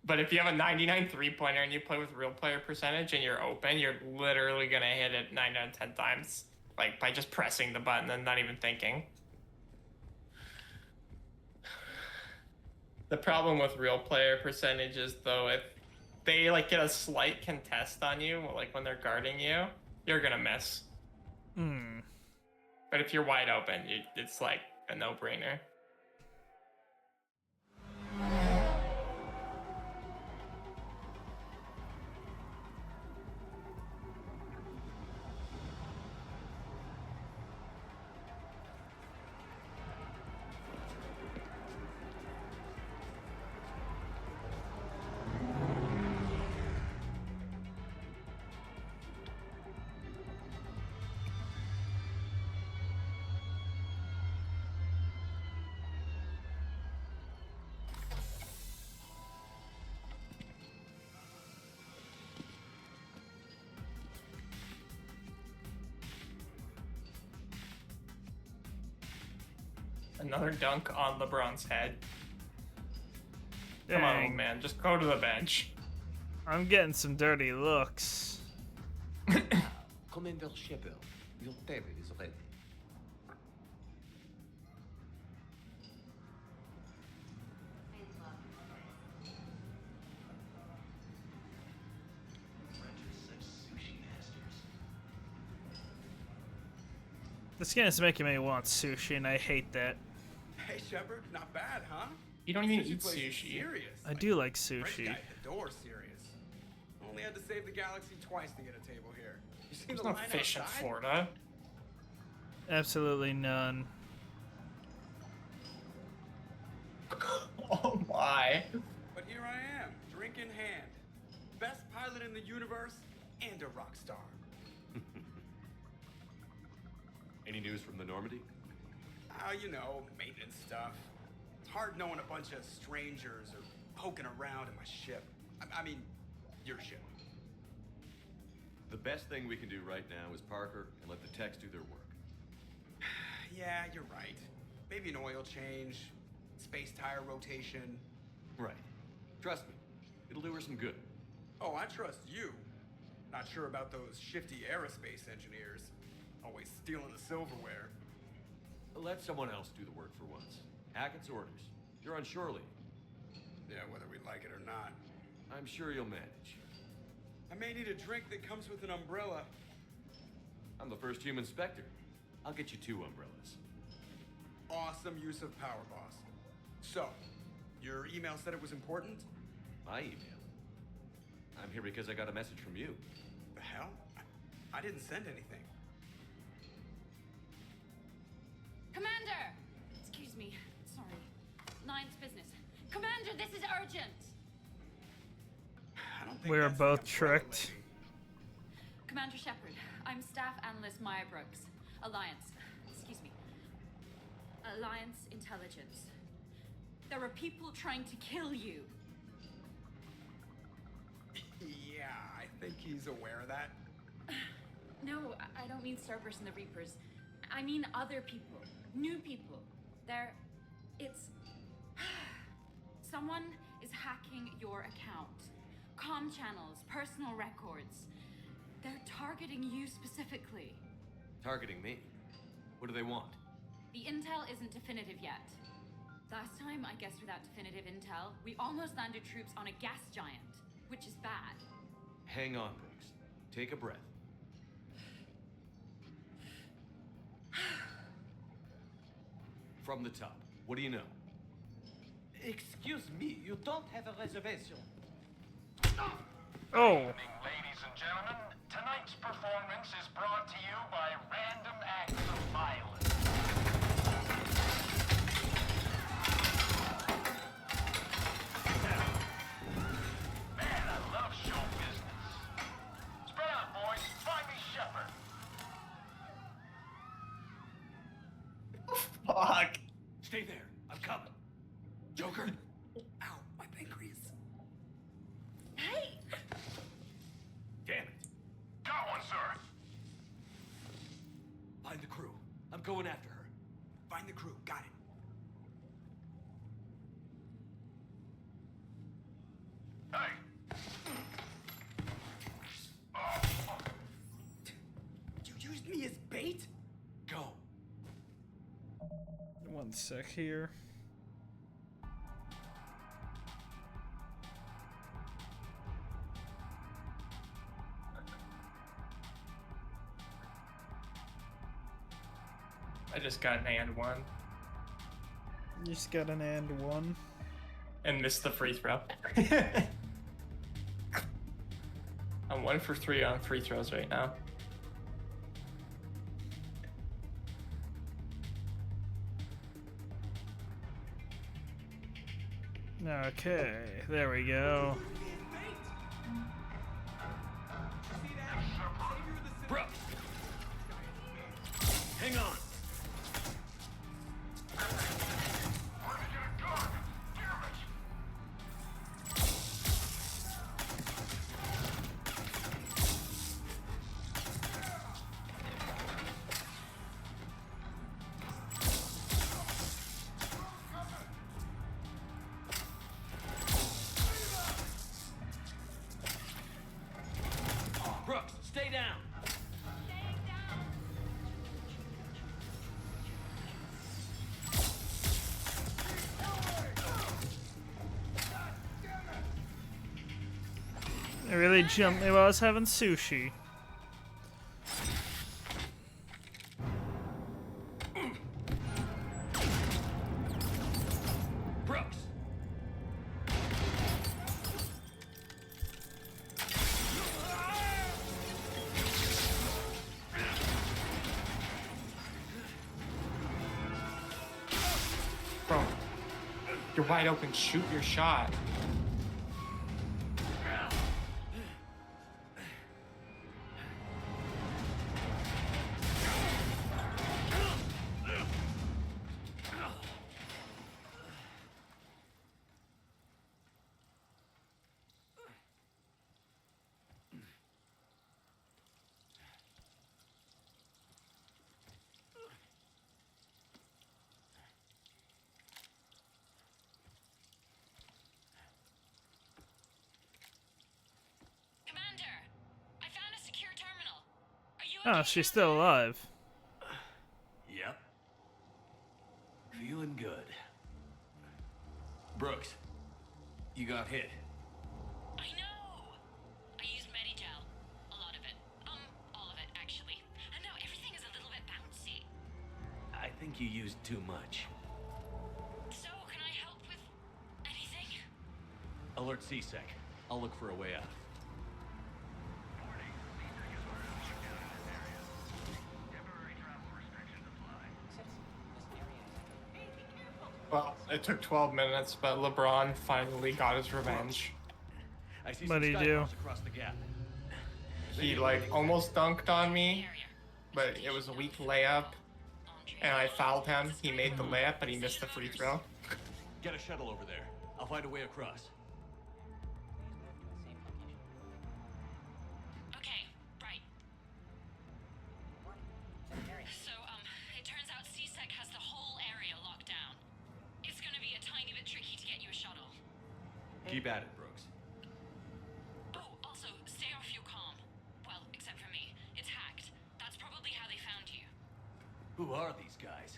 But if you have a 99 three-pointer and you play with real player percentage and you're open, you're literally going to hit it 9 out of 10 times. Like, by just pressing the button and not even thinking. The problem with real player percentage is, though, if they, like, get a slight contest on you, like, when they're guarding you, you're going to miss. Hmm. But if you're wide open, it's, like, a no-brainer. Another dunk on LeBron's head. Come on, old man. Just go to the bench. I'm getting some dirty looks. Commander Shepard, your table is ready. This game is making me want sushi, and I hate that. Hey, Shepard, not bad, huh? You don't even eat place is sushi. Serious. I do like French sushi. guy at the door, serious. Only had to save the galaxy twice to get a table here. You seen There's the no line fish outside? in Florida. Absolutely none. Oh my. But here I am, drink in hand. Best pilot in the universe and a rock star. Any news from the Normandy? You know, maintenance stuff. It's hard knowing a bunch of strangers or poking around in my ship. I mean, your ship. The best thing we can do right now is Parker and let the techs do their work. Yeah, you're right. Maybe an oil change, space tire rotation. Right. Trust me, it'll do her some good. Oh, I trust you. Not sure about those shifty aerospace engineers. Always stealing the silverware. Let someone else do the work for once. Hackett's orders. You're on shore leave. Yeah, whether we like it or not. I'm sure you'll manage. I may need a drink that comes with an umbrella. I'm the first human Spectre. I'll get you 2 umbrellas. Awesome use of power, boss. So, your email said it was important? My email? I'm here because I got a message from you. The hell? I didn't send anything. Commander! Excuse me. Sorry. Nine's business. Commander, this is urgent! I don't think We were that's both the umbrella tricked. lady. Commander Shepard, I'm Staff Analyst Maya Brooks. Alliance. Excuse me. Alliance Intelligence. There are people trying to kill you. Yeah, I think he's aware of that? No, I don't mean Cerberus and the Reapers. I mean other people. New people. It's... Someone is hacking your account. Comm channels, personal records. They're targeting you specifically. Targeting me? What do they want? The intel isn't definitive yet. Last time, I guess without definitive intel, we almost landed troops on a gas giant, which is bad. Hang on, Brooks. Take a breath. From the top, what do you know? Excuse me, you don't have a reservation. Oh. Ladies and gentlemen, tonight's performance is brought to you by Random Acts of Violence. Man, I love show business. Spread out, boys. Find me Shepard. Fuck. Stay there. I'm coming. Joker. Ow, my pancreas. Hey! Damn it. Got one, sir. Find the crew. I'm going after her. Find the crew. Got it. Hey. You used me as bait? Go. 1 sec here. I just got an and one. You just got an and one. And missed the free throw. I'm 1 for 3 on free throws right now. Okay, there we go. Brooks. Hang on. Brooks, stay down. It really jumped me while I was having sushi. Brooks. Bro, you're wide open. Shoot your shot. Oh, she's still alive. Yep. Feeling good. Brooks, you got hit. I know! I used Medigel. A lot of it. All of it, actually. And now everything is a little bit bouncy. I think you used too much. So, can I help with anything? Alert C-Sec. I'll look for a way out. Well, it took 12 minutes, but LeBron finally got his revenge. What'd he do? He like almost dunked on me, but it was a weak layup, and I fouled him. He made the layup, but he missed the free throw. Get a shuttle over there. I'll find a way across. Keep at it, Brooks. Oh, also, stay off your comm. Well, except for me. It's hacked. That's probably how they found you. Who are these guys?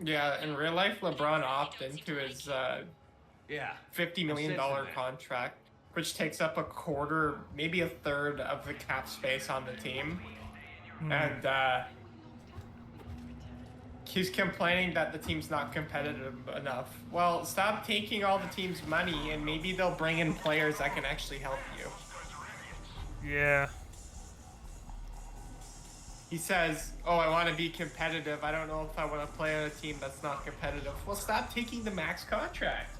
Yeah, in real life, LeBron opted into his $50 million contract, which takes up a quarter, maybe a third of the cap space on the team. And he's complaining that the team's not competitive enough. Well, stop taking all the team's money and maybe they'll bring in players that can actually help you. Yeah. He says, oh, I want to be competitive. I don't know if I want to play on a team that's not competitive. Well, stop taking the max contract.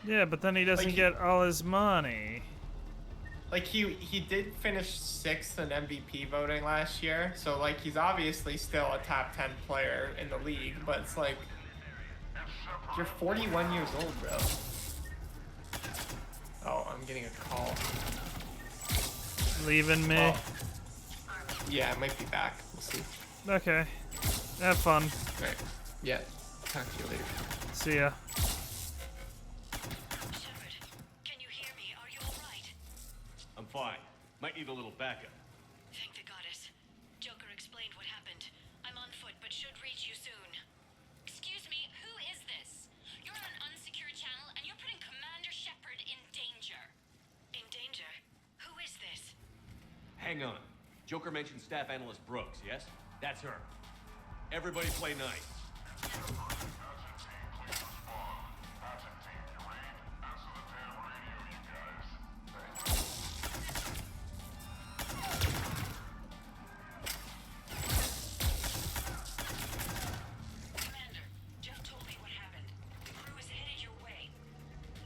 Yeah, but then he doesn't get all his money. Like, he did finish 6th in MVP voting last year, so, like, he's obviously still a top 10 player in the league, but it's like, you're 41 years old, bro. Oh, I'm getting a call. Leaving me? Oh. Yeah, I might be back. We'll see. Okay. Have fun. Right. Yeah. Talk to you later. See ya. I'm fine. Might need a little backup. Thank the goddess. Joker explained what happened. I'm on foot, but should reach you soon. Excuse me, who is this? You're on an unsecured channel and you're putting Commander Shepard in danger. In danger? Who is this? Hang on. Joker mentioned staff analyst Brooks, yes? That's her. Everybody play nice.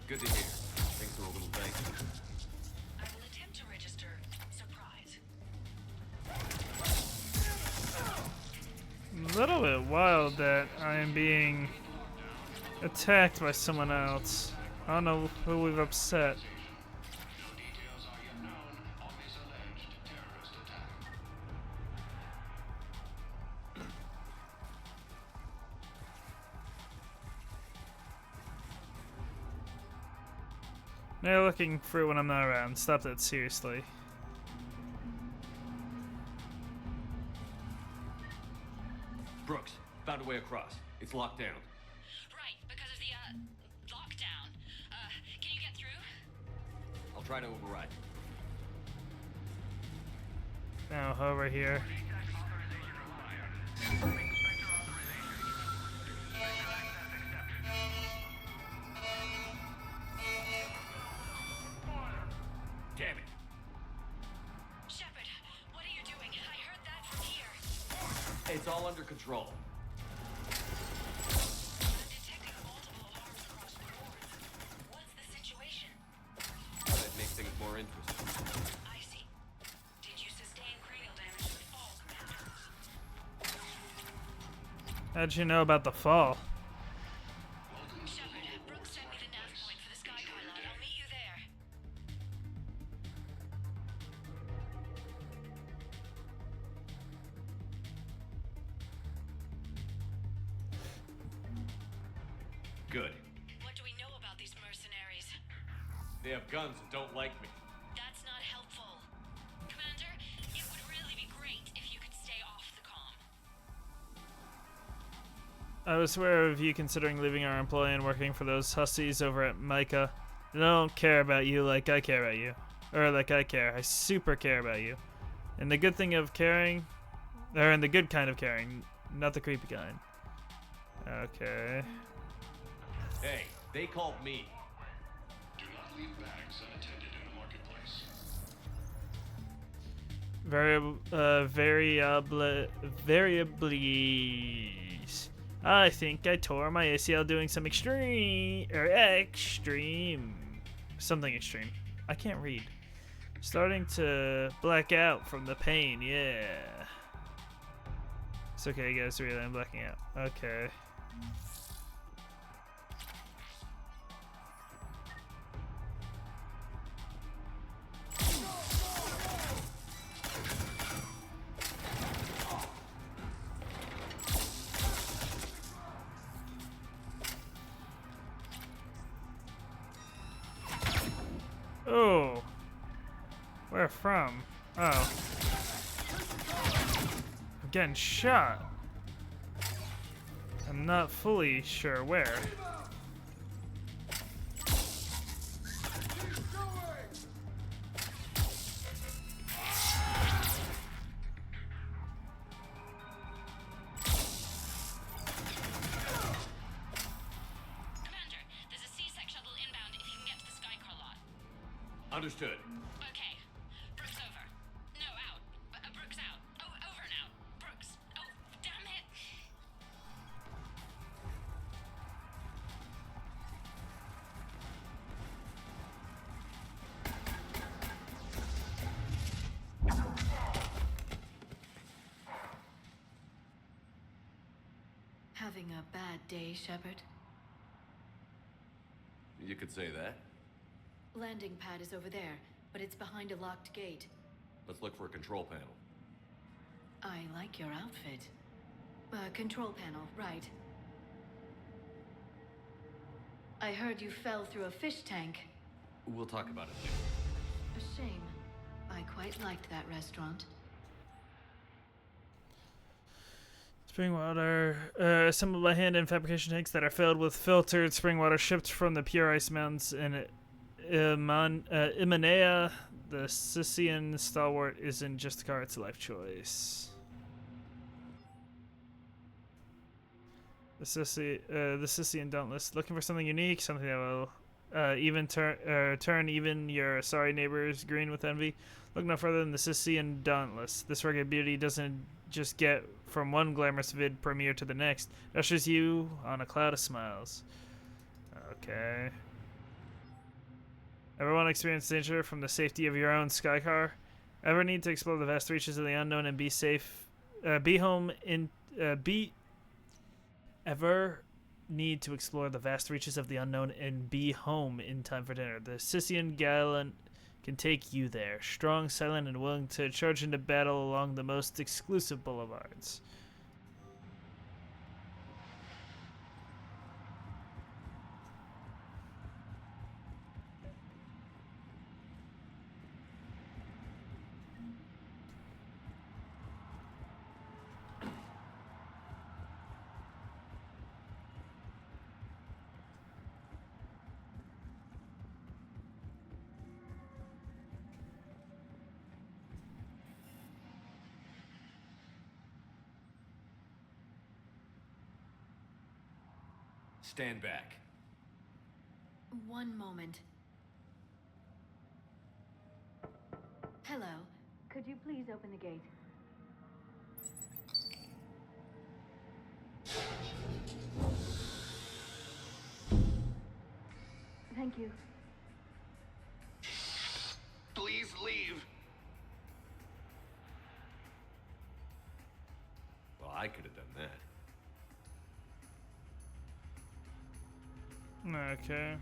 Good to hear. Things are a little dicey. I will attempt to register surprise. A little bit wild that I am being attacked by someone else. I don't know who we've upset. Now looking for when I'm not around. Stop that, seriously. Brooks, found a way across. It's locked down. Right, because of the, lockdown. Can you get through? I'll try to override. Now, over here. Damn it. Shepard, what are you doing? I heard that from here. It's all under control. I'm detecting multiple alarms across the board. What's the situation? That'd make things more interesting. I see. Did you sustain cranial damage to the fall, Commander? How'd you know about the fall? Shepard, Brooks sent me the nav point for the Sky Pilot. I'll meet you there. Good. What do we know about these mercenaries? They have guns and don't like me. That's not helpful. Commander, it would really be great if you could stay off the comm. I was aware of you considering leaving our employ and working for those hussies over at Micah. They don't care about you like I care about you. Or like I care. I super care about you. And the good thing of caring, or in the good kind of caring, not the creepy kind. Okay. Hey, they called me. Do not leave bags unattended in the marketplace. Variables. I think I tore my ACL doing some extreme. Something extreme. I can't read. Starting to black out from the pain, yeah. It's okay, guys, really, I'm blacking out. Okay. from? Oh. I'm getting shot. I'm not fully sure where. Understood. Okay. Brooks over. No, out. Brooks out. Oh, over and out. Brooks. Oh, damn it. Having a bad day, Shepard? You could say that. Landing pad is over there, but it's behind a locked gate. Let's look for a control panel. I like your outfit. Control panel, right. I heard you fell through a fish tank. We'll talk about it later. A shame. I quite liked that restaurant. Spring water assembled by hand in fabrication tanks that are filled with filtered spring water shipped from the pure ice mountains in Imanea. The Scythian stalwart isn't just a car, it's a life choice. The Scythian dauntless, looking for something unique, something that will even turn even your sorry neighbors green with envy. Look no further than the Scythian dauntless. This rugged beauty doesn't just get from one glamorous vid premiere to the next. It ushers you on a cloud of smiles. Okay. Ever want to experience danger from the safety of your own sky car? Ever need to explore the vast reaches of the unknown and be safe? Ever need to explore the vast reaches of the unknown and be home in time for dinner? The Scythian gallant can take you there, strong, silent, and willing to charge into battle along the most exclusive boulevards. Stand back. One moment. Hello. Could you please open the gate? Thank you. Please leave. Well, I could have done that. Okay.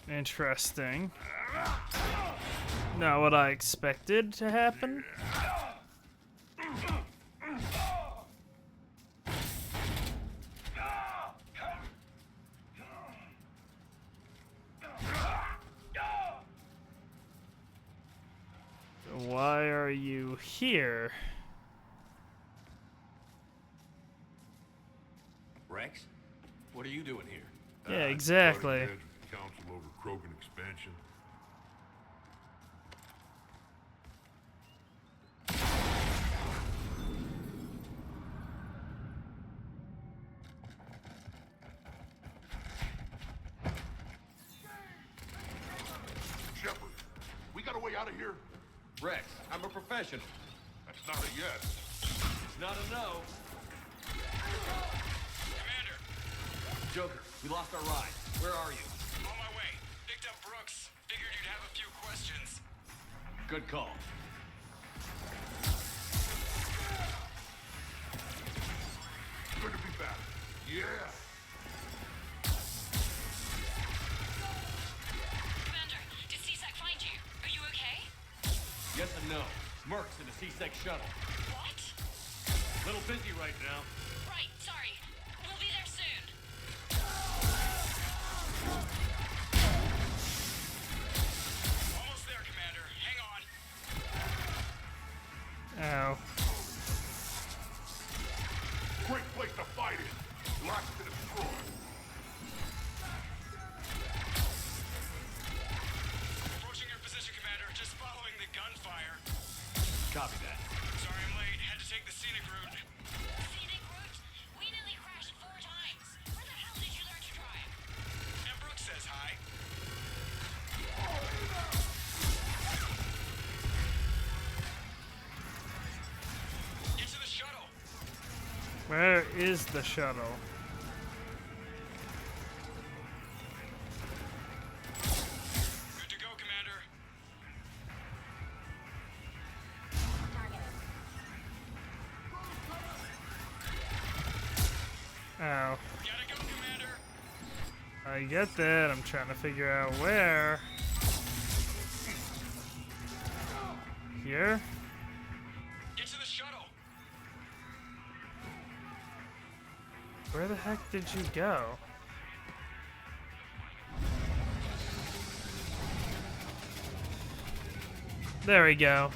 Interesting. Not what I expected to happen. Why are you here? Rex? What are you doing here? Yeah, exactly. Council over Krogan expansion. Shepard, we got a way out of here? Rex, I'm a professional. That's not a yes. It's not a no. Commander! Joker, We lost our ride. Where are you? On my way. Picked up Brooks. Figured you'd have a few questions. Good call. Good to be back. Yeah. Commander, did CSEC find you? Are you okay? Yes and no. Merc's in a C-Sec shuttle. What? Little busy right now. Right, sorry. We'll be there soon. Almost there, Commander. Hang on. Ow. Great place to fight in. Lots to destroy. Approaching your position, Commander. Just following the gunfire. Copy that. Sorry I'm late. Had to take the scenic route. Scenic route? We nearly crashed 4 times. Where the hell did you learn to drive? And Brooks says hi. Get to the shuttle. Where is the shuttle? Good to go, Commander. Ow. Gotta go, Commander. I get that. I'm trying to figure out where. Here? Get to the shuttle. Where the heck did you go? There we go.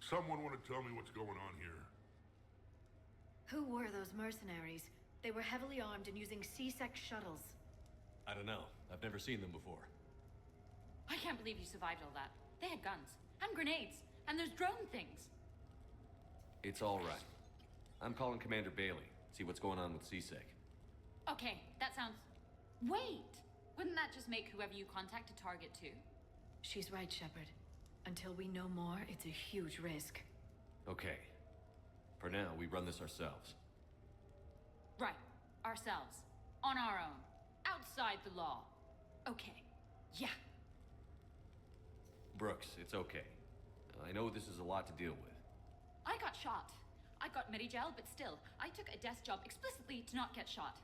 Someone want to tell me what's going on here? Who were those mercenaries? They were heavily armed and using C-Sec shuttles. I don't know. I've never seen them before. I can't believe you survived all that. They had guns and grenades and those drone things. It's all right. I'm calling Commander Bailey. See what's going on with C-Sec. Okay, that sounds... Wait! Wouldn't that just make whoever you contact a target too? She's right, Shepard. Until we know more, it's a huge risk. Okay. For now, we run this ourselves. Right. Ourselves. On our own. Outside the law. Okay. Yeah. Brooks, it's okay. I know this is a lot to deal with. I got shot. I got Medigel, but still, I took a desk job explicitly to not get shot.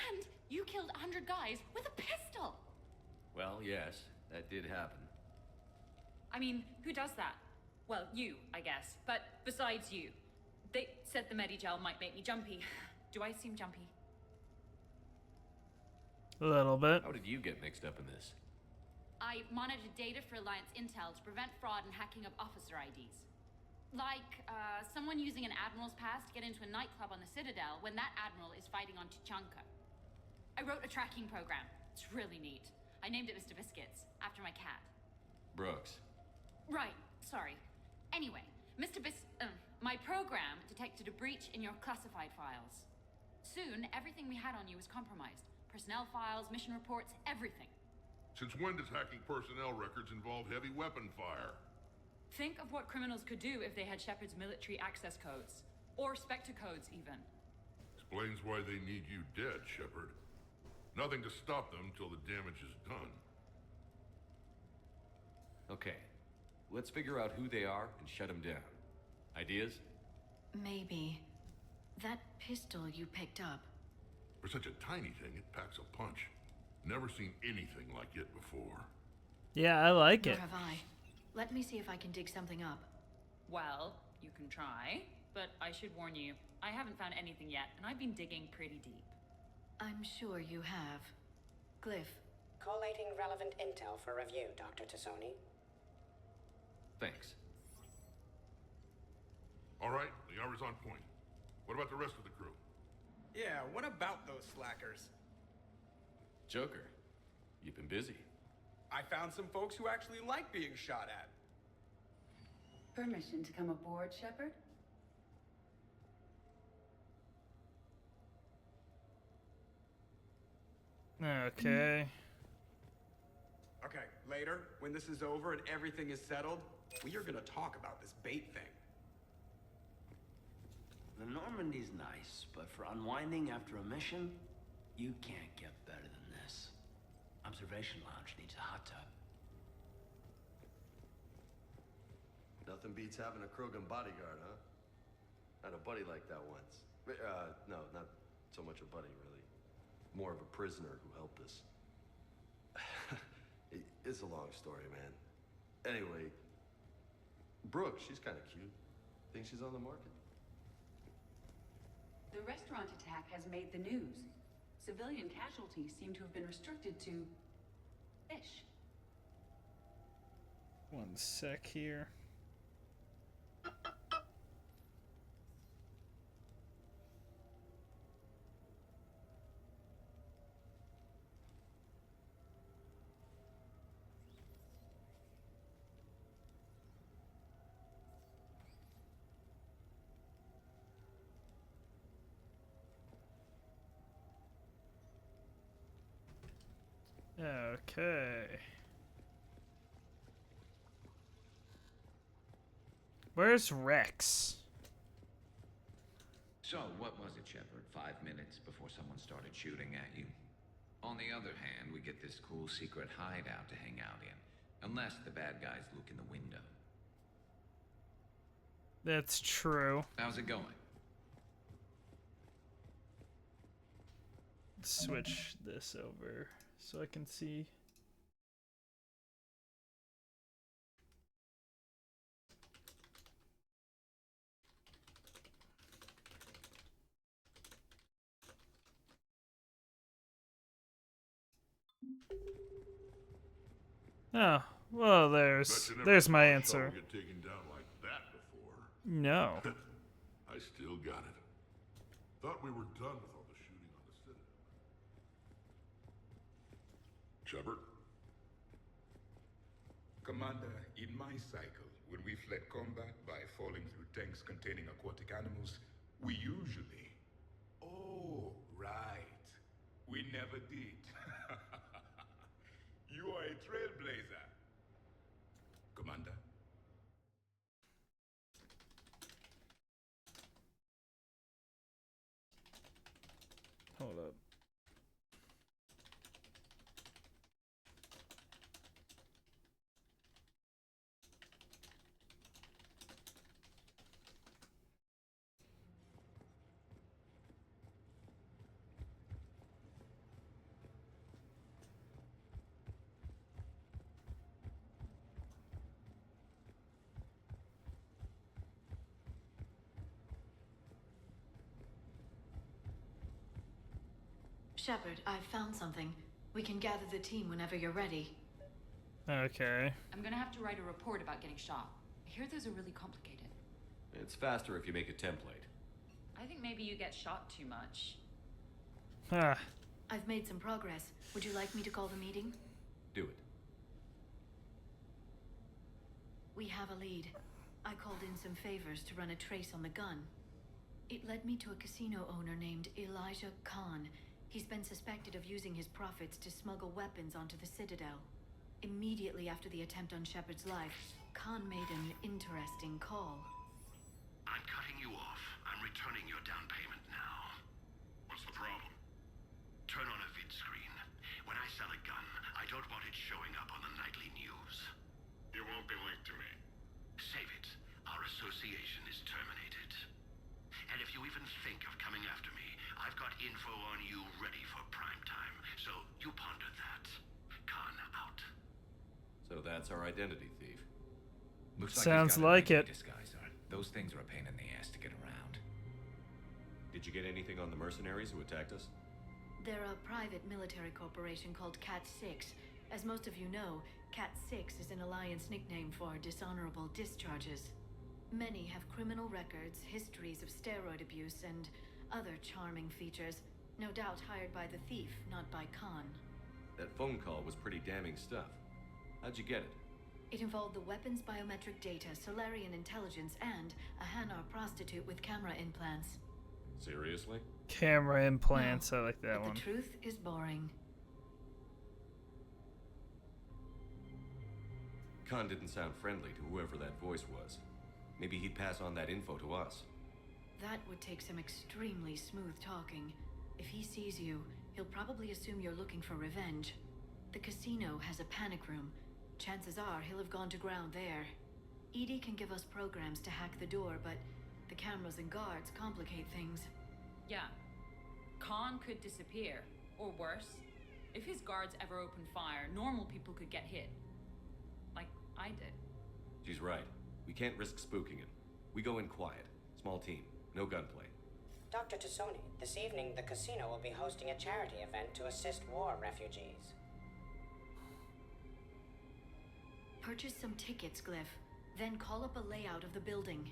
And you killed 100 guys with a pistol! Well, yes, that did happen. I mean, who does that? Well, you, I guess. But besides you. They said the Medigel might make me jumpy. Do I seem jumpy? A little bit. How did you get mixed up in this? I monitored data for Alliance intel to prevent fraud and hacking of officer IDs. Like, someone using an Admiral's pass to get into a nightclub on the Citadel when that Admiral is fighting on Tuchanka. I wrote a tracking program. It's really neat. I named it Mr. Biscuits, after my cat. Brooks. Right, sorry. Anyway, my program detected a breach in your classified files. Soon, everything we had on you was compromised. Personnel files, mission reports, everything. Since when does hacking personnel records involve heavy weapon fire? Think of what criminals could do if they had Shepard's military access codes. Or Spectre codes, even. Explains why they need you dead, Shepard. Nothing to stop them till the damage is done. Okay. Let's figure out who they are and shut them down. Ideas? Maybe. That pistol you picked up. For such a tiny thing, it packs a punch. Never seen anything like it before. Yeah, I like Nor it. have I. Let me see if I can dig something up. Well, you can try, but I should warn you, I haven't found anything yet, and I've been digging pretty deep. I'm sure you have. Glyph. Collating relevant intel for review, Dr. Tassoni. Thanks. All right, the hour's on point. What about the rest of the crew? Yeah, what about those slackers? Joker, you've been busy. I found some folks who actually like being shot at. Permission to come aboard, Shepard? Okay. Okay, later, when this is over and everything is settled, we are gonna talk about this bait thing. The Normandy's nice, but for unwinding after a mission, you can't get better than this. Observation Lounge needs a hot tub. Nothing beats having a Krogan bodyguard, huh? Had a buddy like that once. No, not so much a buddy, really. More of a prisoner who helped us. It's a long story, man. Anyway, Brooke, she's kind of cute. Think she's on the market? The restaurant attack has made the news. Civilian casualties seem to have been restricted to fish. One sec here. Okay. Where's Rex? So, what was it, Shepard? 5 minutes before someone started shooting at you? On the other hand, we get this cool secret hideout to hang out in. Unless the bad guys look in the window. That's true. How's it going? Switch this over so I can see. Oh, well, there's my answer. Get taken down like that before. No. I still got it. Thought we were done with all the shooting on the Citadel. Shepard? Commander, in my cycle, when we fled combat by falling through tanks containing aquatic animals, we usually... Oh, right. We never did. You are a trailblazer. Commander? Hold up. Shepard, I've found something. We can gather the team whenever you're ready. Okay. I'm gonna have to write a report about getting shot. I hear those are really complicated. It's faster if you make a template. I think maybe you get shot too much. Ah. I've made some progress. Would you like me to call the meeting? Do it. We have a lead. I called in some favors to run a trace on the gun. It led me to a casino owner named Elijah Khan. He's been suspected of using his profits to smuggle weapons onto the Citadel. Immediately after the attempt on Shepard's life, Khan made an interesting call. I'm cutting you off. I'm returning your down payment now. What's the problem? Turn on a vid screen. When I sell a gun, I don't want it showing up on the nightly news. You won't be linked to me. Save it. Our association is terminated. And if you even think of coming after me, I've got info on you ready for prime time. So you ponder that. Khan out. So that's our identity thief. Looks Sounds like it. Disguiser. Those things are a pain in the ass to get around. Did you get anything on the mercenaries who attacked us? They're a private military corporation called Cat-6. As most of you know, Cat-6 is an Alliance nickname for dishonorable discharges. Many have criminal records, histories of steroid abuse, and other charming features. No doubt hired by the thief, not by Khan. That phone call was pretty damning stuff. How'd you get it? It involved the weapons biometric data, Solarian intelligence, and a Hanar prostitute with camera implants. Seriously? Camera implants. I like that But one. the truth is boring. Khan didn't sound friendly to whoever that voice was. Maybe he'd pass on that info to us. That would take some extremely smooth talking. If he sees you, he'll probably assume you're looking for revenge. The casino has a panic room. Chances are he'll have gone to ground there. EDI can give us programs to hack the door, but the cameras and guards complicate things. Yeah. Khan could disappear. Or worse, if his guards ever open fire, normal people could get hit. Like I did. She's right. We can't risk spooking him. We go in quiet. Small team. No gunplay. Dr. Tassoni, this evening the casino will be hosting a charity event to assist war refugees. Purchase some tickets, Glyph. Then call up a layout of the building.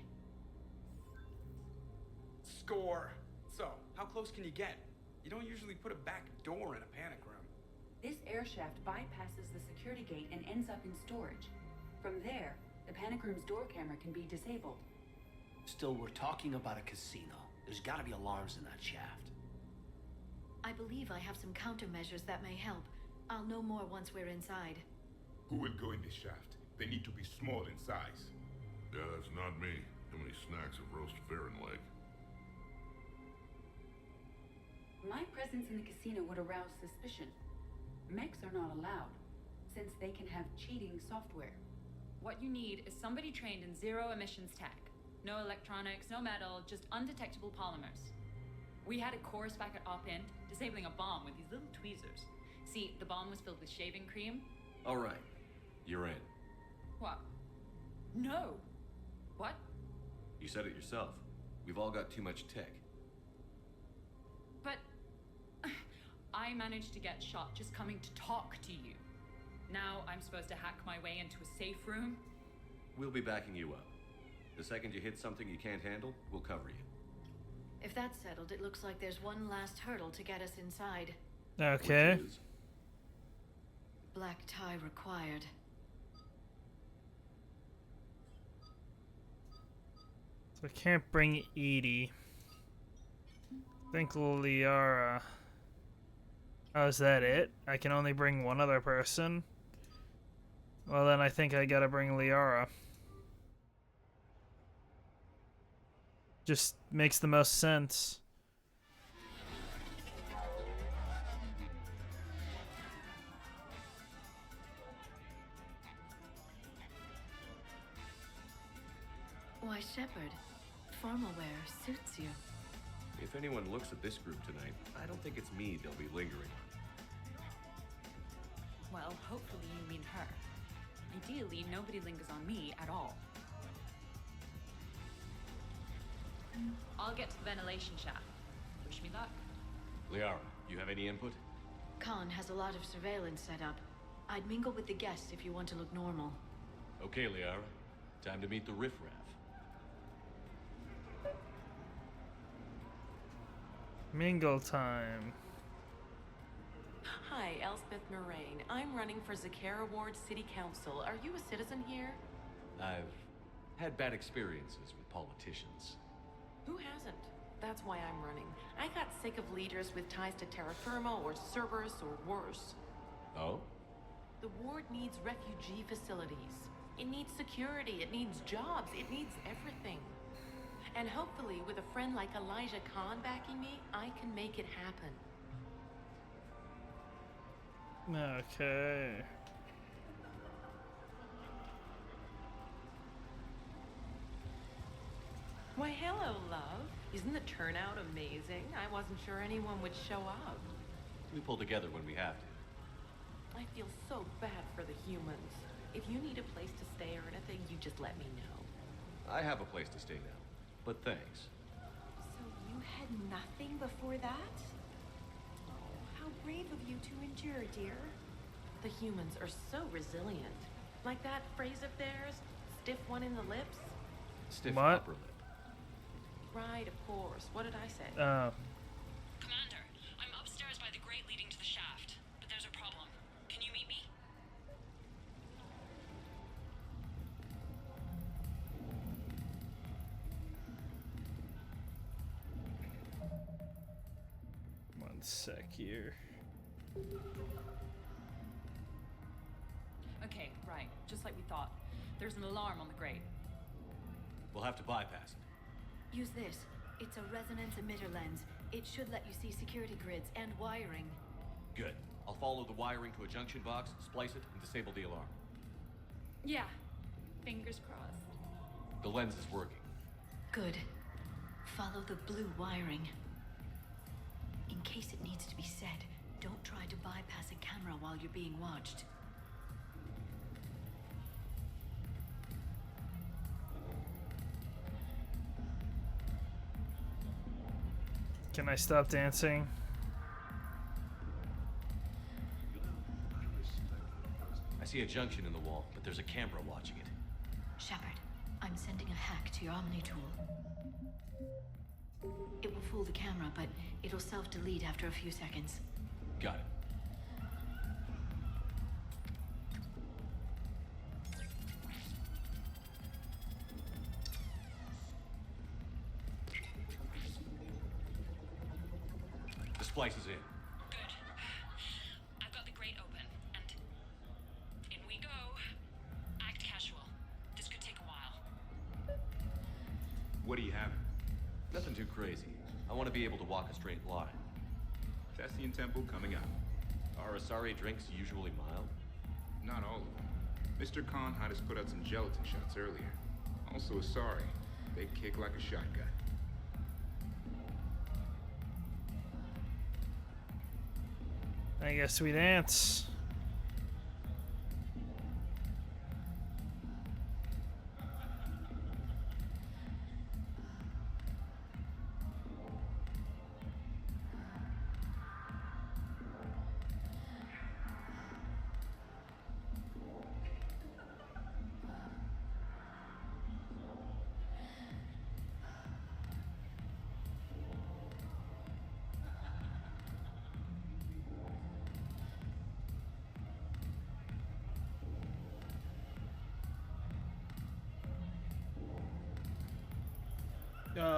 Score! So, how close can you get? You don't usually put a back door in a panic room. This air shaft bypasses the security gate and ends up in storage. From there, the panic room's door camera can be disabled. Still, we're talking about a casino. There's gotta be alarms in that shaft. I believe I have some countermeasures that may help. I'll know more once we're inside. Who will go in this shaft? They need to be small in size. Yeah, that's not me. How many snacks of roast ferret leg? My presence in the casino would arouse suspicion. Mechs are not allowed, since they can have cheating software. What you need is somebody trained in zero emissions tech. No electronics, no metal, just undetectable polymers. We had a course back at Op-Int, disabling a bomb with these little tweezers. See, the bomb was filled with shaving cream. All right. You're in. What? No. What? You said it yourself. We've all got too much tech. But I managed to get shot just coming to talk to you. Now I'm supposed to hack my way into a safe room? We'll be backing you up. The second you hit something you can't handle, we'll cover you. If that's settled, it looks like there's one last hurdle to get us inside. Okay. Black tie required. So I can't bring EDI. I think Liara. Oh, is that it? I can only bring one other person? Well, then I think I gotta bring Liara. Just makes the most sense. Why, Shepard, formal wear suits you. If anyone looks at this group tonight, I don't think it's me they'll be lingering on. Well, hopefully you mean her. Ideally, nobody lingers on me at all. I'll get to the ventilation shaft. Wish me luck. Liara, you have any input? Khan has a lot of surveillance set up. I'd mingle with the guests if you want to look normal. Okay, Liara. Time to meet the riffraff. Mingle time. Hi, Elspeth Moraine. I'm running for Zakara Ward City Council. Are you a citizen here? I've had bad experiences with politicians. Who hasn't? That's why I'm running. I got sick of leaders with ties to terra firma or Cerberus or worse. Oh? The ward needs refugee facilities. It needs security, it needs jobs, it needs everything. And hopefully, with a friend like Elijah Khan backing me, I can make it happen. Okay. Why, hello, love. Isn't the turnout amazing? I wasn't sure anyone would show up. We pull together when we have to. I feel so bad for the humans. If you need a place to stay or anything, you just let me know. I have a place to stay now, but thanks. So you had nothing before that? Oh, how brave of you to endure, dear. The humans are so resilient. Like that phrase of theirs, stiff one in the lips? Stiff What? upper lip. Right, of course. What did I say? Commander, I'm upstairs by the grate leading to the shaft, but there's a problem. Can you meet me? One sec here. Okay, right, just like we thought. There's an alarm on the grate. We'll have to bypass it. Use this. It's a resonance emitter lens. It should let you see security grids and wiring. Good. I'll follow the wiring to a junction box, splice it, and disable the alarm. Yeah. Fingers crossed. The lens is working. Good. Follow the blue wiring. In case it needs to be said, don't try to bypass a camera while you're being watched. Can I stop dancing? I see a junction in the wall, but there's a camera watching it. Shepard, I'm sending a hack to your Omni tool. It will fool the camera, but it'll self-delete after a few seconds. Got it. The splice is in. Good. I've got the grate open, and in we go. Act casual. This could take a while. What do you have? Nothing too crazy. I want to be able to walk a straight line. Thessian Temple coming up. Are Asari drinks usually mild? Not all of them. Mr. Khan had us put out some gelatin shots earlier. Also Asari. They kick like a shotgun. I guess we dance.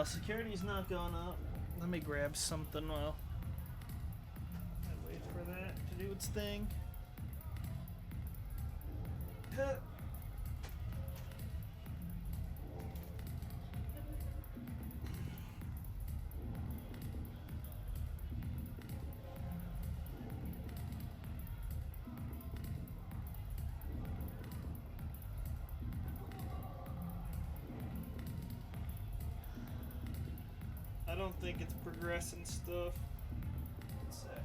Security's not going up. Let me grab something while I wait for that to do its thing. I don't think it's progressing stuff. What's that?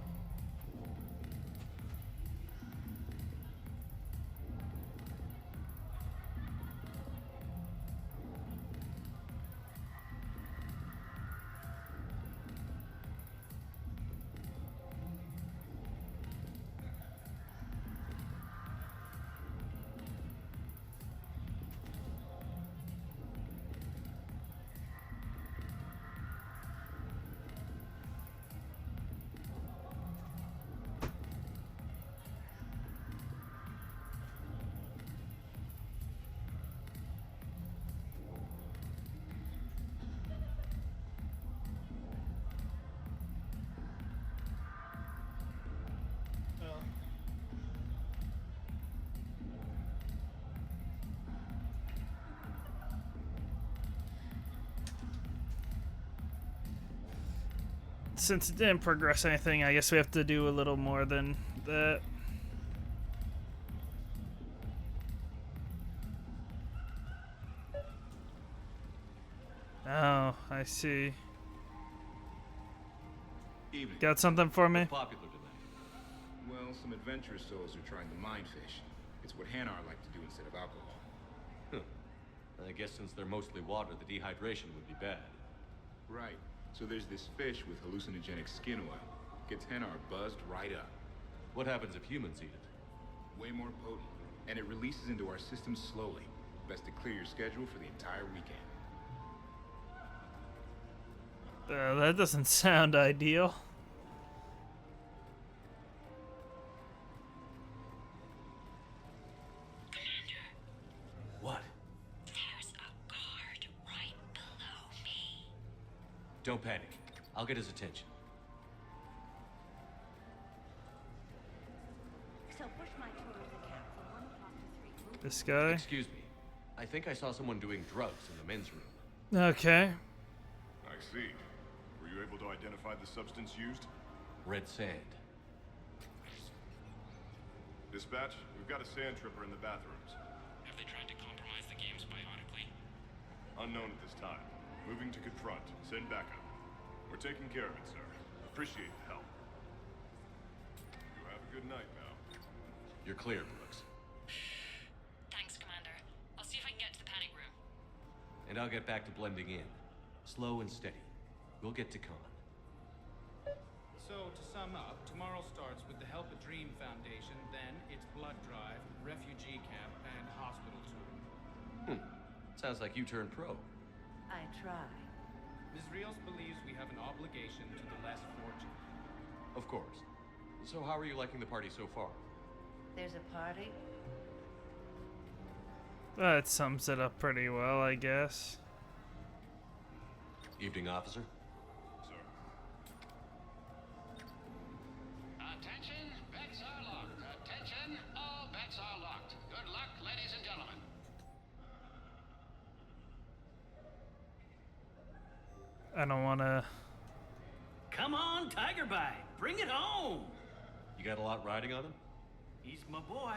Since it didn't progress anything, I guess we have to do a little more than that. Oh, I see. Evening. Got something for me? Popular today. Well, some adventurous souls are trying to mind fish. It's what Hanar like to do instead of alcohol. I guess since they're mostly water, the dehydration would be bad. Right. So there's this fish with hallucinogenic skin oil. Gets Hanar buzzed right up. What happens if humans eat it? Way more potent. And it releases into our system slowly. Best to clear your schedule for the entire weekend. That doesn't sound ideal. What? There's a guard right below me. Don't panic. I'll get his attention. So push my tour of the camp from 1 o'clock to 3. This guy? Excuse me. I think I saw someone doing drugs in the men's room. Okay. I see. Were you able to identify the substance used? Red sand. Dispatch, we've got a sand tripper in the bathrooms. Have they tried to compromise the games biotically? Unknown at this time. Moving to confront. Send backup. We're taking care of it, sir. Appreciate the help. You have a good night now. You're clear, Brooks. Thanks, Commander. I'll see if I can get to the panic room. And I'll get back to blending in. Slow and steady. We'll get to con. So, to sum up, tomorrow starts with the Help a Dream Foundation, then it's blood drive, refugee camp, and hospital tour. Sounds like you turned pro. I try. Ms. Rios believes we have an obligation to the less fortunate. Of course. So how are you liking the party so far? There's a party? That sums it up pretty well, I guess. Evening, officer. Sir. Attention, bets are locked. Attention, all bets are locked. Good luck, ladies and gentlemen. I don't want to... Come on, Tiger Bite. Bring it home. You got a lot riding on him? He's my boy.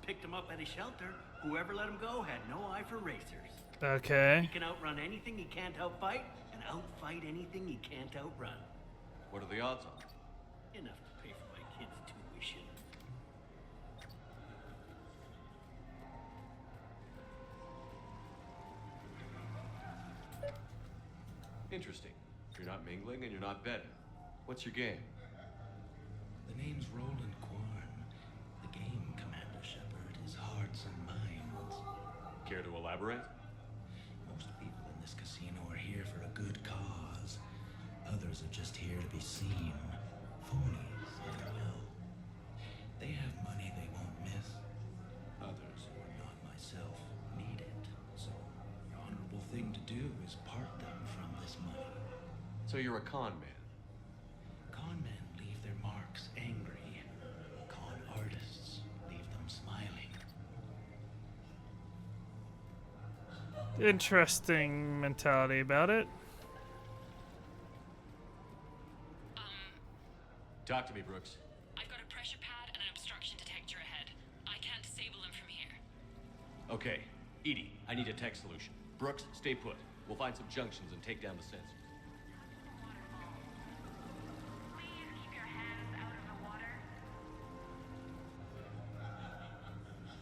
Picked him up at a shelter. Whoever let him go had no eye for racers. Okay. He can outrun anything he can't outfight, and outfight anything he can't outrun. What are the odds on? Enough to pay for my kids' tuition. Interesting. You're not mingling and you're not betting. What's your game? The name's Roland Quarn. The game, Commander Shepard, is hearts and minds. Care to elaborate? Most people in this casino are here for a good cause. Others are just here to be seen. Phonies, I know. They have money they won't miss. Others, who are not myself, need it. So, the honorable thing to do is part them from this money. So you're a con man? Con men leave their marks angry. Con artists leave them smiling. Interesting mentality about it. Talk to me, Brooks. I've got a pressure pad and an obstruction detector ahead. I can't disable them from here. Okay. Edie, I need a tech solution. Brooks, stay put. We'll find some junctions and take down the sensors.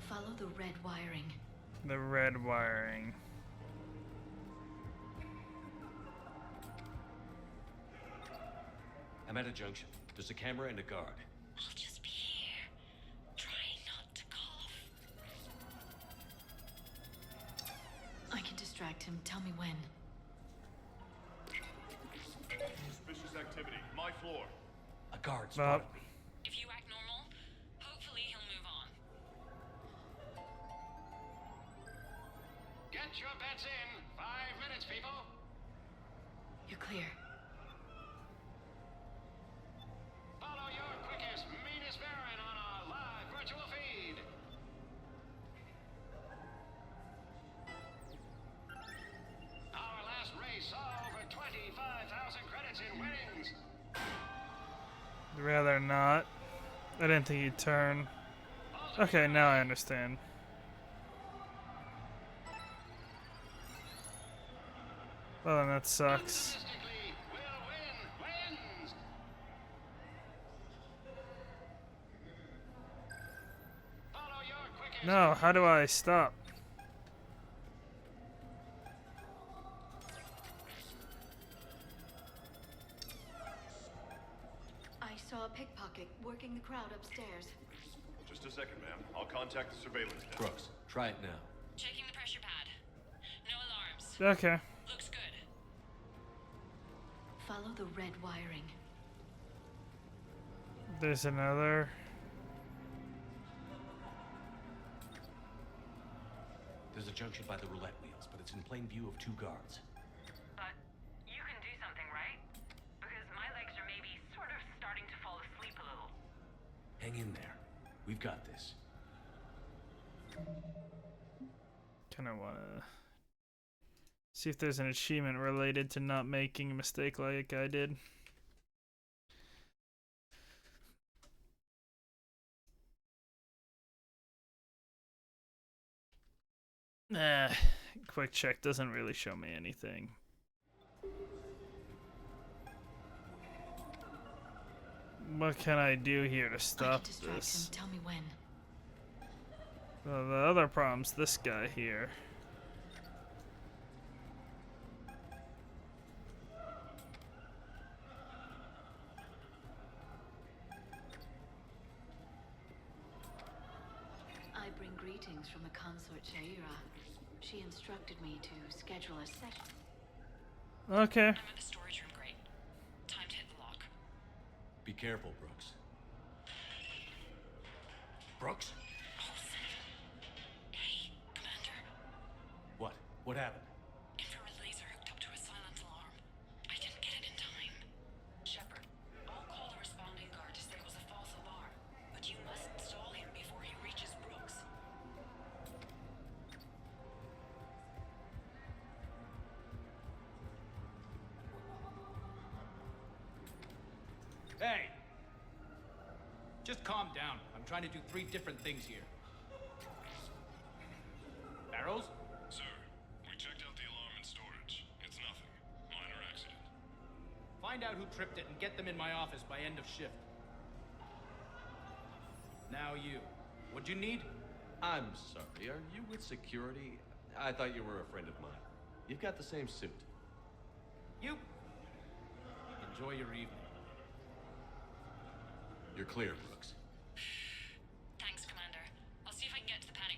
Follow the red wiring. The red wiring. I'm at a junction. There's a camera and a guard. I'll just be here. Try not to cough. I can distract him. Tell me when. Suspicious activity. My floor. A guard spotted me. If you act normal, hopefully he'll move on. Get your bets in. 5 minutes, people. You're clear. Follow your quickest, meanest Baron on our live virtual feed. Our last race saw over 25,000 credits in winnings. Rather not. I didn't think he'd turn. Okay, now I understand. Well, then that sucks. No, how do I stop? I saw a pickpocket working the crowd upstairs. Just a second, ma'am. I'll contact the surveillance desk. Brooks, try it now. Checking the pressure pad. No alarms. Okay. Looks good. Follow the red wiring. There's another. There's a junction by the roulette wheels, but it's in plain view of 2 guards. But you can do something, right? Because my legs are maybe sort of starting to fall asleep a little. Hang in there. We've got this. Kind of want to see if there's an achievement related to not making a mistake like I did. Nah, quick check doesn't really show me anything. What can I do here to stop this? Tell me when. Well, the other problem's this guy here. I bring greetings from the consort Shaira. She instructed me to schedule a session. Okay. I'm in the storage room, great. Time to hit the lock. Be careful, Brooks. Brooks? Hey, Commander. What? What happened? Infrared laser hooked up to a silent alarm. I didn't get it in time. Shepard, I'll call the responding guard to say it was a false alarm, but you must stall him before he reaches Brooks. Hey! Just calm down. I'm trying to do 3 different things here. Barrows? Sir, we checked out the alarm in storage. It's nothing. Minor accident. Find out who tripped it and get them in my office by end of shift. Now you. What'd you need? I'm sorry, are you with security? I thought you were a friend of mine. You've got the same suit. You. Enjoy your evening. You're clear, Brooks. Thanks, Commander. I'll see if I can get to the panic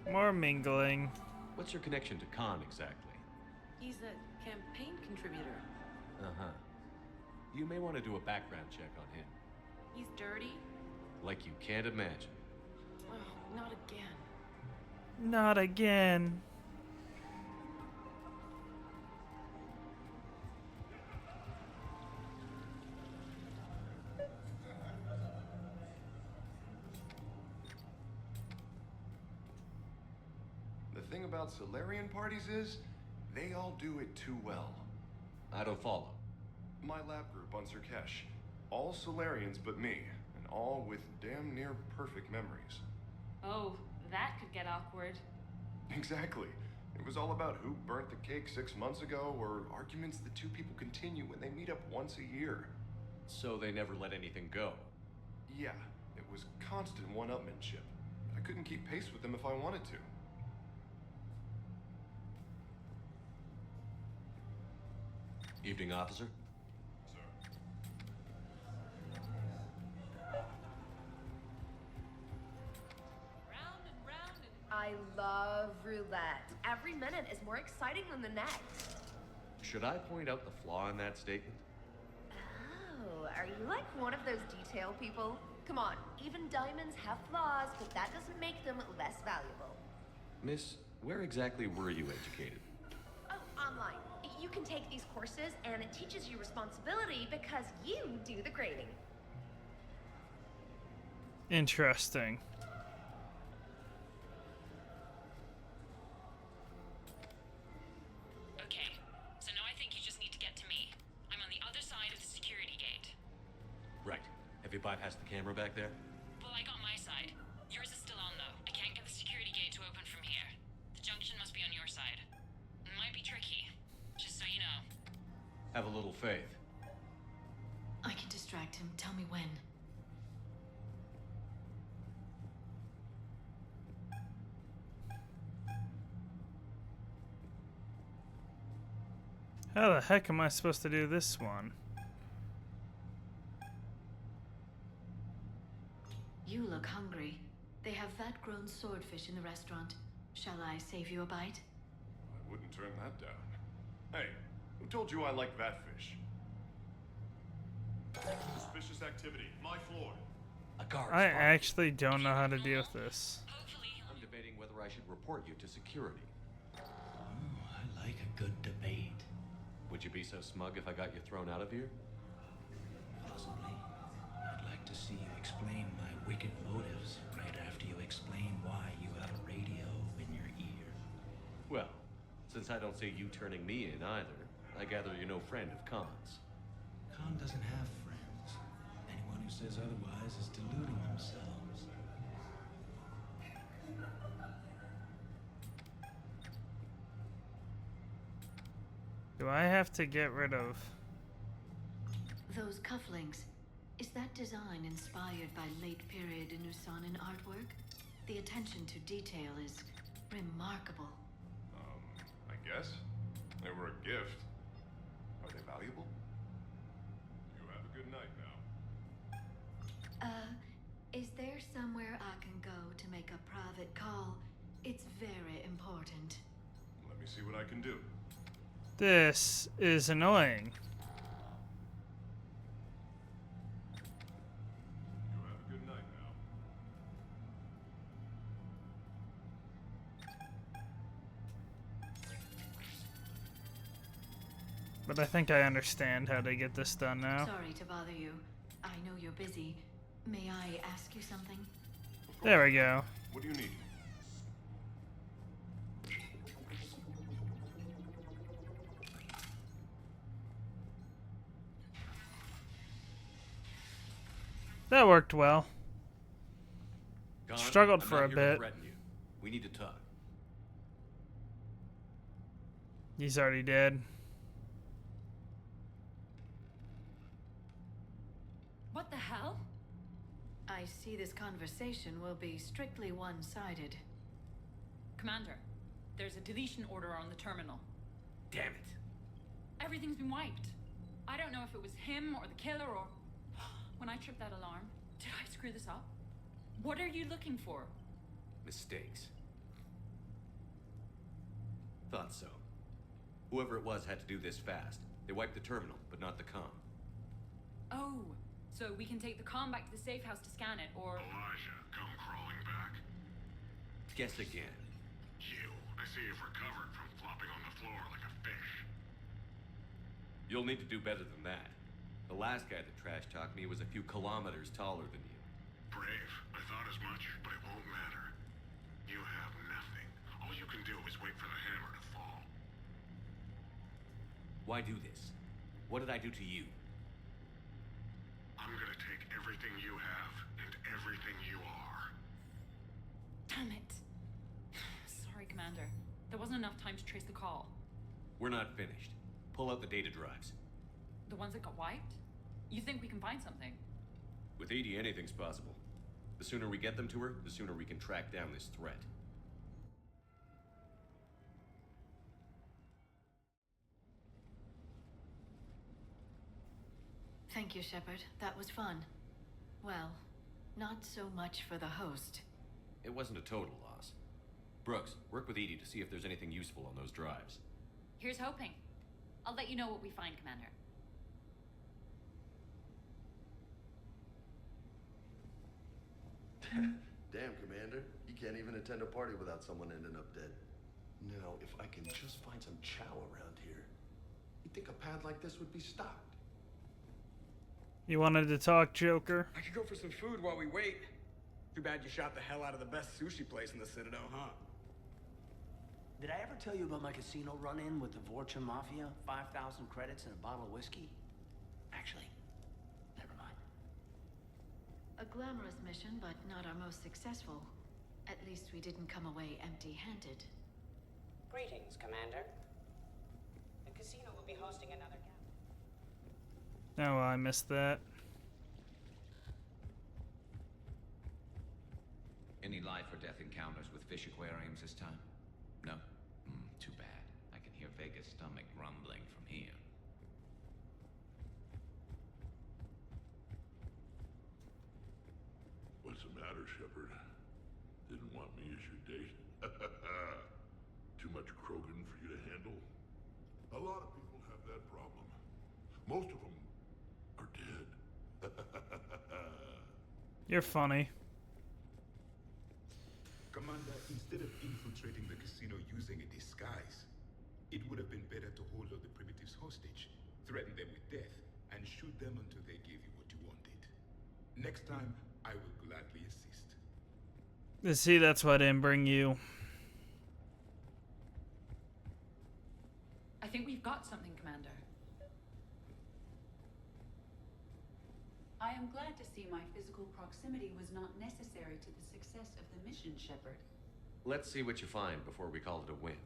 room. More mingling. What's your connection to Khan exactly? He's a campaign contributor. Uh-huh. You may want to do a background check on him. He's dirty? Like you can't imagine. Oh, not again. Not again. The thing about Solarian parties is, they all do it too well. I don't follow. My lab group on Sirkesh, all Solarians but me, and all with damn near perfect memories. Oh, that could get awkward. Exactly. It was all about who burnt the cake 6 months ago, or arguments that 2 people continue when they meet up once a year. So they never let anything go? Yeah, it was constant one-upmanship. I couldn't keep pace with them if I wanted to. Evening, officer. I love roulette. Every minute is more exciting than the next. Should I point out the flaw in that statement? Oh, are you like one of those detail people? Come on, even diamonds have flaws, but that doesn't make them less valuable. Miss, where exactly were you educated? Oh, online. You can take these courses, and it teaches you responsibility because you do the grading. Interesting. Okay, so now I think you just need to get to me. I'm on the other side of the security gate. Right. Have you bypassed the camera back there? Well, I got my side. Yours is still on, though. I can't get the security gate to open from here. The junction must be on your side. It might be tricky, just so you know. Have a little faith. I can distract him. Tell me when. How the heck am I supposed to do this one? You look hungry. They have vat-grown swordfish in the restaurant. Shall I save you a bite? I wouldn't turn that down. Hey, who told you I like that fish? Suspicious activity. My floor. A guard. I actually don't know how to deal with this. I'm debating whether I should report you to security. Oh, I like a good debate. Would you be so smug if I got you thrown out of here? Possibly. I'd like to see you explain my wicked motives right after you explain why Since I don't see you turning me in either, I gather you're no friend of Khan's. Khan doesn't have friends. Anyone who says otherwise is deluding themselves. Do I have to get rid of... Those cufflinks, is that design inspired by late period Inusanan artwork? The attention to detail is remarkable. I guess. They were a gift. Are they valuable? You have a good night now. Is there somewhere I can go to make a private call? It's very important. Let me see what I can do. This is annoying. You have a good night now. But I think I understand how to get this done now. Sorry to bother you. I know you're busy. May I ask you something? There we go. What do you need? That worked well. Khan, Struggled I'm for not a here to bit. threaten you. We need to talk. He's already dead. What the hell? I see this conversation will be strictly one-sided. Commander, there's a deletion order on the terminal. Damn it. Everything's been wiped. I don't know if it was him or the killer or... When I tripped that alarm, did I screw this up? What are you looking for? Mistakes. Thought so. Whoever it was had to do this fast. They wiped the terminal, but not the comm. Oh, so we can take the comm back to the safe house to scan it, or... Elijah, come crawling back. Guess again. You. I see you've recovered from flopping on the floor like a fish. You'll need to do better than that. The last guy that trash-talked me was a few kilometers taller than you. Brave. I thought as much, but it won't matter. You have nothing. All you can do is wait for the hammer to fall. Why do this? What did I do to you? I'm gonna take everything you have and everything you are. Damn it. Sorry, Commander. There wasn't enough time to trace the call. We're not finished. Pull out the data drives. The ones that got wiped? You think we can find something? With Edie, anything's possible. The sooner we get them to her, the sooner we can track down this threat. Thank you, Shepard. That was fun. Well, not so much for the host. It wasn't a total loss. Brooks, work with Edie to see if there's anything useful on those drives. Here's hoping. I'll let you know what we find, Commander. Damn, Commander. You can't even attend a party without someone ending up dead. Now, if I can just find some chow around here, you'd think a pad like this would be stocked. You wanted to talk, Joker? I could go for some food while we wait. Too bad you shot the hell out of the best sushi place in the Citadel, huh? Did I ever tell you about my casino run-in with the Vorcha Mafia? 5,000 credits and a bottle of whiskey? Actually, never mind. A glamorous mission, but not our most successful. At least we didn't come away empty-handed. Greetings, Commander. The casino will be hosting another Oh, I missed that. Any life or death encounters with fish aquariums this time? No? Too bad. I can hear Vega's stomach rumbling from here. What's the matter, Shepard? Didn't want me as your date? Too much Krogan for you to handle? A lot of people have that problem. Most of them are dead. You're funny. Commander, instead of infiltrating the casino using a disguise, it would have been better to hold all the primitives hostage, threaten them with death, and shoot them until they gave you what you wanted. Next time, I will gladly assist. See, that's why I didn't bring you. think we've got something, Commander. I am glad to see my physical proximity was not necessary to the success of the mission, Shepard. Let's see what you find before we call it a win.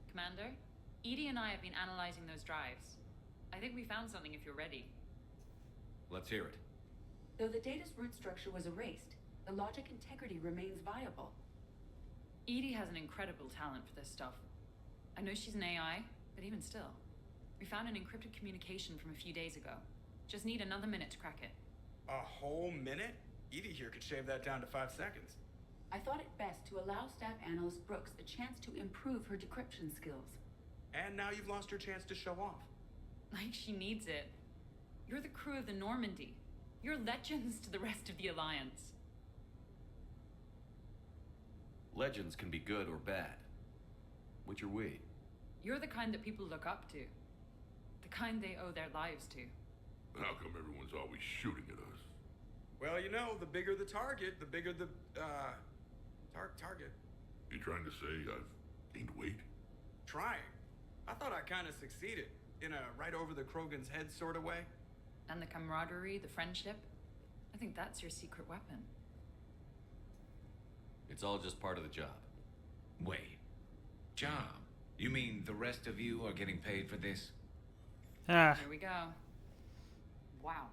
Commander, Edie and I have been analyzing those drives. I think we found something if you're ready. Let's hear it. Though the data's root structure was erased, the logic integrity remains viable. Edie has an incredible talent for this stuff. I know she's an AI, but even still. We found an encrypted communication from a few days ago. Just need another minute to crack it. A whole minute? Edie here could shave that down to 5 seconds. I thought it best to allow Staff Analyst Brooks the chance to improve her decryption skills. And now you've lost her chance to show off. Like she needs it. You're the crew of the Normandy. You're legends to the rest of the Alliance. Legends can be good or bad. Which are we? You're the kind that people look up to. The kind they owe their lives to. How come everyone's always shooting at us? Well, you know, the bigger the target, the bigger the, target. You trying to say I've gained weight? Trying. I thought I kind of succeeded. In a right over the Krogan's head sort of way. And the camaraderie, the friendship. I think that's your secret weapon. It's all just part of the job. Wait. Job? You mean the rest of you are getting paid for this? Here we go. Wow.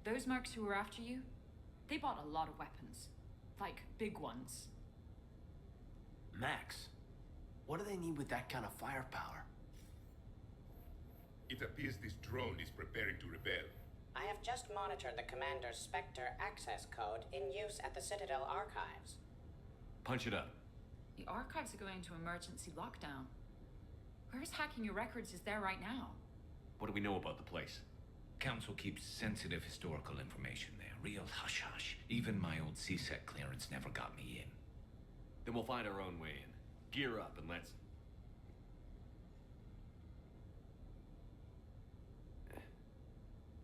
Those mercs who were after you, they bought a lot of weapons. Like, big ones. Max, what do they need with that kind of firepower? It appears this drone is preparing to rebel. I have just monitored the Commander's Spectre access code in use at the Citadel archives. Punch it up. The archives are going into emergency lockdown. Whoever's hacking your records is there right now. What do we know about the place? Council keeps sensitive historical information there. Real hush-hush. Even my old CSEC clearance never got me in. Then we'll find our own way in. Gear up and let's...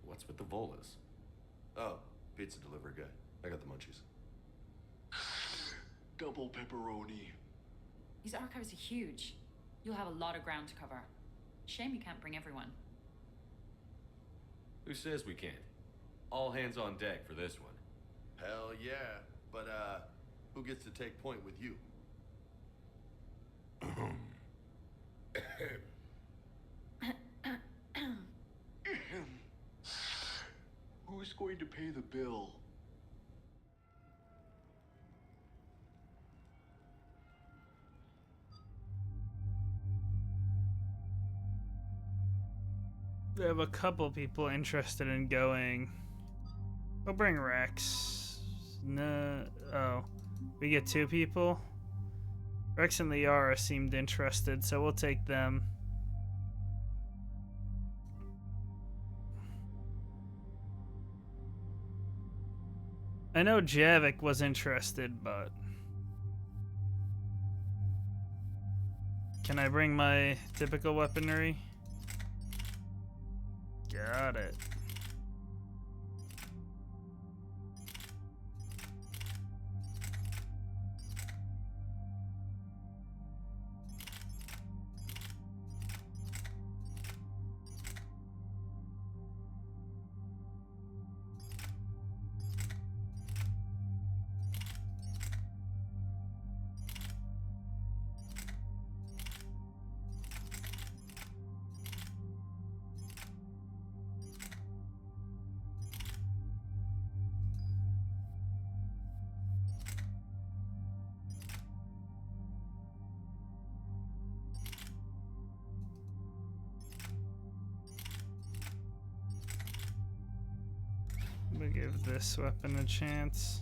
What's with the Volas? Oh, pizza delivery guy. I got the munchies. Double pepperoni. These archives are huge. You'll have a lot of ground to cover. Shame you can't bring everyone. Who says we can't? All hands on deck for this one. Hell yeah. But, who gets to take point with you? Who's going to pay the bill? We have a couple people interested in going. We'll bring Rex. No. Oh. We get 2 people? Rex and Liara seemed interested, so we'll take them. I know Javik was interested, but... Can I bring my typical weaponry? Got it. We'll give this weapon a chance.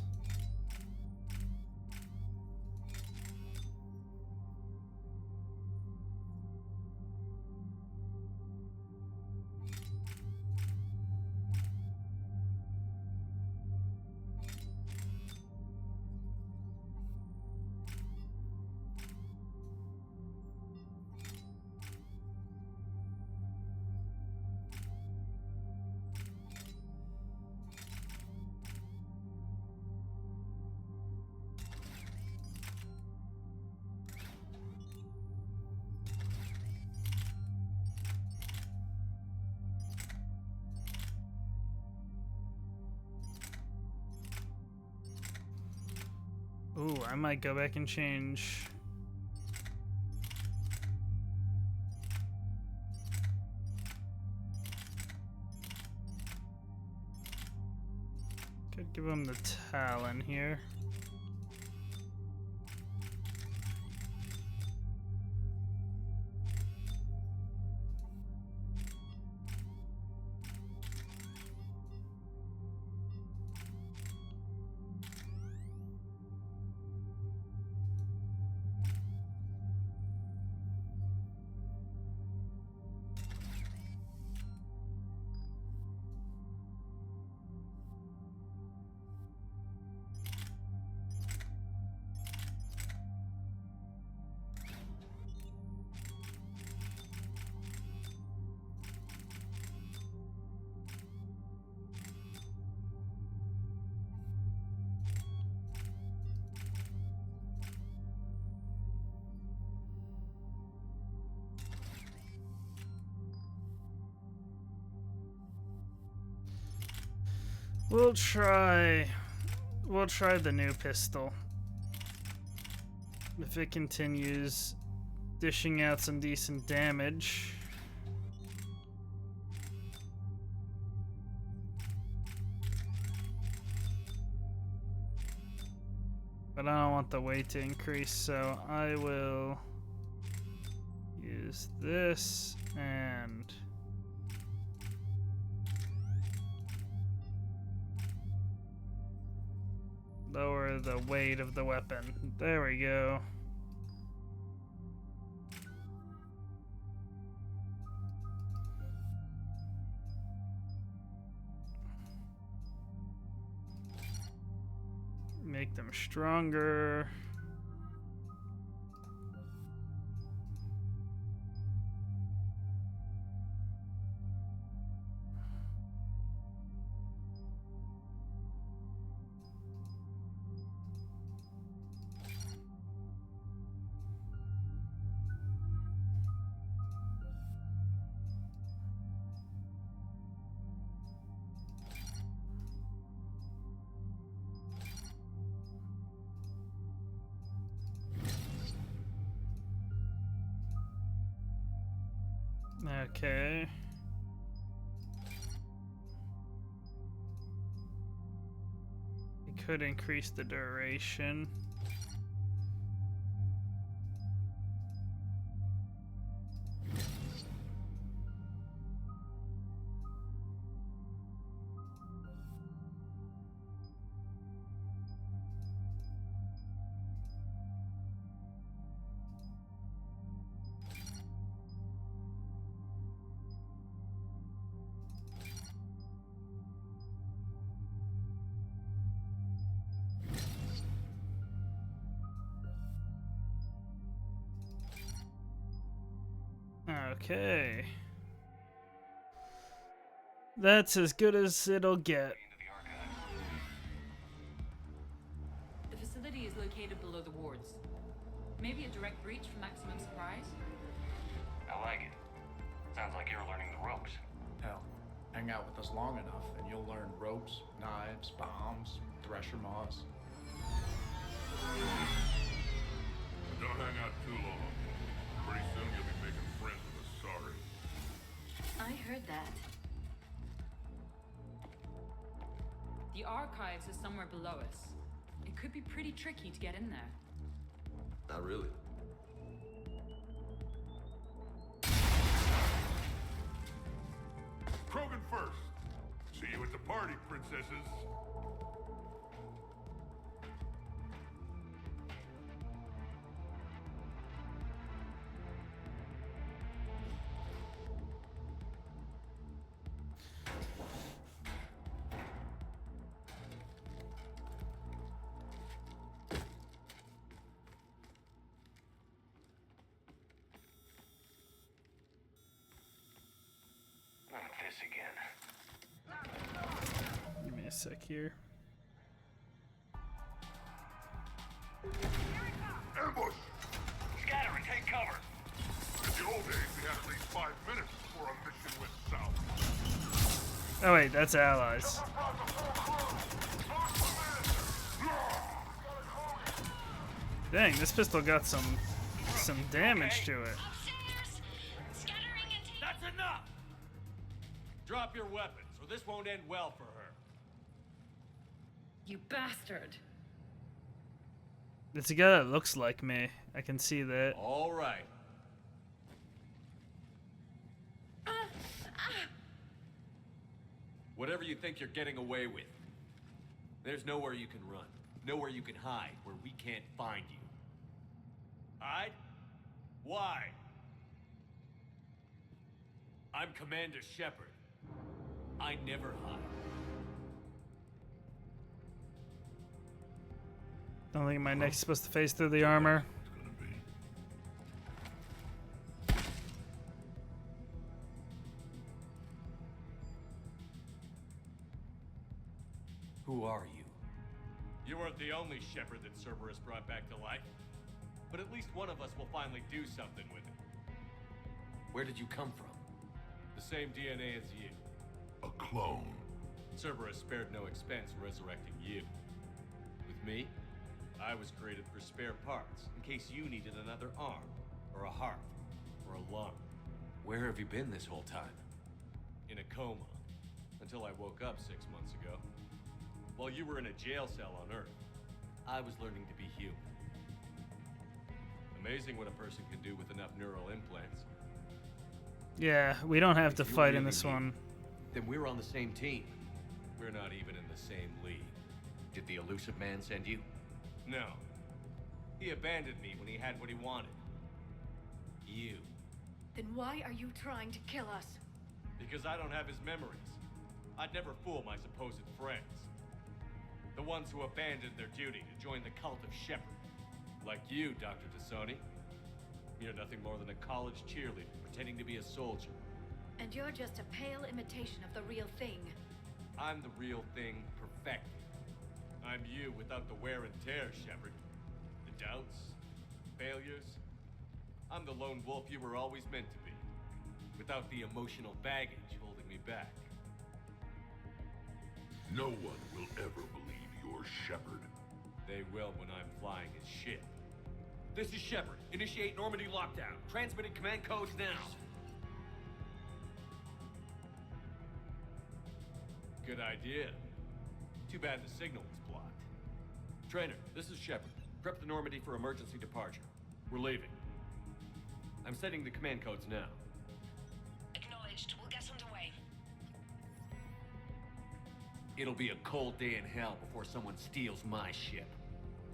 Ooh, I might go back and change. Could give him the Talon here. We'll try the new pistol. If it continues dishing out some decent damage. But I don't want the weight to increase, so I will use this and lower the weight of the weapon. There we go. Make them stronger. Okay. It could increase the duration. Okay. That's as good as it'll get. The facility is located below the wards. Maybe a direct breach for maximum surprise? I like it. Sounds like you're learning the ropes. Hell, hang out with us long enough and you'll learn ropes, knives, bombs, thresher maws. Don't hang out too long. Pretty soon you'll be making friends with us, sorry. I heard that. The archives is somewhere below us. It could be pretty tricky to get in there. Not really. Krogan first. See you at the party, princesses. Not this again. Give me a sec here. Ambush! Scatter and take cover. In the old days, we had at least 5 minutes before our mission went south. Oh wait, that's allies. Dang, this pistol got some damage to it. That's enough! Drop your weapons, or this won't end well for her. You bastard! It's a guy that looks like me. I can see that. All right. Whatever you think you're getting away with, there's nowhere you can run, nowhere you can hide where we can't find you. Hide? Why? I'm Commander Shepard. I never hide. Don't think my neck's supposed to face through the armor. Who are you? You weren't the only Shepard that Cerberus brought back to life. But at least one of us will finally do something with it. Where did you come from? The same DNA as you. A clone. Cerberus spared no expense resurrecting you. With me, I was created for spare parts, in case you needed another arm, or a heart, or a lung. Where have you been this whole time? In a coma, until I woke up 6 months ago. While you were in a jail cell on Earth, I was learning to be human. Amazing what a person can do with enough neural implants. Yeah, we don't have to If you fight in really this mean one. Then we're on the same team. We're not even in the same league. Did the elusive man send you? No. He abandoned me when he had what he wanted. You. Then why are you trying to kill us? Because I don't have his memories. I'd never fool my supposed friends. The ones who abandoned their duty to join the cult of Shepard. Like you, Dr. Tassoni. You're nothing more than a college cheerleader pretending to be a soldier. And you're just a pale imitation of the real thing. I'm the real thing perfected. I'm you without the wear and tear, Shepard. The doubts, failures. I'm the lone wolf you were always meant to be. Without the emotional baggage holding me back. No one will ever believe you're Shepard. They will when I'm flying his ship. This is Shepard. Initiate Normandy lockdown. Transmitting command codes now. Good idea. Too bad the signal was blocked. Trainer, this is Shepard. Prep the Normandy for emergency departure. We're leaving. I'm setting the command codes now. Acknowledged. We'll get underway. It'll be a cold day in hell before someone steals my ship.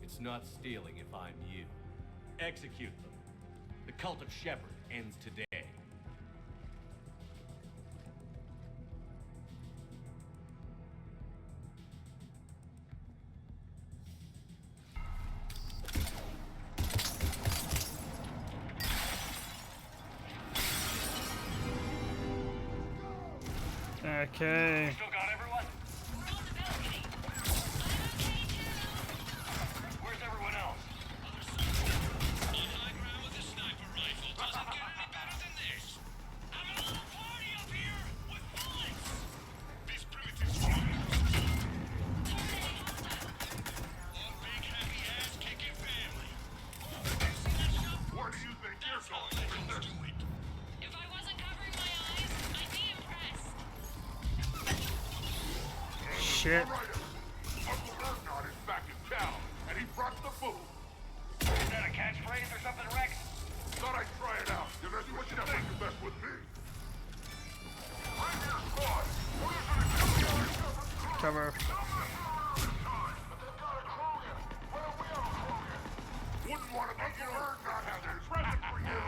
It's not stealing if I'm you. Execute them. The cult of Shepard ends today. Okay. Still got everyone? Where's everyone else? On high ground with a sniper rifle. Doesn't get any better than this. Having a little party up here with bullets. These primitives from one big happy ass kicking family. Where do you think you're going? If I wasn't covering my eyes, I'd be impressed. Shit. Uncle Ernod is back in town, and he brought the food. Is that a catchphrase or something, Rex? Thought I'd try it out. You know, what you think the best with me? Right here, squad. Cover. Wouldn't want to Uncle Ernod has a present for you.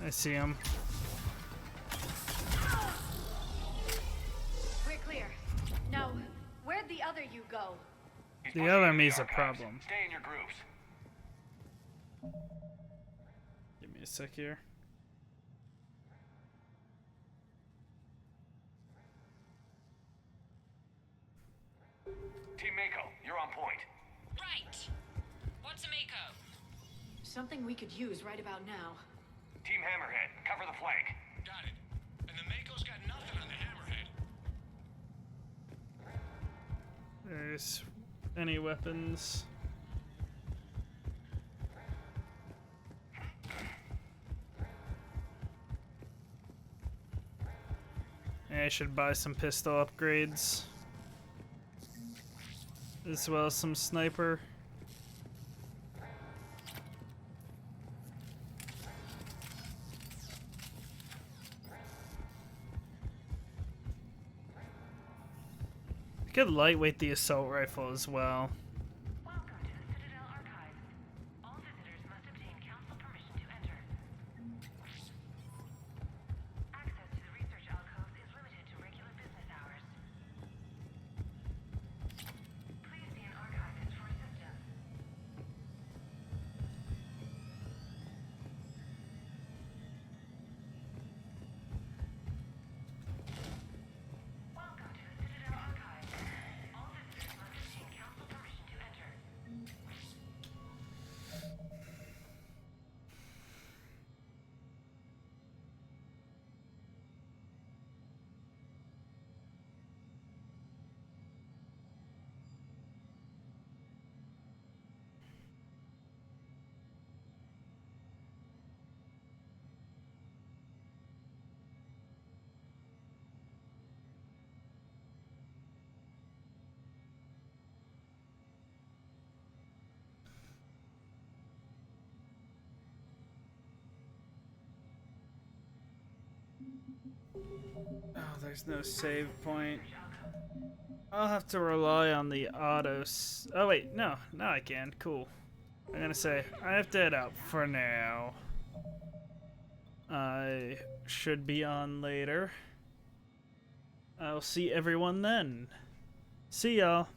I see him. We're clear. Now, where'd the other you go? The other me's a problem. Stay in your groups. Give me a sec here. Team Mako, you're on point. Right. What's a Mako? Something we could use right about now. Team Hammerhead, cover the flank. Got it. And the Mako's got nothing on the Hammerhead. There's any weapons. I should buy some pistol upgrades. As well as some sniper. I could lightweight the assault rifle as well. Oh, there's no save point. I'll have to rely on the autos. Oh wait, no, now I can. Cool. I'm gonna say I have to head out for now. I should be on later. I'll see everyone then. See y'all.